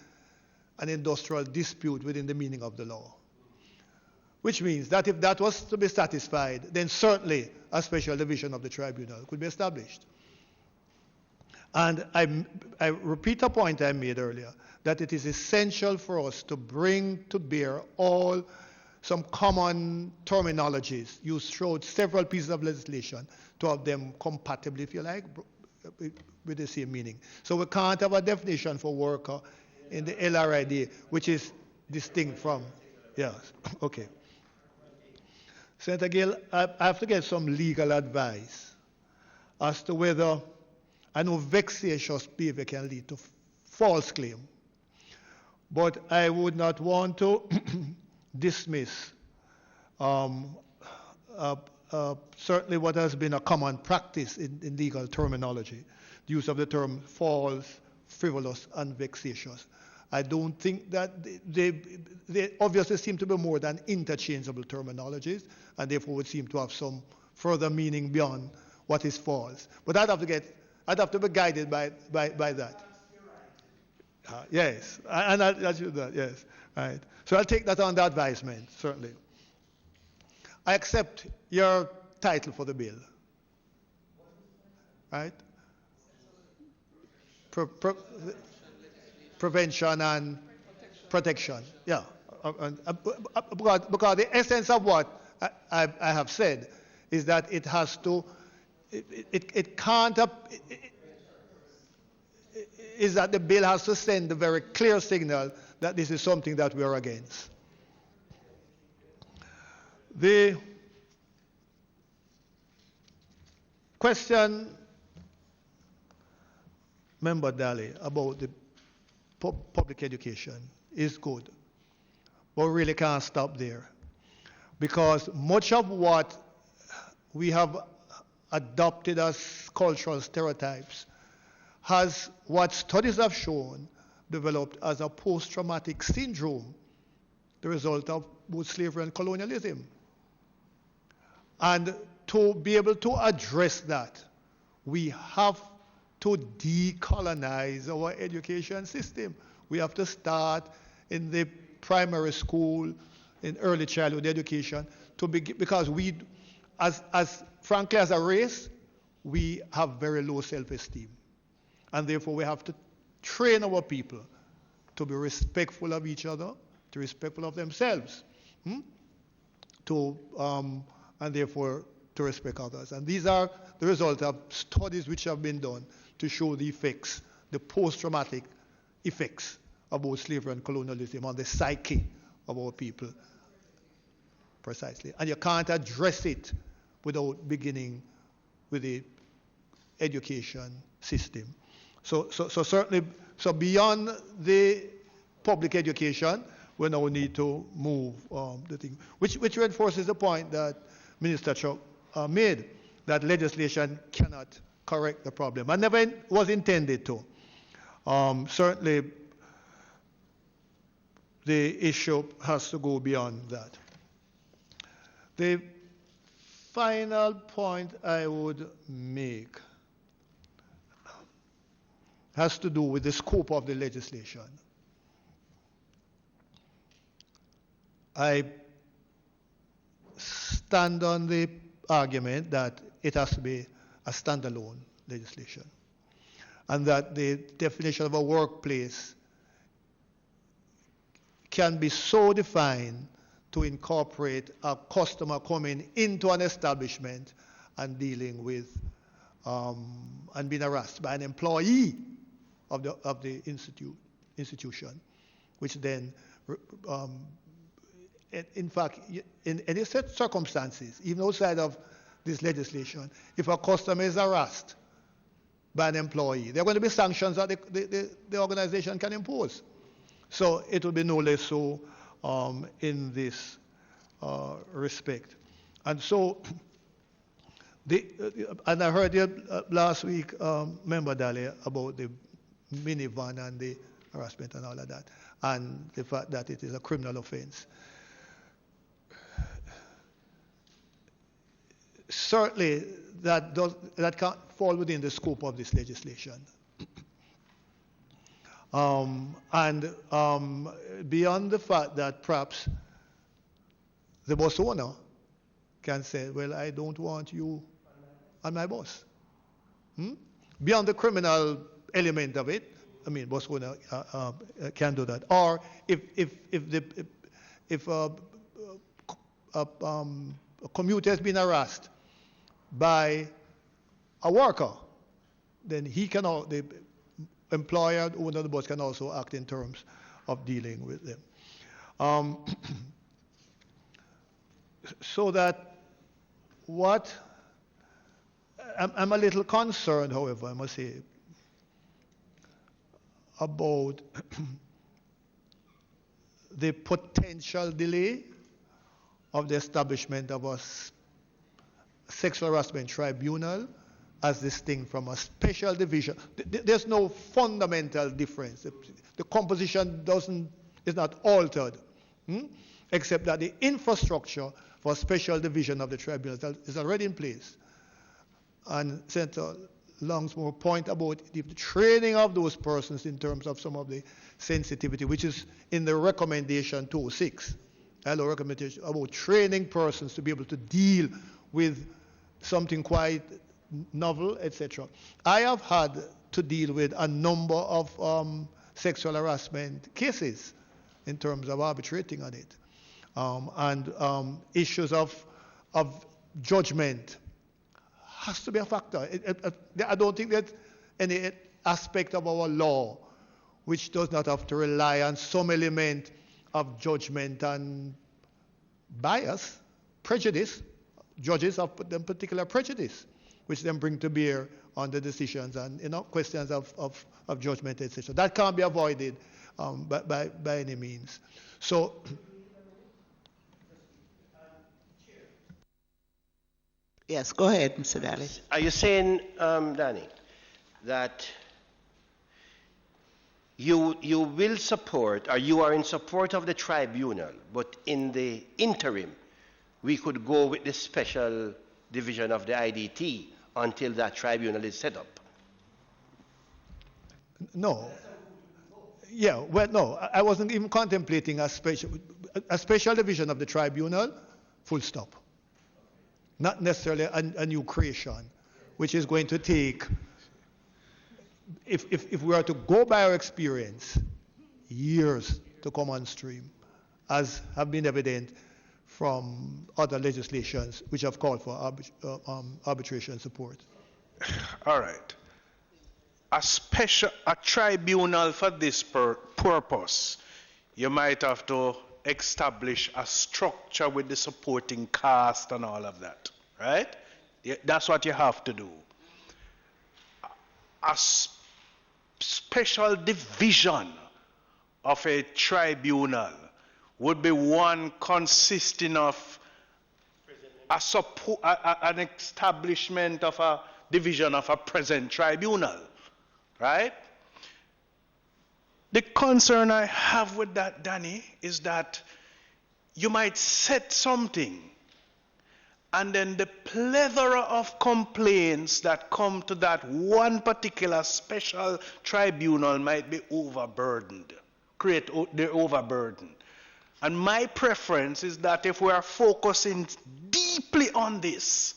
an industrial dispute within the meaning of the law. Which means that if that was to be satisfied, then certainly a special division of the tribunal could be established. And I repeat a point I made earlier, that it is essential for us to bring to bear some common terminologies used throughout several pieces of legislation to have them compatible, if you like, with the same meaning. So we can't have a definition for worker in the LRID, which is distinct from, yes, okay. Senator Gill, I have to get some legal advice as to whether, I know vexatious behavior can lead to false claim, but I would not want to dismiss certainly what has been a common practice in legal terminology, the use of the term false, frivolous, and vexatious. I don't think that they obviously seem to be more than interchangeable terminologies, and therefore would seem to have some further meaning beyond what is false. But I'd have to be guided by that. Yes, and I should that, yes. Right. So I'll take that under advisement, certainly. I accept your title for the bill. Right? Prevention and protection. Yeah. Because the essence of what I have said is that it has to, it can't, is that the bill has to send a very clear signal that this is something that we are against. The question, Member Daly, about the public education is good, but we really can't stop there, because much of what we have adopted as cultural stereotypes has, what studies have shown, developed as a post-traumatic syndrome, the result of both slavery and colonialism. And to be able to address that, we have to decolonize our education system. We have to start in the primary school, in early childhood education, because we, as frankly as a race, we have very low self-esteem. And therefore we have to train our people to be respectful of each other, to be respectful of themselves, and therefore to respect others. And these are the result of studies which have been done to show the effects, the post-traumatic effects of both slavery and colonialism on the psyche of our people. Precisely. And you can't address it without beginning with the education system. So certainly, so beyond the public education, we now need to move the thing, which reinforces the point that Minister Chuck made, that legislation cannot correct the problem, and never was intended to. Certainly, the issue has to go beyond that. The final point I would make has to do with the scope of the legislation. I stand on the argument that it has to be a standalone legislation, and that the definition of a workplace can be so defined to incorporate a customer coming into an establishment and dealing with and being harassed by an employee of the institution, which then, in fact, in any set circumstances, even outside of this legislation, if a customer is harassed by an employee, there are going to be sanctions that the organization can impose. So it will be no less so in this respect. And so, and I heard you last week, Member Daly, about the minivan and the harassment and all of that, and the fact that it is a criminal offense. Certainly, that can't fall within the scope of this legislation. And beyond the fact that perhaps the bus owner can say, well, I don't want you on my bus. Beyond the criminal element of it, I mean, bus owner can do that. Or if a commuter has been harassed by a worker, then he can, the employer, owner of the bus, can also act in terms of dealing with them. So that what I'm a little concerned, however, I must say, about the potential delay of the establishment of a sexual harassment tribunal as distinct from a special division. There's no fundamental difference. The composition is not altered, except that the infrastructure for a special division of the tribunal is already in place. And Senator Longsmore point about the training of those persons in terms of some of the sensitivity, which is in the recommendation 206. Hello, recommendation about training persons to be able to deal with something quite novel, etc. I have had to deal with a number of sexual harassment cases in terms of arbitrating on it, and issues of judgment has to be a factor. I don't think that any aspect of our law which does not have to rely on some element of judgment and bias, prejudice. Judges have put them particular prejudice, which then bring to bear on the decisions and questions of judgment, etc. That can't be avoided by any means. So. Yes, go ahead, Mr. Daly. Are you saying, Danny, that you will support, or you are in support of the tribunal, but in the interim, we could go with the special division of the IDT until that tribunal is set up? No. Yeah, well, no, I wasn't even contemplating a special division of the tribunal, full stop. Not necessarily a new creation, which is going to take, if we are to go by our experience, years to come on stream, as have been evident from other legislations which have called for arbitration support. All right. A tribunal for this purpose, you might have to establish a structure with the supporting cast and all of that, right? That's what you have to do. A special division of a tribunal would be one consisting of an establishment of a division of a present tribunal, right? The concern I have with that, Danny, is that you might set something and then the plethora of complaints that come to that one particular special tribunal might be overburdened, create the overburden. And my preference is that if we are focusing deeply on this,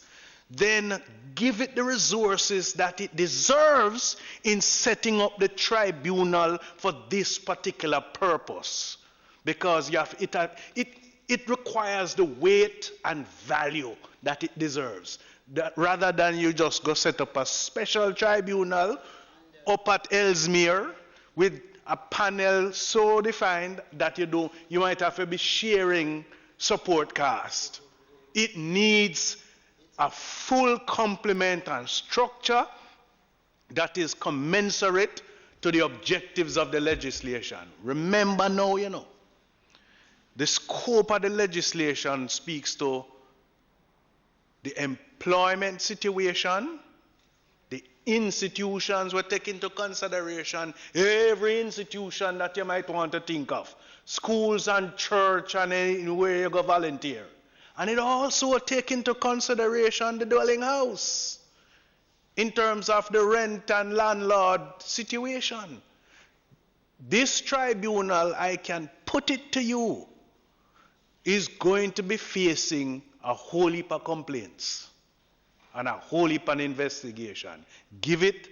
then give it the resources that it deserves in setting up the tribunal for this particular purpose. Because it requires the weight and value that it deserves. That rather than you just go set up a special tribunal up at Ellesmere with a panel so defined that you might have to be sharing support cast. It needs a full complement and structure that is commensurate to the objectives of the legislation. Remember now, the scope of the legislation speaks to the employment situation, the institutions were taken into consideration, every institution that you might want to think of, schools and church and anywhere you go volunteer. And it also takes into consideration the dwelling house in terms of the rent and landlord situation. This tribunal, I can put it to you, is going to be facing a whole heap of complaints and a whole heap of investigation. Give it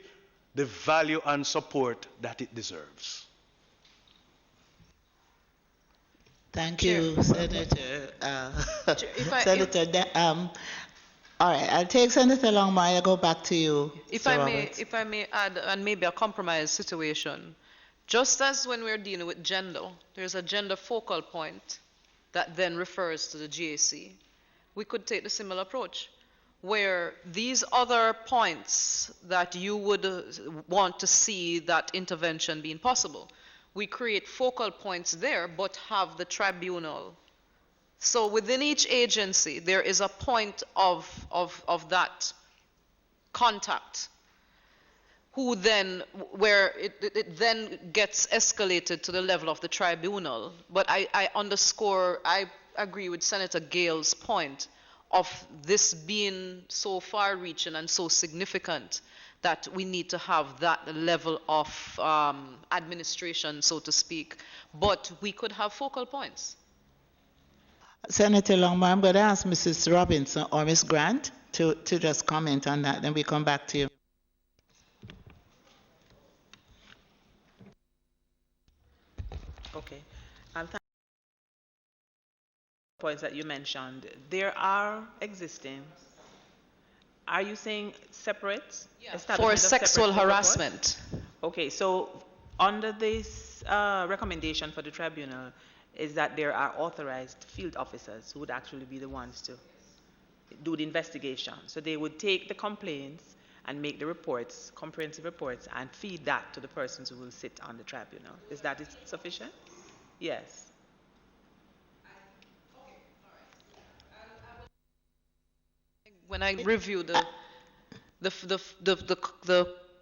the value and support that it deserves. Thank you, Senator. Senator, all right, I'll take Senator Longmire. I'll go back to you. If I may add, and maybe a compromise situation, just as when we're dealing with gender, there's a gender focal point that then refers to the GAC. We could take the similar approach, where these other points that you would want to see that intervention being possible, we create focal points there, but have the tribunal. So within each agency, there is a point of that contact, where it then gets escalated to the level of the tribunal. But I agree with Senator Gale's point of this being so far-reaching and so significant that we need to have that level of administration, so to speak. But we could have focal points. Senator Longmire, I'm going to ask Mrs. Robinson or Ms. Grant to just comment on that, then we come back to you. Okay. Points that you mentioned, there are existing. Are you saying separate? Yeah, for sexual harassment. Okay, so under this recommendation for the tribunal is that there are authorized field officers who would actually be the ones to do the investigation. So they would take the complaints and make the reports, comprehensive reports, and feed that to the persons who will sit on the tribunal. Is that sufficient? Yes. When I review the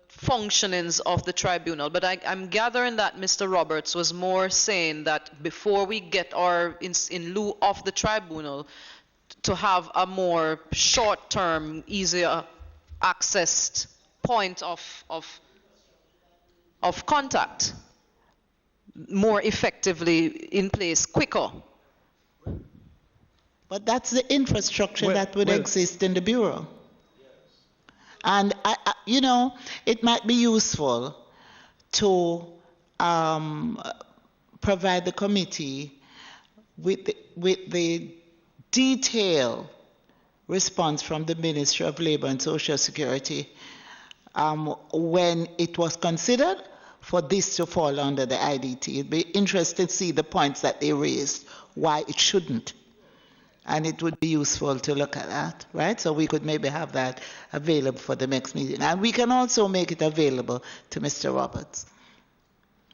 functionings of the tribunal, but I'm gathering that Mr. Roberts was more saying that before we get in lieu of the tribunal, to have a more short-term, easier accessed point of contact, more effectively in place, quicker. But that's the infrastructure that would exist in the Bureau. And, it might be useful to provide the committee with the detailed response from the Ministry of Labor and Social Security when it was considered for this to fall under the IDT. It'd be interesting to see the points that they raised, why it shouldn't. And it would be useful to look at that, right? So we could maybe have that available for the next meeting. And we can also make it available to Mr. Roberts.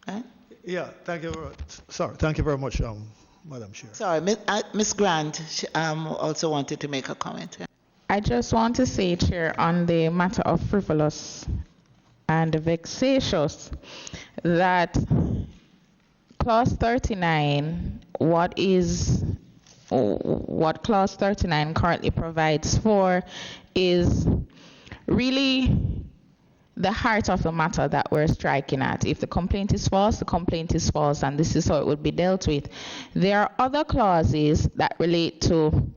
Right? Yeah, thank you. Thank you very much, Madam Chair. Sorry, Ms. Grant also wanted to make a comment. I just want to say, Chair, on the matter of frivolous and vexatious, that Clause 39, what Clause 39 currently provides for is really the heart of the matter that we're striking at. If the complaint is false, the complaint is false, and this is how it would be dealt with. There are other clauses that relate to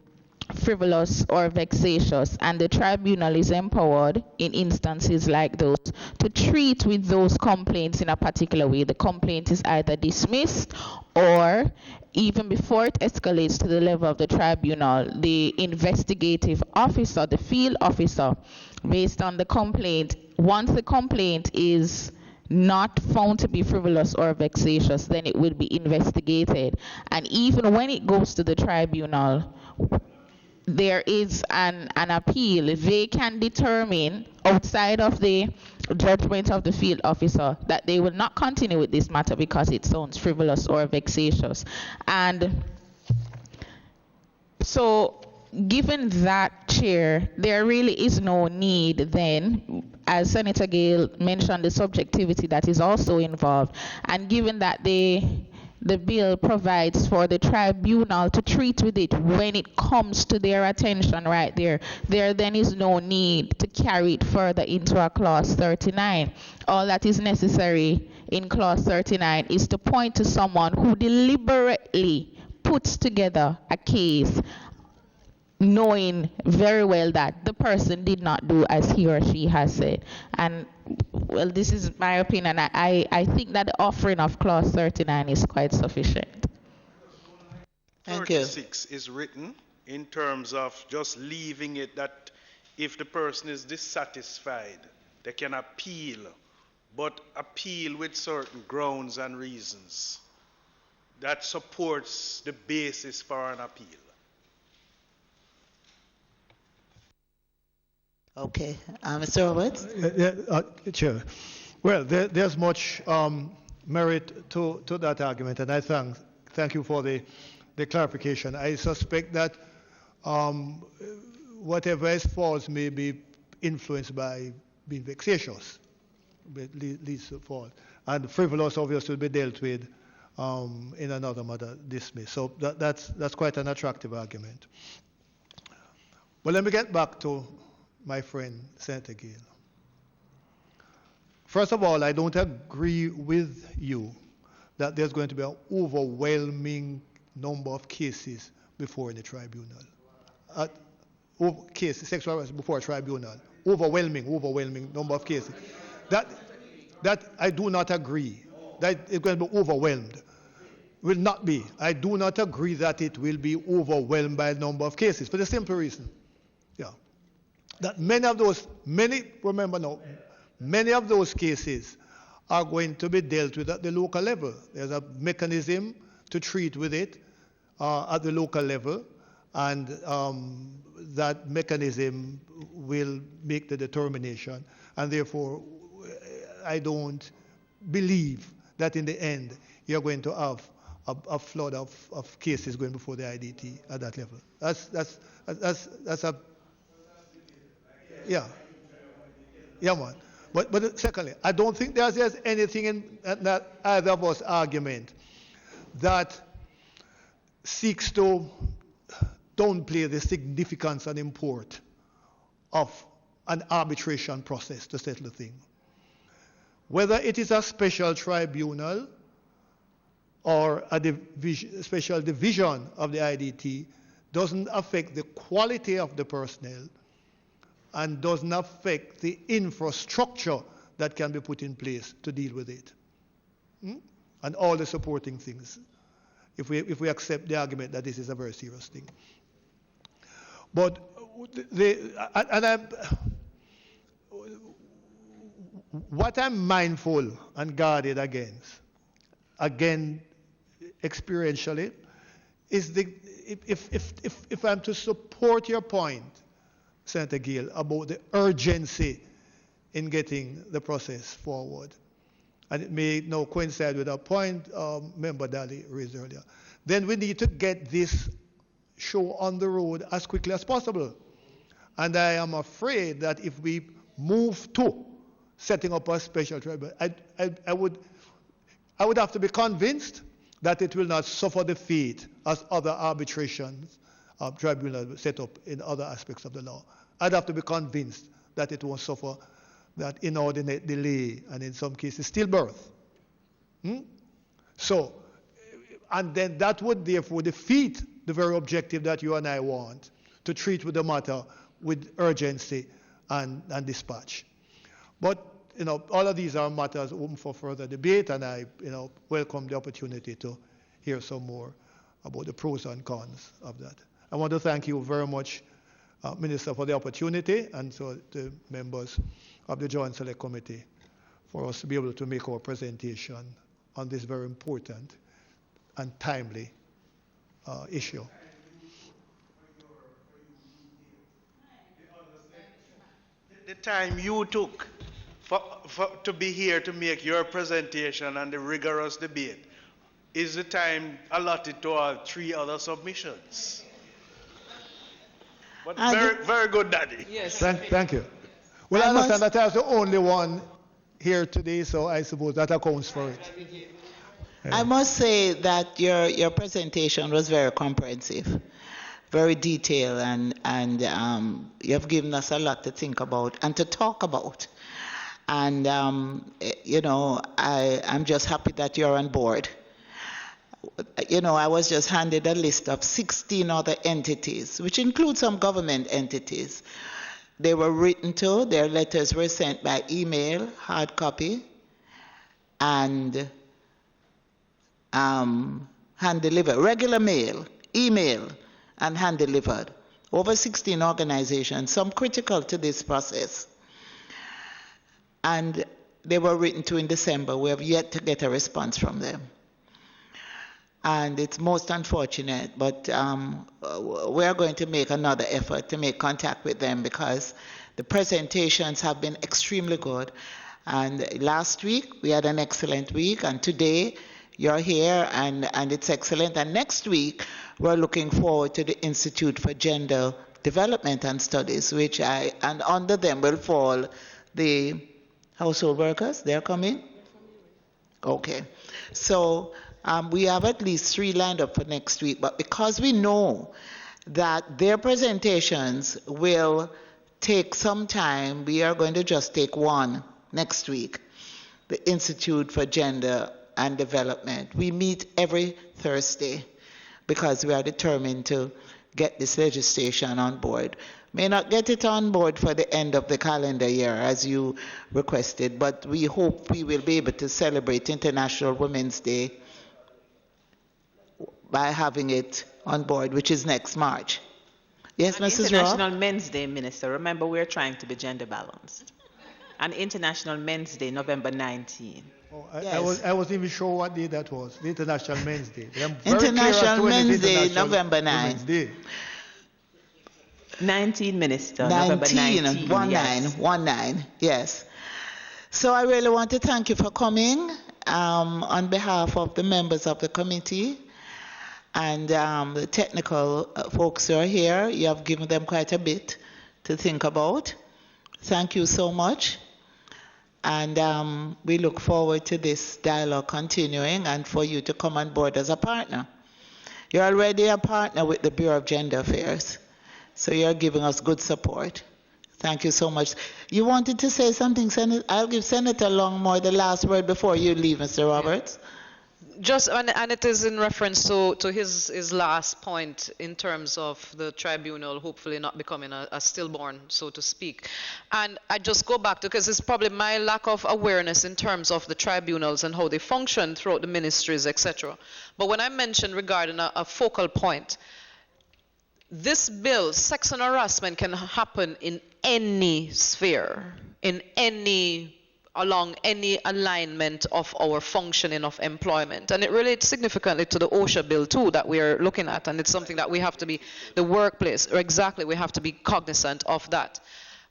frivolous or vexatious, and the tribunal is empowered in instances like those to treat with those complaints in a particular way. The complaint is either dismissed, or even before it escalates to the level of the tribunal, the investigative officer, the field officer, based on the complaint, once the complaint is not found to be frivolous or vexatious, then it will be investigated. And even when it goes to the tribunal, there is an appeal. They can determine outside of the judgment of the field officer that they will not continue with this matter because it sounds frivolous or vexatious. And so given that, Chair, there really is no need then, as Senator Gale mentioned, the subjectivity that is also involved, and given that the bill provides for the tribunal to treat with it when it comes to their attention right there then is no need to carry it further into a Clause 39. All that is necessary in Clause 39 is to point to someone who deliberately puts together a case knowing very well that the person did not do as he or she has said. And well, this is my opinion. I think that the offering of Clause 39 is quite sufficient. Thank you. 36 is written in terms of just leaving it that if the person is dissatisfied, they can appeal, but appeal with certain grounds and reasons that supports the basis for an appeal. Okay. Mr. Roberts? Chair. Well, there's much merit to that argument, and I thank you for the clarification. I suspect that whatever is false may be influenced by being vexatious, leads to false. And frivolous obviously will be dealt with in another matter, dismissed. So that's quite an attractive argument. But let me get back to my friend Senator Gale. First of all, I don't agree with you that there's going to be an overwhelming number of cases before the tribunal. Cases, sexual harassment before a tribunal. Overwhelming number of cases. That I do not agree. That it's going to be overwhelmed. Will not be. I do not agree that it will be overwhelmed by a number of cases for the simple reason. Yeah. That many of those cases are going to be dealt with at the local level. There's a mechanism to treat with it at the local level, and that mechanism will make the determination. And therefore, I don't believe that in the end you're going to have a flood of cases going before the IDT at that level. That's a man. But secondly, I don't think there's anything in that either of us argument that seeks to downplay the significance and import of an arbitration process to settle the thing. Whether it is a special tribunal or a special division of the IDT doesn't affect the quality of the personnel and doesn't affect the infrastructure that can be put in place to deal with it. And all the supporting things, if we accept the argument that this is a very serious thing. But what I'm mindful and guarded against, again, experientially, is if I'm to support your point, Senator Gill, about the urgency in getting the process forward, and it may now coincide with a point Member Daly raised earlier, then we need to get this show on the road as quickly as possible. And I am afraid that if we move to setting up a special tribunal, I would have to be convinced that it will not suffer the fate as other arbitrations tribunals set up in other aspects of the law. I'd have to be convinced that it won't suffer that inordinate delay and in some cases stillbirth. So, and then that would therefore defeat the very objective that you and I want, to treat with the matter with urgency and dispatch. But all of these are matters open for further debate, and I welcome the opportunity to hear some more about the pros and cons of that. I want to thank you very much, Minister, for the opportunity, and so the members of the Joint Select Committee for us to be able to make our presentation on this very important and timely issue. The time you took to be here to make your presentation and the rigorous debate is the time allotted to our 3 other submissions. But very good, Daddy. Yes. Thank you. Well, I understand that I was the only one here today, so I suppose that accounts for it. I must say that your presentation was very comprehensive, very detailed, and you have given us a lot to think about and to talk about. And, I'm just happy that you're on board. I was just handed a list of 16 other entities, which includes some government entities. They were written to, their letters were sent by email, hard copy, and hand-delivered, regular mail, email, and hand-delivered. Over 16 organizations, some critical to this process. And they were written to in December. We have yet to get a response from them. And it's most unfortunate, but we are going to make another effort to make contact with them because the presentations have been extremely good. And last week, we had an excellent week, and today, you're here, and it's excellent. And next week, we're looking forward to the Institute for Gender Development and Studies, and under them will fall the household workers. They're coming? Okay. So we have at least 3 lined up for next week, but because we know that their presentations will take some time, we are going to just take one next week, the Institute for Gender and Development. We meet every Thursday because we are determined to get this legislation on board. May not get it on board for the end of the calendar year as you requested, but we hope we will be able to celebrate International Women's Day by having it on board, which is next March. Yes, Mrs. International Men's Day, Minister. Remember, we're trying to be gender balanced. And International Men's Day, November 19. Oh, Yes. I wasn't even sure what day that was, the International Men's Day. International Men's Day, November 9. Women's Day. 19, Minister. November 19. 19, yes. So I really want to thank you for coming on behalf of the members of the committee and the technical folks who are here. You have given them quite a bit to think about. Thank you so much. And we look forward to this dialogue continuing and for you to come on board as a partner. You're already a partner with the Bureau of Gender Affairs, so you're giving us good support. Thank you so much. You wanted to say something, Senator? I'll give Senator Longmore the last word before you leave, Mr. Roberts. Just, and it is in reference to his last point in terms of the tribunal hopefully not becoming a stillborn, so to speak. And I just go back to, because it's probably my lack of awareness in terms of the tribunals and how they function throughout the ministries, etc. But when I mentioned regarding a focal point, this bill, sex and harassment can happen in any sphere, in any along any alignment of our functioning of employment. And it relates significantly to the OSHA bill too that we are looking at, and it's something that we have to be, the workplace, or exactly, we have to be cognizant of that.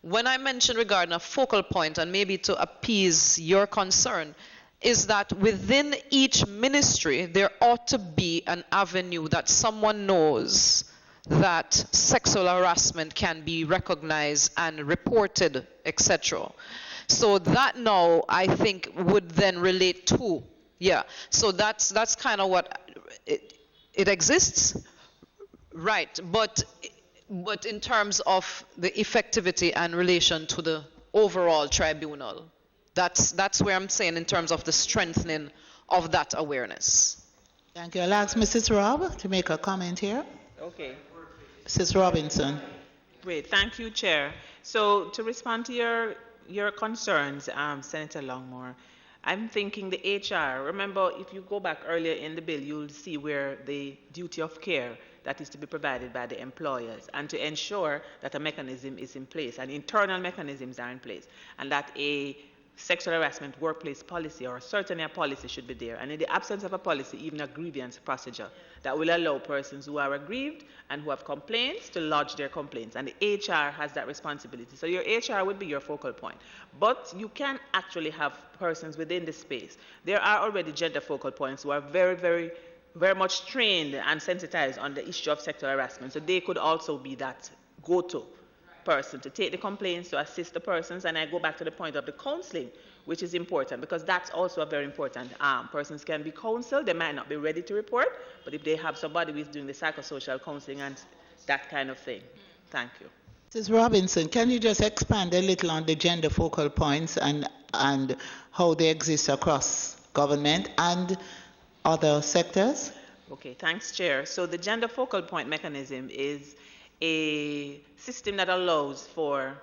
When I mentioned regarding a focal point, and maybe to appease your concern, is that within each ministry there ought to be an avenue that someone knows that sexual harassment can be recognized and reported, etc. So that now, I think, would then relate to, yeah. So that's kind of what, it exists, right, but in terms of the effectivity and relation to the overall tribunal, that's where I'm saying in terms of the strengthening of that awareness. Thank you. I'll ask Mrs. Robb to make a comment here. Okay. Mrs. Robinson. Great. Thank you, Chair. So to respond to your concerns, Senator Longmore, I'm thinking the HR. Remember, if you go back earlier in the bill, you'll see where the duty of care that is to be provided by the employers, and to ensure that a mechanism is in place, and internal mechanisms are in place, and that a sexual harassment workplace policy, or certainly a policy, should be there. And in the absence of a policy, even a grievance procedure that will allow persons who are aggrieved and who have complaints to lodge their complaints. And the HR has that responsibility. So your HR would be your focal point. But you can actually have persons within the space. There are already gender focal points who are very, very, very much trained and sensitized on the issue of sexual harassment. So they could also be that go-to person to take the complaints, to assist the persons. And I go back to the point of the counseling, which is important, because that's also a very important. Persons can be counseled. They might not be ready to report, but if they have somebody who is doing the psychosocial counseling and that kind of thing. Thank you. Mrs. Robinson, can you just expand a little on the gender focal points and how they exist across government and other sectors? Okay, thanks, Chair. So the gender focal point mechanism is a system that allows for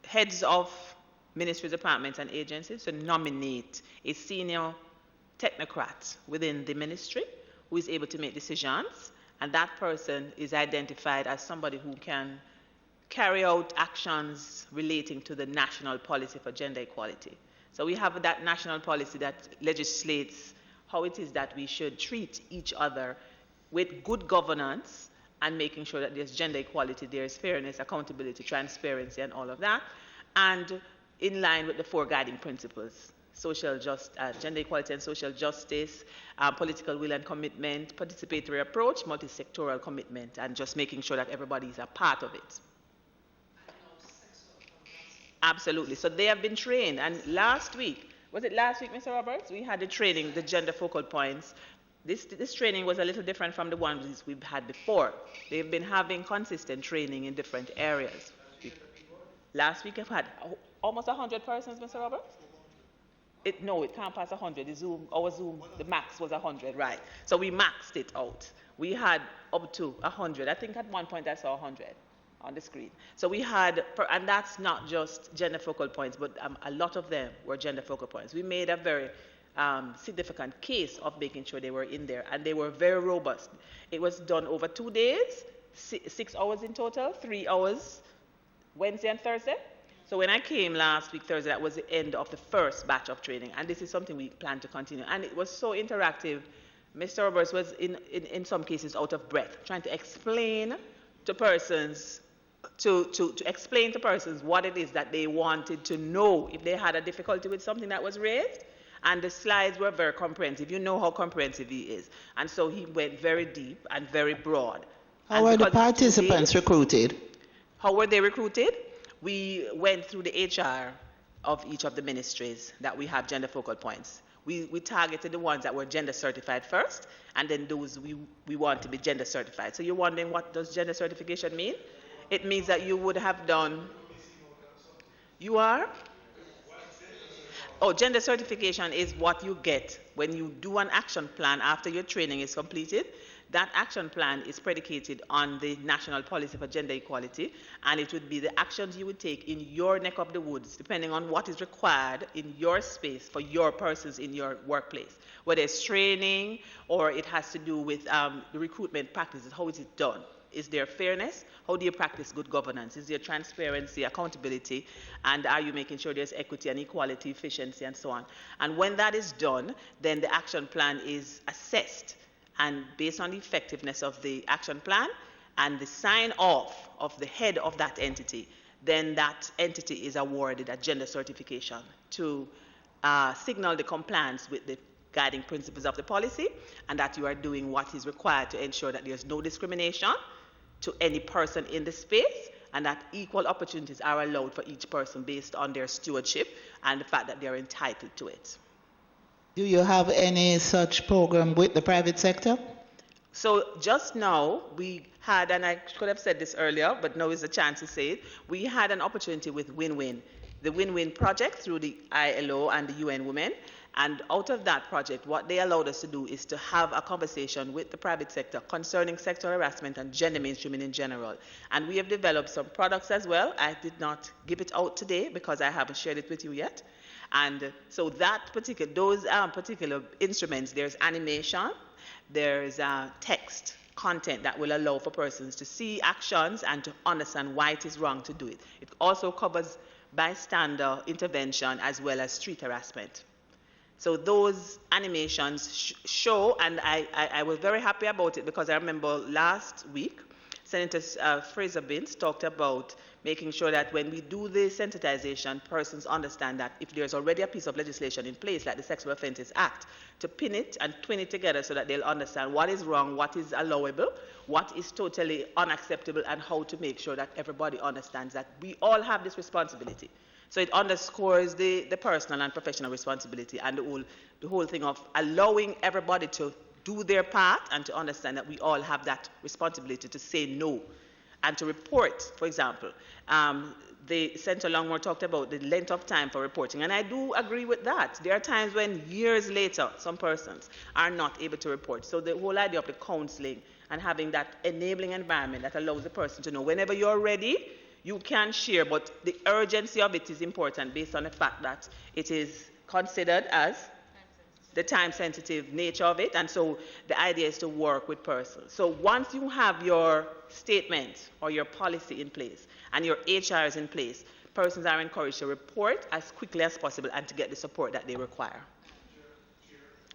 heads of ministries, departments, and agencies to nominate a senior technocrat within the ministry who is able to make decisions, and that person is identified as somebody who can carry out actions relating to the national policy for gender equality. So we have that national policy that legislates how it is that we should treat each other with good governance, and making sure that there's gender equality, there's fairness, accountability, transparency, and all of that, and in line with the four guiding principles: gender equality and social justice, political will and commitment, participatory approach, multi-sectoral commitment, and just making sure that everybody is a part of it. Absolutely. So they have been trained, and last week, was it last week, Mr. Roberts? We had the training, the gender focal points. This training was a little different from the ones we've had before. They've been having consistent training in different areas. Last week I've had almost 100 persons, Mr. Roberts? No, it can't pass 100. Our Zoom, the max was 100, right? So we maxed it out. We had up to 100. I think at one point I saw 100 on the screen. So we had, and that's not just gender focal points, but a lot of them were gender focal points. We made a very significant case of making sure they were in there, and they were very robust. It was done over 2 days, 6 hours in total, 3 hours Wednesday and Thursday. So when I came last week, Thursday, that was the end of the first batch of training, and this is something we plan to continue. And it was so interactive. Mr. Roberts was in some cases out of breath, trying to explain to persons to explain to persons what it is that they wanted to know if they had a difficulty with something that was raised. And the slides were very comprehensive. You know how comprehensive he is. And so he went very deep and very broad. How were the participants recruited? How were they recruited? We went through the HR of each of the ministries that we have gender focal points. We targeted the ones that were gender certified first, and then those we want to be gender certified. So you're wondering, what does gender certification mean? It means that you would have done... You are? Oh, gender certification is what you get when you do an action plan after your training is completed. That action plan is predicated on the national policy for gender equality, and it would be the actions you would take in your neck of the woods, depending on what is required in your space for your persons in your workplace, whether it's training or it has to do with the recruitment practices. How is it done? Is there fairness? How do you practice good governance? Is there transparency, accountability, and are you making sure there's equity and equality, efficiency, and so on? And when that is done, then the action plan is assessed, and based on the effectiveness of the action plan and the sign off of the head of that entity, then that entity is awarded a gender certification to signal the compliance with the guiding principles of the policy, and that you are doing what is required to ensure that there's no discrimination to any person in the space, and that equal opportunities are allowed for each person based on their stewardship and the fact that they're entitled to it. Do you have any such program with the private sector? So just now, we had, and I could have said this earlier, but now is the chance to say it, we had an opportunity with Win-Win, the Win-Win project through the ILO and the UN Women. And out of that project, what they allowed us to do is to have a conversation with the private sector concerning sexual harassment and gender mainstreaming in general. And we have developed some products as well. I did not give it out today because I haven't shared it with you yet. And so those particular instruments, there's animation, there's text content that will allow for persons to see actions and to understand why it is wrong to do it. It also covers bystander intervention as well as street harassment. So those animations show, and I was very happy about it because I remember last week, Senator Fraser-Binns talked about making sure that when we do the sensitization, persons understand that if there's already a piece of legislation in place, like the Sexual Offences Act, to pin it and twin it together so that they'll understand what is wrong, what is allowable, what is totally unacceptable, and how to make sure that everybody understands that we all have this responsibility. So it underscores the personal and professional responsibility and the whole thing of allowing everybody to do their part and to understand that we all have that responsibility to say no and to report. For example, the Senator Longmore talked about the length of time for reporting, and I do agree with that. There are times when years later some persons are not able to report. So the whole idea of the counseling and having that enabling environment that allows the person to know whenever you're ready, you can share, but the urgency of it is important based on the fact that it is considered as the time-sensitive nature of it, and so the idea is to work with persons. So once you have your statement or your policy in place and your HR is in place, persons are encouraged to report as quickly as possible and to get the support that they require.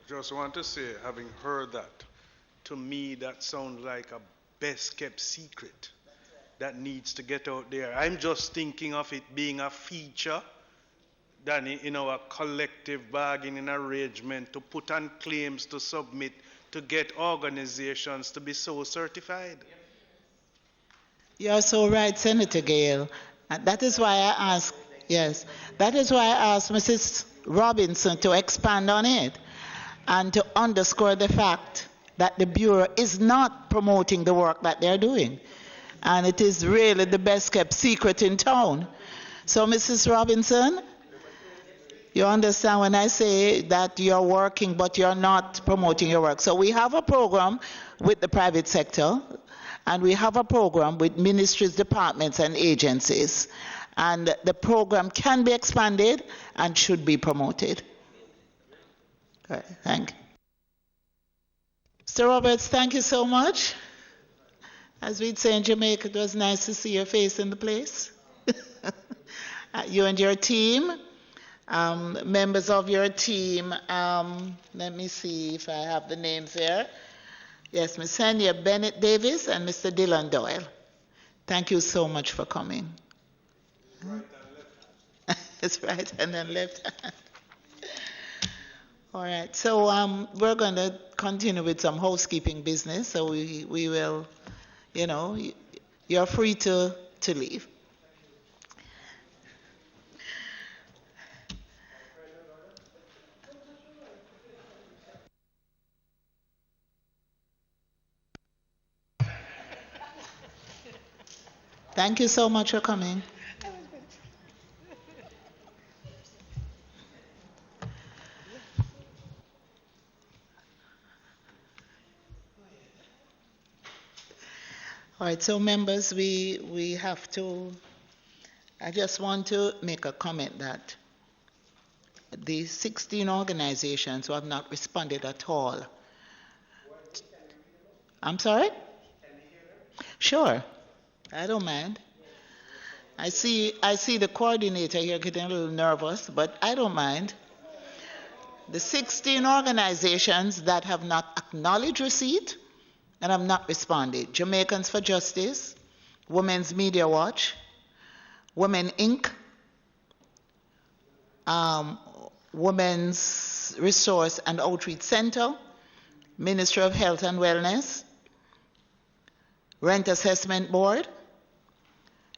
Just want to say, having heard that, to me that sounds like a best-kept secret that needs to get out there. I'm just thinking of it being a feature than in our collective bargaining arrangement to put on claims to submit to get organizations to be so certified. You're so right, Senator Gale. And that is why I asked, yes, that is why I asked Mrs. Robinson to expand on it and to underscore the fact that the Bureau is not promoting the work that they're doing. And it is really the best kept secret in town. So, Mrs. Robinson, you understand when I say that you're working but you're not promoting your work. So we have a program with the private sector, and we have a program with ministries, departments, and agencies. And the program can be expanded and should be promoted. All right, thank you. Mr. Roberts, thank you so much. As we'd say in Jamaica, it was nice to see your face in the place. You and your team, members of your team, let me see if I have the names here. Yes, Ms. Henya Bennett Davis and Mr. Dylan Doyle. Thank you so much for coming. Right and left hand. It's right hand and left hand. All right, so we're going to continue with some housekeeping business. So we will, you know, you're free to leave. Thank you so much for coming. All right, so members, we have to, I just want to make a comment that the 16 organizations who have not responded at all. I'm sorry? Sure, I don't mind. I see the coordinator here getting a little nervous, but I don't mind. The 16 organizations that have not acknowledged receipt and have not responded: Jamaicans for Justice, Women's Media Watch, Women Inc., Women's Resource and Outreach Center, Ministry of Health and Wellness, Rent Assessment Board,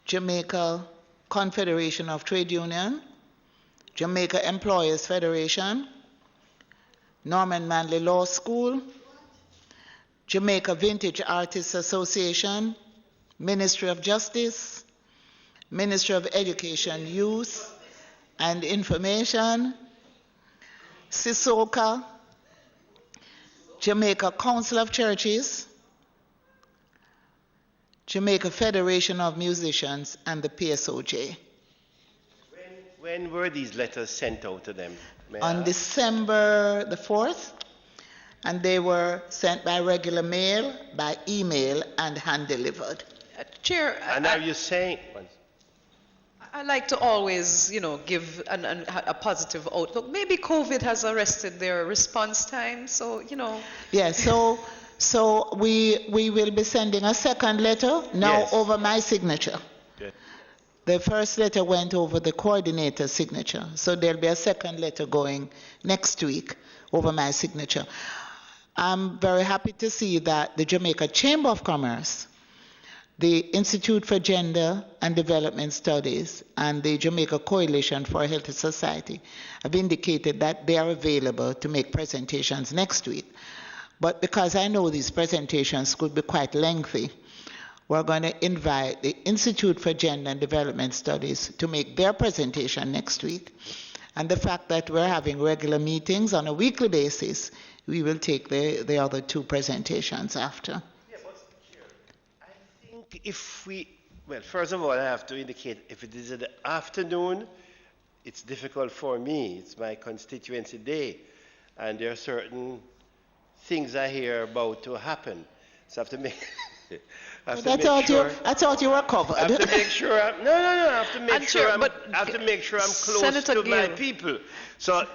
Jamaica Confederation of Trade Union, Jamaica Employers Federation, Norman Manley Law School, Jamaica Vintage Artists Association, Ministry of Justice, Ministry of Education, Youth and Information, CISOCA, Jamaica Council of Churches, Jamaica Federation of Musicians, and the PSOJ. When were these letters sent out to them? On December the 4th, and they were sent by regular mail, by email, and hand-delivered. Chair, And are you saying... I like to always, give a positive outlook. Maybe COVID has arrested their response time, so, Yeah, so we will be sending a second letter now, yes, over my signature. Good. The first letter went over the coordinator's signature, so there'll be a second letter going next week over my signature. I'm very happy to see that the Jamaica Chamber of Commerce, the Institute for Gender and Development Studies, and the Jamaica Coalition for a Healthy Society have indicated that they are available to make presentations next week. But because I know these presentations could be quite lengthy, we're going to invite the Institute for Gender and Development Studies to make their presentation next week. And the fact that we're having regular meetings on a weekly basis, we will take the other two presentations after. If we, well, first of all, I have to indicate if it is in the afternoon, it's difficult for me. It's my constituency day, and there are certain things I hear about to happen. So I have to make. I thought you were covered. I have to make sure. I have to make sure. I have to make sure I'm close Senator to my Gill. people. So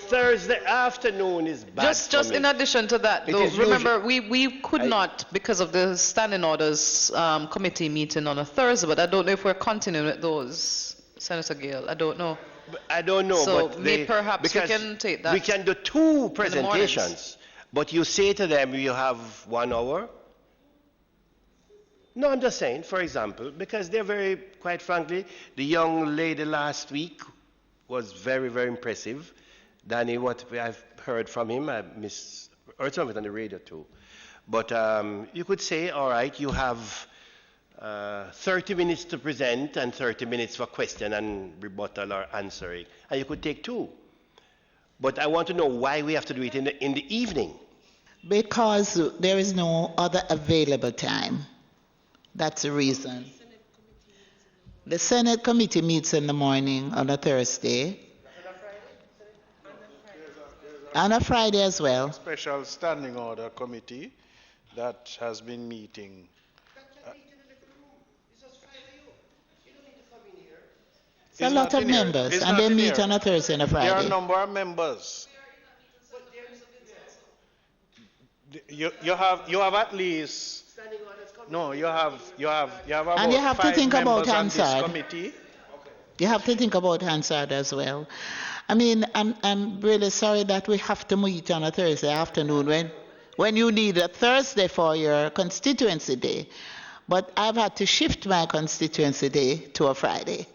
Thursday afternoon is bad Just for me. in addition to that, It though, is remember, we could not, because of the standing orders committee meeting on a Thursday, but I don't know if we're continuing with those, Senator Gill. I don't know. I don't know, So but perhaps we can take that. We can do two mornings. presentations, but you say to them you have 1 hour. No, I'm just saying, for example, because they're very, quite frankly, the young lady last week was very, very impressive. Danny, what I've heard from him, I heard some of it on the radio too. But you could say, all right, you have 30 minutes to present and 30 minutes for question and rebuttal or answering. And you could take 2. But I want to know why we have to do it in the evening. Because there is no other available time. That's the reason. The Senate committee meets in the morning on a Thursday. On a Friday as well. Special Standing Order Committee that has been meeting. It's a lot of members, and they meet on a Thursday and a Friday. There are a number of members. You have at least. No, you have about and you have 5 to think about members on this Hansard. committee. You have to think about Hansard as well. I mean, I'm really sorry that we have to meet on a Thursday afternoon when you need a Thursday for your constituency day. But I've had to shift my constituency day to a Friday.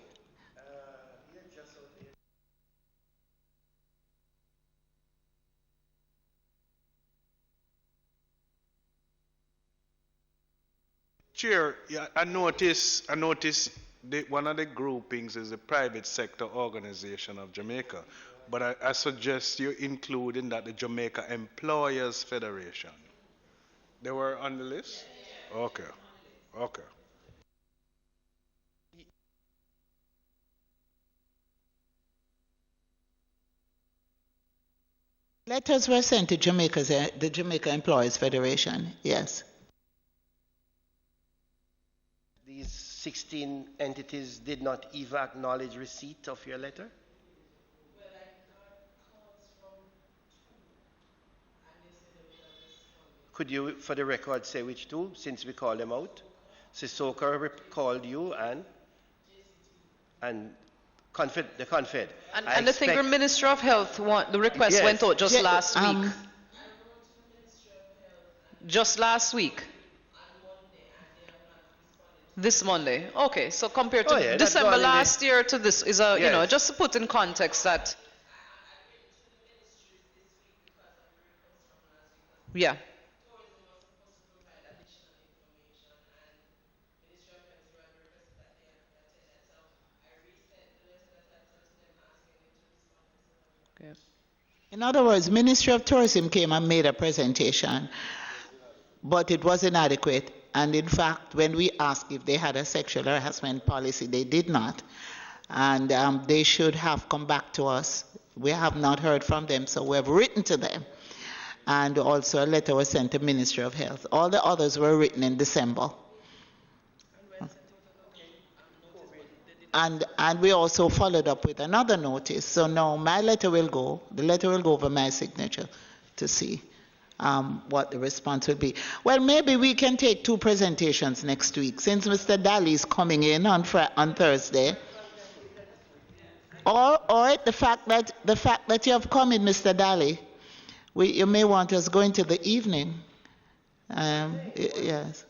Chair, yeah, I notice one of the groupings is the private sector organization of Jamaica, but I suggest you include in that the Jamaica Employers Federation. They were on the list? Okay. Letters were sent to the Jamaica Employers Federation, yes. 16 entities did not even acknowledge receipt of your letter? Could you, for the record, say which two, since we called them out? Sissoko called you and the Confed. And I think the Minister of Health, the request went out just last week. Just last week. This Monday. Okay, so compared to December last year to this is a, you know, just to put in context that. Yeah. Okay. In other words, Ministry of Tourism came and made a presentation, but it was inadequate. And in fact, when we asked if they had a sexual harassment policy, they did not. And they should have come back to us. We have not heard from them, so we have written to them. And also a letter was sent to Ministry of Health. All the others were written in December. And we also followed up with another notice. So now my letter will go, the letter will go over my signature to see what the response will be. Well, maybe we can take 2 presentations next week, since Mr. Daly is coming in on Thursday. Or the fact that you have come in, Mr. Daly, you may want us going to the evening. Yes.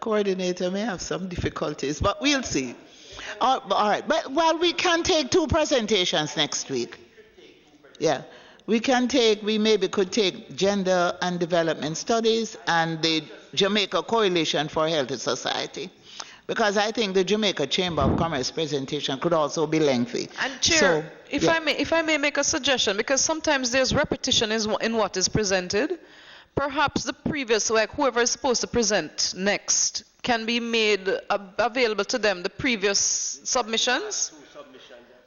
Coordinator may have some difficulties, but we'll see. All right, but well, we can take 2 presentations next week. Yeah, we maybe could take Gender and Development Studies and the Jamaica Coalition for Healthy Society, because I think the Jamaica Chamber of Commerce presentation could also be lengthy. And Chair, if I may make a suggestion, because sometimes there's repetition in what is presented. Perhaps the previous, like whoever is supposed to present next, can be made available to them, the previous submissions?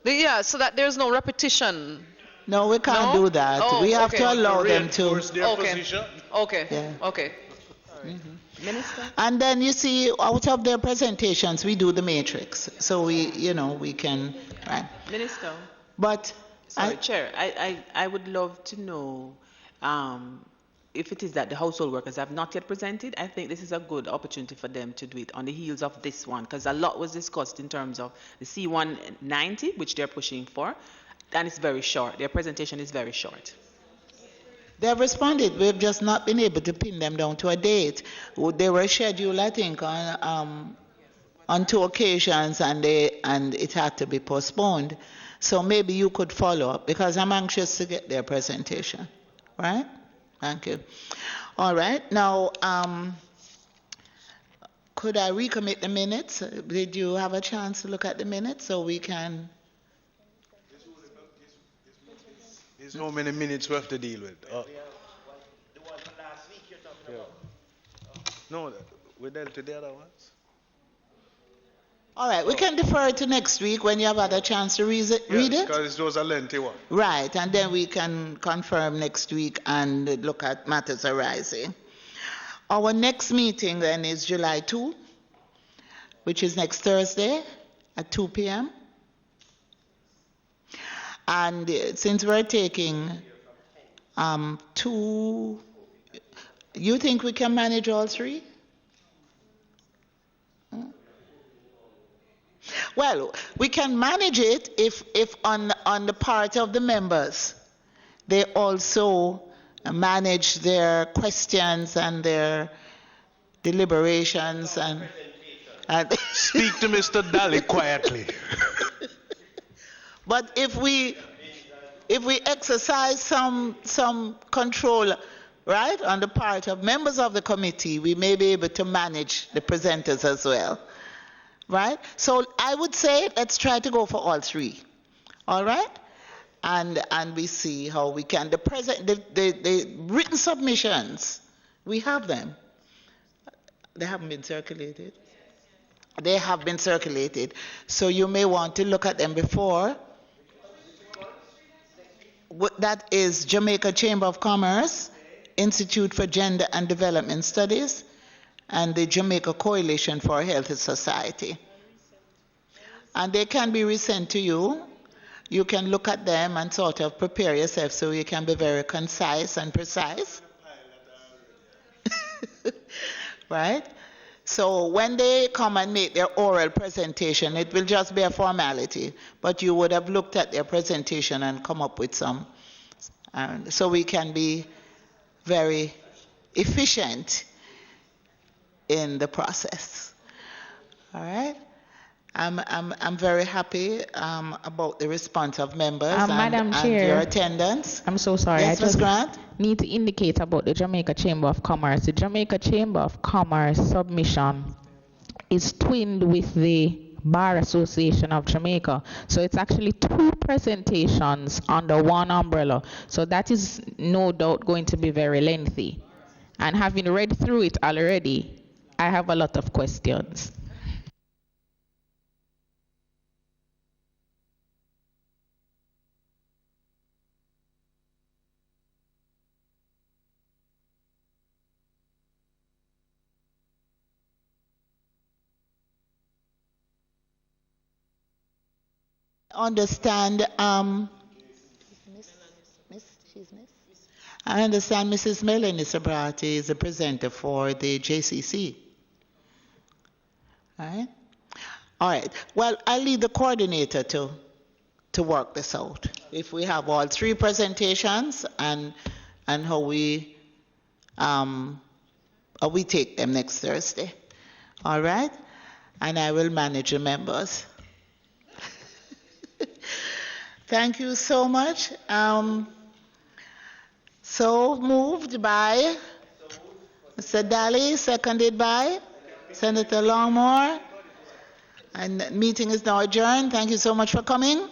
Yeah, so that there's no repetition. No, we can't do that. Oh, we have to allow them to. Okay. Yeah. Okay. Mm-hmm. Minister? And then you see, out of their presentations, we do the matrix. So we can, right? Minister. But. Sorry, Chair, I would love to know, if it is that the household workers have not yet presented, I think this is a good opportunity for them to do it on the heels of this one, because a lot was discussed in terms of the C190, which they're pushing for, and it's very short. Their presentation is very short. They have responded. We've just not been able to pin them down to a date. They were scheduled, I think, on 2 occasions, and it had to be postponed. So maybe you could follow up, because I'm anxious to get their presentation, right? Thank you. All right. Now, could I recommit the minutes? Did you have a chance to look at the minutes so we can? There's so many minutes we have to deal with. The one from last week you're talking about? No, we dealt with the other ones. All right, we can defer it to next week when you have had a chance to read it. Because it was a lengthy one. Right, and then we can confirm next week and look at matters arising. Our next meeting then is July 2, which is next Thursday at 2 p.m. And since we're taking 2, you think we can manage all 3? Well, we can manage it if on the part of the members, they also manage their questions and their deliberations and Speak to Mr. Daly quietly. But if we exercise some control, right, on the part of members of the committee, we may be able to manage the presenters as well. Right? So I would say let's try to go for all 3. All right? And we see how we can. The written submissions, we have them. They haven't been circulated. They have been circulated. So you may want to look at them before. That is Jamaica Chamber of Commerce, Institute for Gender and Development Studies, and the Jamaica Coalition for a Healthy Society. And they can be resent to you. You can look at them and sort of prepare yourself so you can be very concise and precise. Right? So when they come and make their oral presentation, it will just be a formality, but you would have looked at their presentation and come up with some. So we can be very efficient in the process. All right? I'm very happy about the response of members Madam and Chair, your attendance. I'm so sorry. Yes, Ms. Grant? Need to indicate about the Jamaica Chamber of Commerce. The Jamaica Chamber of Commerce submission is twinned with the Bar Association of Jamaica. So it's actually two presentations under one umbrella. So that is no doubt going to be very lengthy. And having read through it already, I have a lot of questions. Understand, I understand Mrs. Melanie Sabrati is a presenter for the JCC. All right. Well, I'll leave the coordinator to work this out. If we have all three presentations and how we take them next Thursday. All right? And I will manage the members. Thank you so much. So moved by Mr. Daly, seconded by Senator Longmore. And the meeting is now adjourned. Thank you so much for coming.